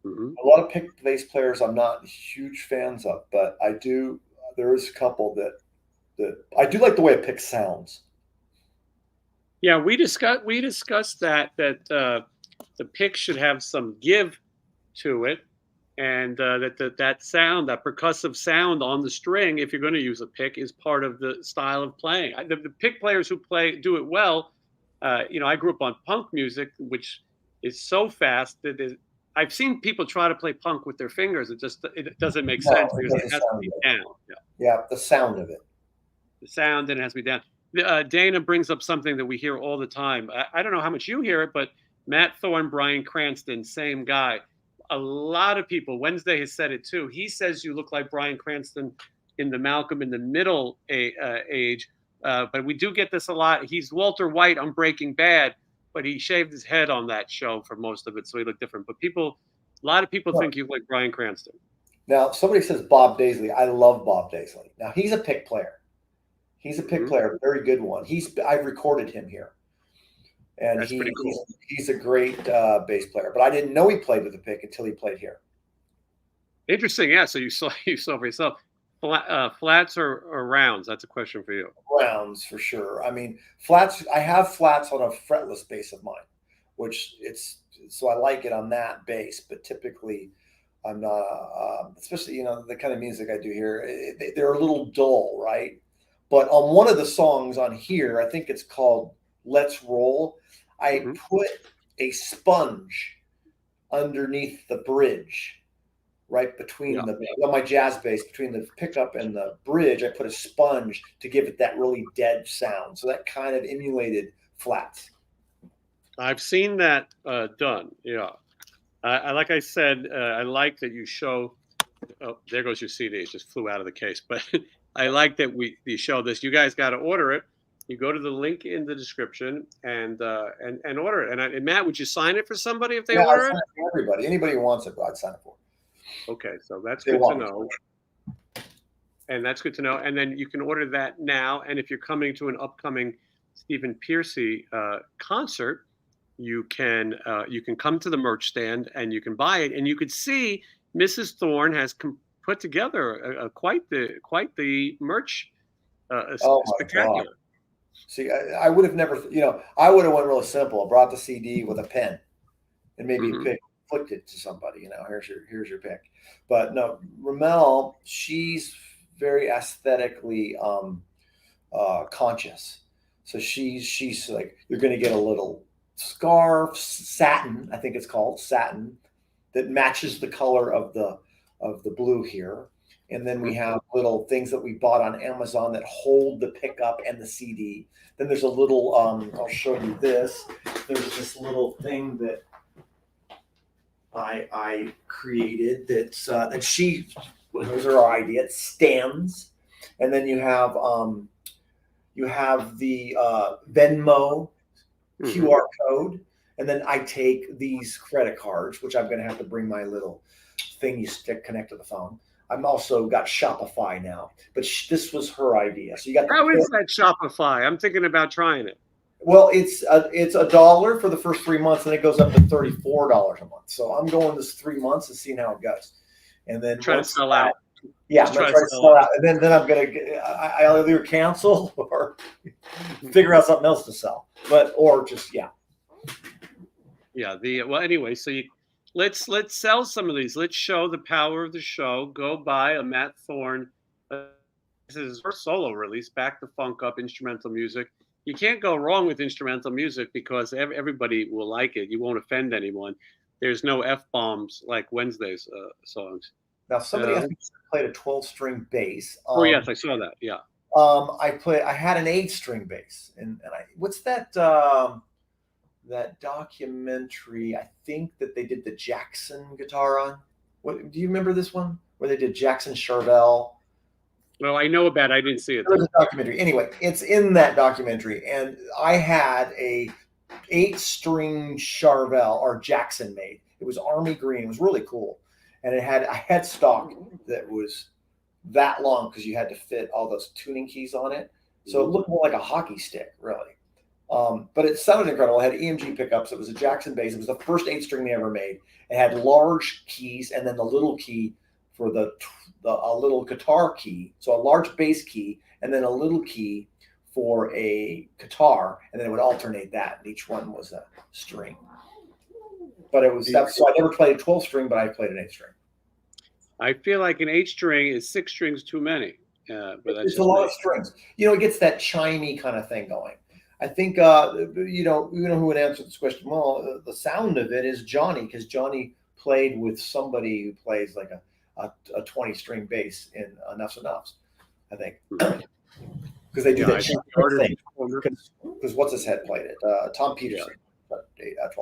Mm-hmm. A lot of pick bass players I'm not huge fans of, but I do. There is a couple that I do like the way a pick sounds. Yeah, we discussed that the pick should have some give to it, and that sound, that percussive sound on the string, if you're going to use a pick, is part of the style of playing. The pick players who do it well, I grew up on punk music, which is so fast that I've seen people try to play punk with their fingers. It doesn't make sense because it has to be down. Yeah, the sound of it. The sound, and it has to be down. Dana brings up something that we hear all the time. I don't know how much you hear it, but Matt Thorne, Bryan Cranston, same guy. A lot of people, Wednesday has said it too. He says you look like Bryan Cranston in the Malcolm in the Middle age. But we do get this a lot. He's Walter White on Breaking Bad, but he shaved his head on that show for most of it, so he looked different. But a lot of people think you look like Bryan Cranston. Now, somebody says Bob Daisley. I love Bob Daisley. Now, he's a pick player. He's a pick player, very good one. I've recorded him here. And that's pretty cool. He's a great bass player, but I didn't know he played with the pick until he played here. Interesting, yeah. So you saw for yourself. Flats or rounds? That's a question for you. Rounds for sure. I mean, flats. I have flats on a fretless bass of mine, which so I like it on that bass. But typically, I'm not. Especially the kind of music I do here, they're a little dull, right? But on one of the songs on here, I think it's called "Let's Roll." I put a sponge underneath the bridge, right between on my jazz bass, between the pickup and the bridge. I put a sponge to give it that really dead sound. So that kind of emulated flats. I've seen that done. Yeah, like I said, I like that you show. Oh, there goes your CD. It just flew out of the case, but. I like that you show this. You guys got to order it. You go to the link in the description and order it. And Matt, would you sign it for somebody if they order it? For everybody, anybody who wants it, I'd sign it for. Okay, so that's good to know. And that's good to know. And then you can order that now. And if you're coming to an upcoming Stephen Pearcy concert, you can come to the merch stand and you can buy it. And you could see Mrs. Thorne has put together quite the merch, spectacular. God. See, I would have never, I would have went really simple. I brought the CD with a pen and maybe flipped it to somebody. Here's your pick. But no, Ramel, she's very aesthetically conscious. So she's like, you're going to get a little scarf, satin, I think it's called satin, that matches the color of the blue here. And then we have little things that we bought on Amazon that hold the pickup and the CD. Then there's a little, I'll show you this. There's this little thing that I created that's that was her idea. It stands. And then you have the Venmo QR code. And then I take these credit cards, which I'm going to have to bring my little thing you connect to the phone. I'm also got Shopify now, but this was her idea. So you got. How is that Shopify? I'm thinking about trying it. Well, it's $1 for the first 3 months, and it goes up to $34 a month. So I'm going this 3 months and seeing how it goes, and then try to sell out. Yeah, I'm gonna try to sell out, and then I'm gonna I'll either cancel or figure out something else to sell, or just yeah. Well, anyway, so let's sell some of these. Let's show the power of the show. Go buy a Matt Thorne. This is his first solo release, Back the Funk Up instrumental music. You can't go wrong with instrumental music because everybody will like it. You won't offend anyone. There's no F-bombs like Wednesday's songs. Now, somebody else played a 12-string bass. Yes, I saw that. Yeah. I had an 8-string bass, and what's that? That documentary, I think that they did the Jackson guitar on. What do you remember this one where they did Jackson Charvel? Well, I know about it. I didn't see it. There was a documentary. Anyway, it's in that documentary, and I had a 8-string Charvel or Jackson made. It was army green. It was really cool, and it had a headstock that was that long because you had to fit all those tuning keys on it. So it looked more like a hockey stick, really. But it sounded incredible. It had EMG pickups. It was a Jackson bass. It was the first 8-string they ever made. It had large keys and then the little key for a little guitar key. So a large bass key and then a little key for a guitar, and then it would alternate that. And each one was a string. But it was that. So I never played a 12-string, but I played an 8-string. I feel like an 8-string is 6 strings too many. But that's it's a lot of strings. It gets that chimey kind of thing going. I think you know who would answer this question. Well, the sound of it is Johnny, because Johnny played with somebody who plays like a 20-string bass in Enough's Enough's, I think, because they do that thing. Because what's his head played it? Tom Peterson.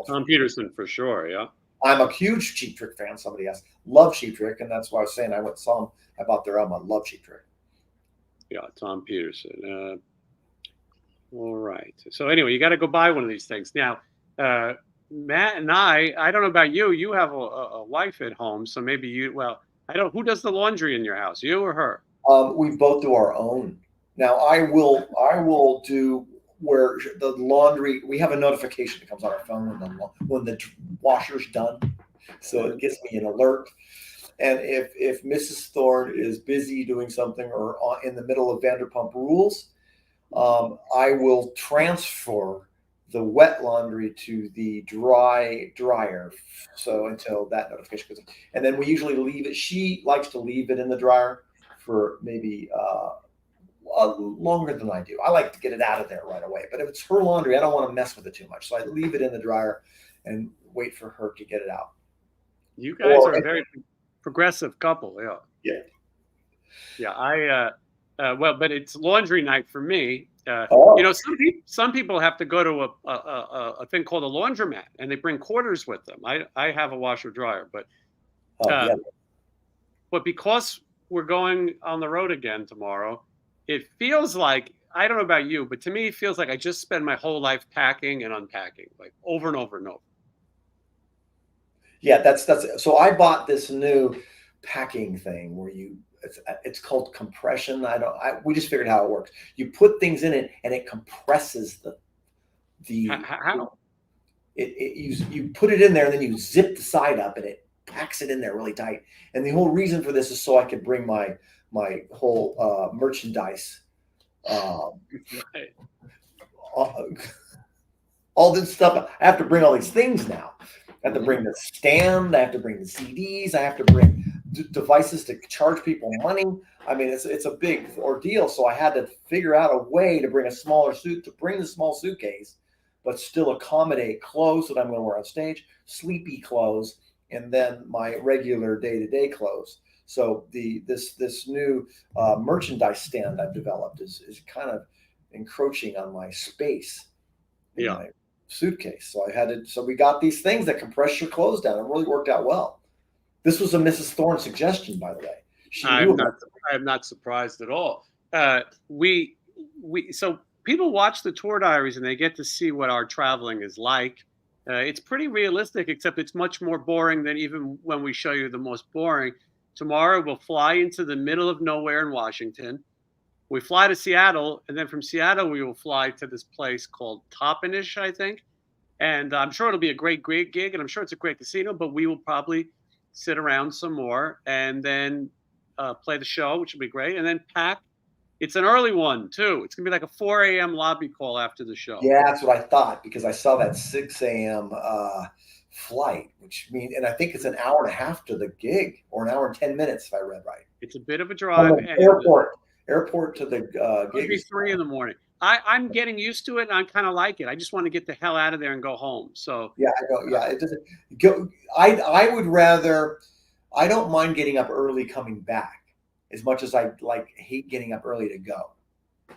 Tom Peterson for sure. Yeah. I'm a huge Cheap Trick fan. Somebody asked, love Cheap Trick, and that's why I was saying I went and saw him. I bought their album. I love Cheap Trick. Yeah, Tom Peterson. All right. So anyway, you got to go buy one of these things. Now, Matt and I don't know about you. You have a wife at home, so maybe you. Well, I don't. Who does the laundry in your house? You or her? We both do our own. Now, I will do where the laundry. We have a notification that comes on our phone when the washer's done, so it gives me an alert. And if Mrs. Thorne is busy doing something or in the middle of Vanderpump Rules, I will transfer the wet laundry to the dryer. So until that notification goes in. And then we usually leave it. She likes to leave it in the dryer for maybe longer than I do. I like to get it out of there right away. But if it's her laundry, I don't want to mess with it too much. So I leave it in the dryer and wait for her to get it out. You guys are a very progressive couple. Yeah. Well, but it's laundry night for me. Some people have to go to a thing called a laundromat, and they bring quarters with them. I have a washer dryer, but because we're going on the road again tomorrow, it feels like, I don't know about you, but to me it feels like I just spend my whole life packing and unpacking, like over and over and over. Yeah, that's so I bought this new packing thing where it's called compression. We just figured how it works. You put things in it and it compresses the how? You put it in there and then you zip the side up and it packs it in there really tight. And the whole reason for this is so I could bring my whole merchandise, all this stuff. I have to bring all these things now. I have to bring the stand. I have to bring the CDs. I have to bring devices to charge people money. I mean, it's a big ordeal. So I had to figure out a way to bring the small suitcase, but still accommodate clothes that I'm going to wear on stage, sleepy clothes, and then my regular day-to-day clothes. So this new merchandise stand I've developed is kind of encroaching on my space. My suitcase. So we got these things that compress your clothes down. It really worked out well. This was a Mrs. Thorne suggestion, by the way. I'm not surprised at all. So people watch the tour diaries and they get to see what our traveling is like. It's pretty realistic, except it's much more boring than even when we show you the most boring. Tomorrow we'll fly into the middle of nowhere in Washington. We fly to Seattle, and then from Seattle we will fly to this place called Toppenish, I think. And I'm sure it'll be a great gig, and I'm sure it's a great casino, but we will probably sit around some more and then play the show, which will be great, and then pack. It's an early one, too. It's going to be like a 4 a.m. lobby call after the show. Yeah, that's what I thought, because I saw that 6 a.m. Flight, which means, and I think it's an hour and a half to the gig, or an hour and 10 minutes, if I read right. It's a bit of a drive. Airport to the gig. It'll be 3 in the morning. I'm getting used to it, and I kind of like it. I just want to get the hell out of there and go home. So yeah, I know. Yeah, it doesn't go. I would rather. I don't mind getting up early coming back as much as I hate getting up early to go.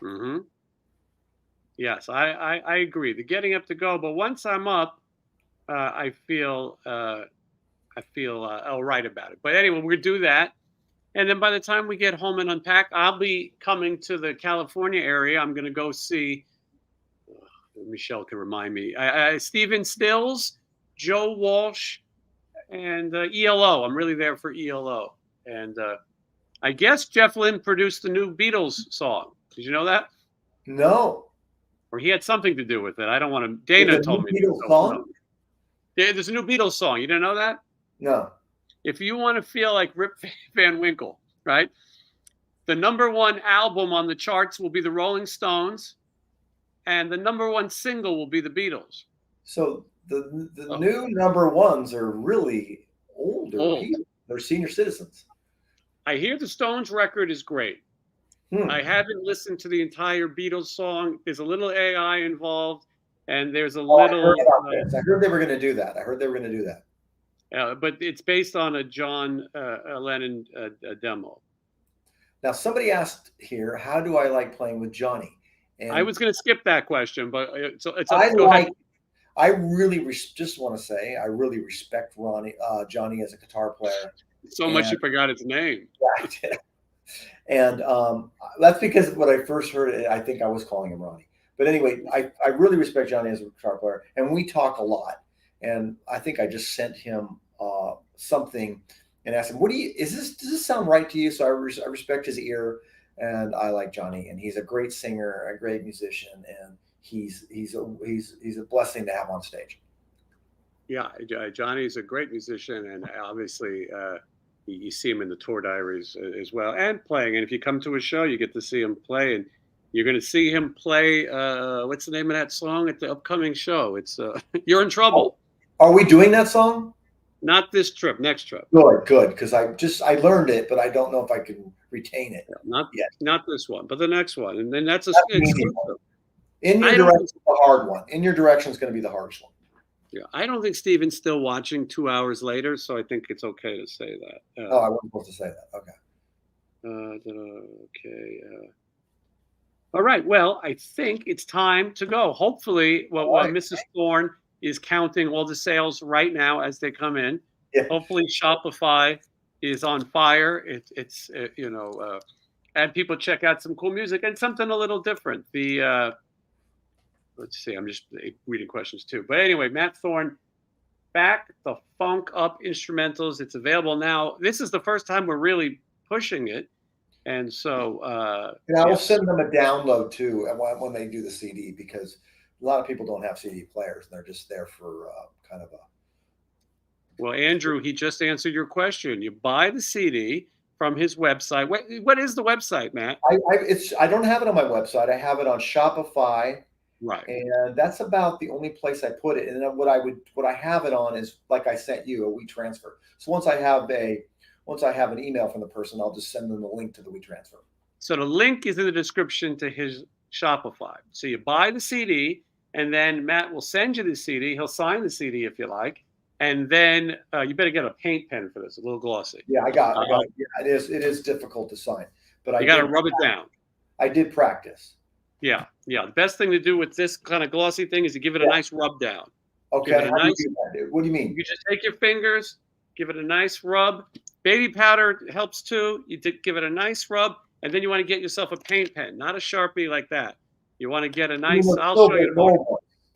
Mm-hmm. Yes, I agree. The getting up to go, but once I'm up, I feel all right about it. But anyway, we'll do that. And then by the time we get home and unpack, I'll be coming to the California area. I'm going to go see, Michelle can remind me, Stephen Stills, Joe Walsh, and ELO. I'm really there for ELO. And I guess Jeff Lynne produced the new Beatles song. Did you know that? No. Or he had something to do with it. I don't want to. Dana told me. Beatles song? No. Yeah, there's a new Beatles song. You didn't know that? No. If you want to feel like Rip Van Winkle, right? The #1 album on the charts will be the Rolling Stones, and the #1 single will be the Beatles. So the new #1s are really older people. They're senior citizens. I hear the Stones record is great. I haven't listened to the entire Beatles song. There's a little AI involved, and there's a little. I heard they were going to do that. But it's based on a John Lennon demo. Now, somebody asked here, how do I like playing with Johnny? And I was going to skip that question, but it's I really just want to say I really respect Johnny as a guitar player. So much you forgot his name. Yeah, and that's because when I first heard it, I think I was calling him Ronnie. But anyway, I really respect Johnny as a guitar player, and we talk a lot. And I think I just sent him something and asked him, does this sound right to you? So I respect his ear, and I like Johnny, and he's a great singer, a great musician, and he's a blessing to have on stage. Yeah, Johnny's a great musician, and obviously you see him in the tour diaries as well, and playing. And if you come to a show, you get to see him play, and you're going to see him play. What's the name of that song at the upcoming show? It's "You're in Trouble." Are we doing that song? Not this trip, next trip. Good, because I learned it, but I don't know if I can retain it. Not yet. Not this one, but the next one, and then that's In Your Direction is the hard one. In Your Direction is going to be the hardest one. Yeah, I don't think Steven's still watching 2 hours later, so I think it's okay to say that. I wasn't supposed to say that. Okay. Okay. All right. Well, I think it's time to go. Hopefully, Mrs. Thorne is counting all the sales right now as they come in. Yeah. Hopefully, Shopify is on fire. It's and people check out some cool music and something a little different. Let's see. I'm just reading questions too. But anyway, Matt Thorne, back the funk up instrumentals. It's available now. This is the first time we're really pushing it, and so. And I will send them a download too when they do the CD, because a lot of people don't have CD players and they're just there for kind of a. Well, Andrew, he just answered your question. You buy the CD from his website. What is the website, Matt? I don't have it on my website. I have it on Shopify. Right. And that's about the only place I put it. And then what I have it on is, like I sent you, a WeTransfer. So once I have an email from the person, I'll just send them the link to the WeTransfer. So the link is in the description to his Shopify. So you buy the CD, and then Matt will send you the CD. He'll sign the CD if you like. And then you better get a paint pen for this, a little glossy. Yeah, I got it. Yeah, it is difficult to sign, but you got to rub it down. I did practice. Yeah. The best thing to do with this kind of glossy thing is to give it a nice rub down. Okay. What do you mean? You just take your fingers, give it a nice rub. Baby powder helps too. You give it a nice rub, and then you want to get yourself a paint pen, not a Sharpie like that. You want to get a nice. I'll show you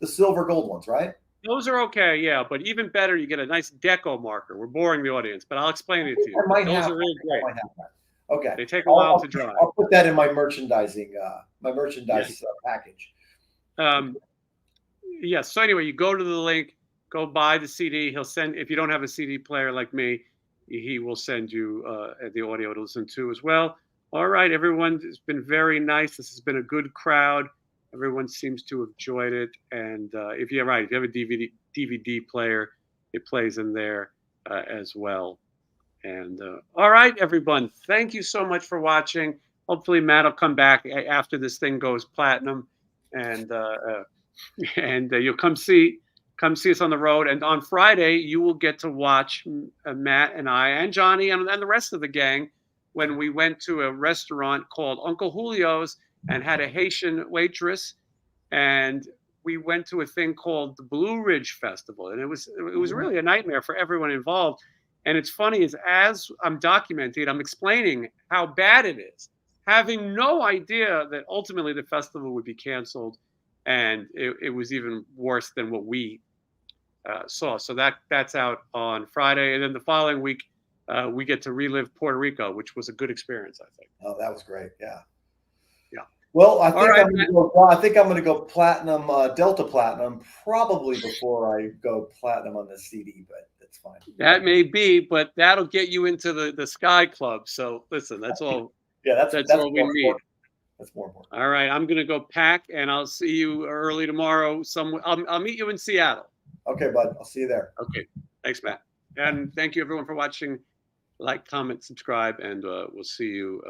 the silver gold ones, right? Those are okay, yeah, but even better, you get a nice deco marker. We're boring the audience, but I'll explain it to you. Those are really great. Okay. They take a while to dry. I'll put that in my merchandising, package. Yes. So anyway, you go to the link, go buy the CD. He'll send, if you don't have a CD player like me, he will send you the audio to listen to as well. All right, everyone. It's been very nice. This has been a good crowd. Everyone seems to have enjoyed it. And if you have a DVD player, it plays in there as well. And all right, everyone, thank you so much for watching. Hopefully Matt will come back after this thing goes platinum, and you'll come see us on the road. And on Friday, you will get to watch Matt and I and Johnny and the rest of the gang when we went to a restaurant called Uncle Julio's and had a Haitian waitress, and we went to a thing called the Blue Ridge Festival, and it was really a nightmare for everyone involved. And it's funny is as I'm documenting, I'm explaining how bad it is, having no idea that ultimately the festival would be canceled, and it was even worse than what we saw. So that's out on Friday, and then the following week we get to relive Puerto Rico, which was a good experience, I think. Oh, that was great. Yeah. Yeah. Well, I think right, I'm going to go platinum, Delta Platinum, probably before I go platinum on the CD, but that's fine. That may be, but that'll get you into the Sky Club. So listen, that's all. Yeah, that's all we need. That's more important. All right, I'm gonna go pack, and I'll see you early tomorrow. I'll meet you in Seattle. Okay, bud. I'll see you there. Okay, thanks, Matt, and thank you everyone for watching. Like, comment, subscribe, and we'll see you.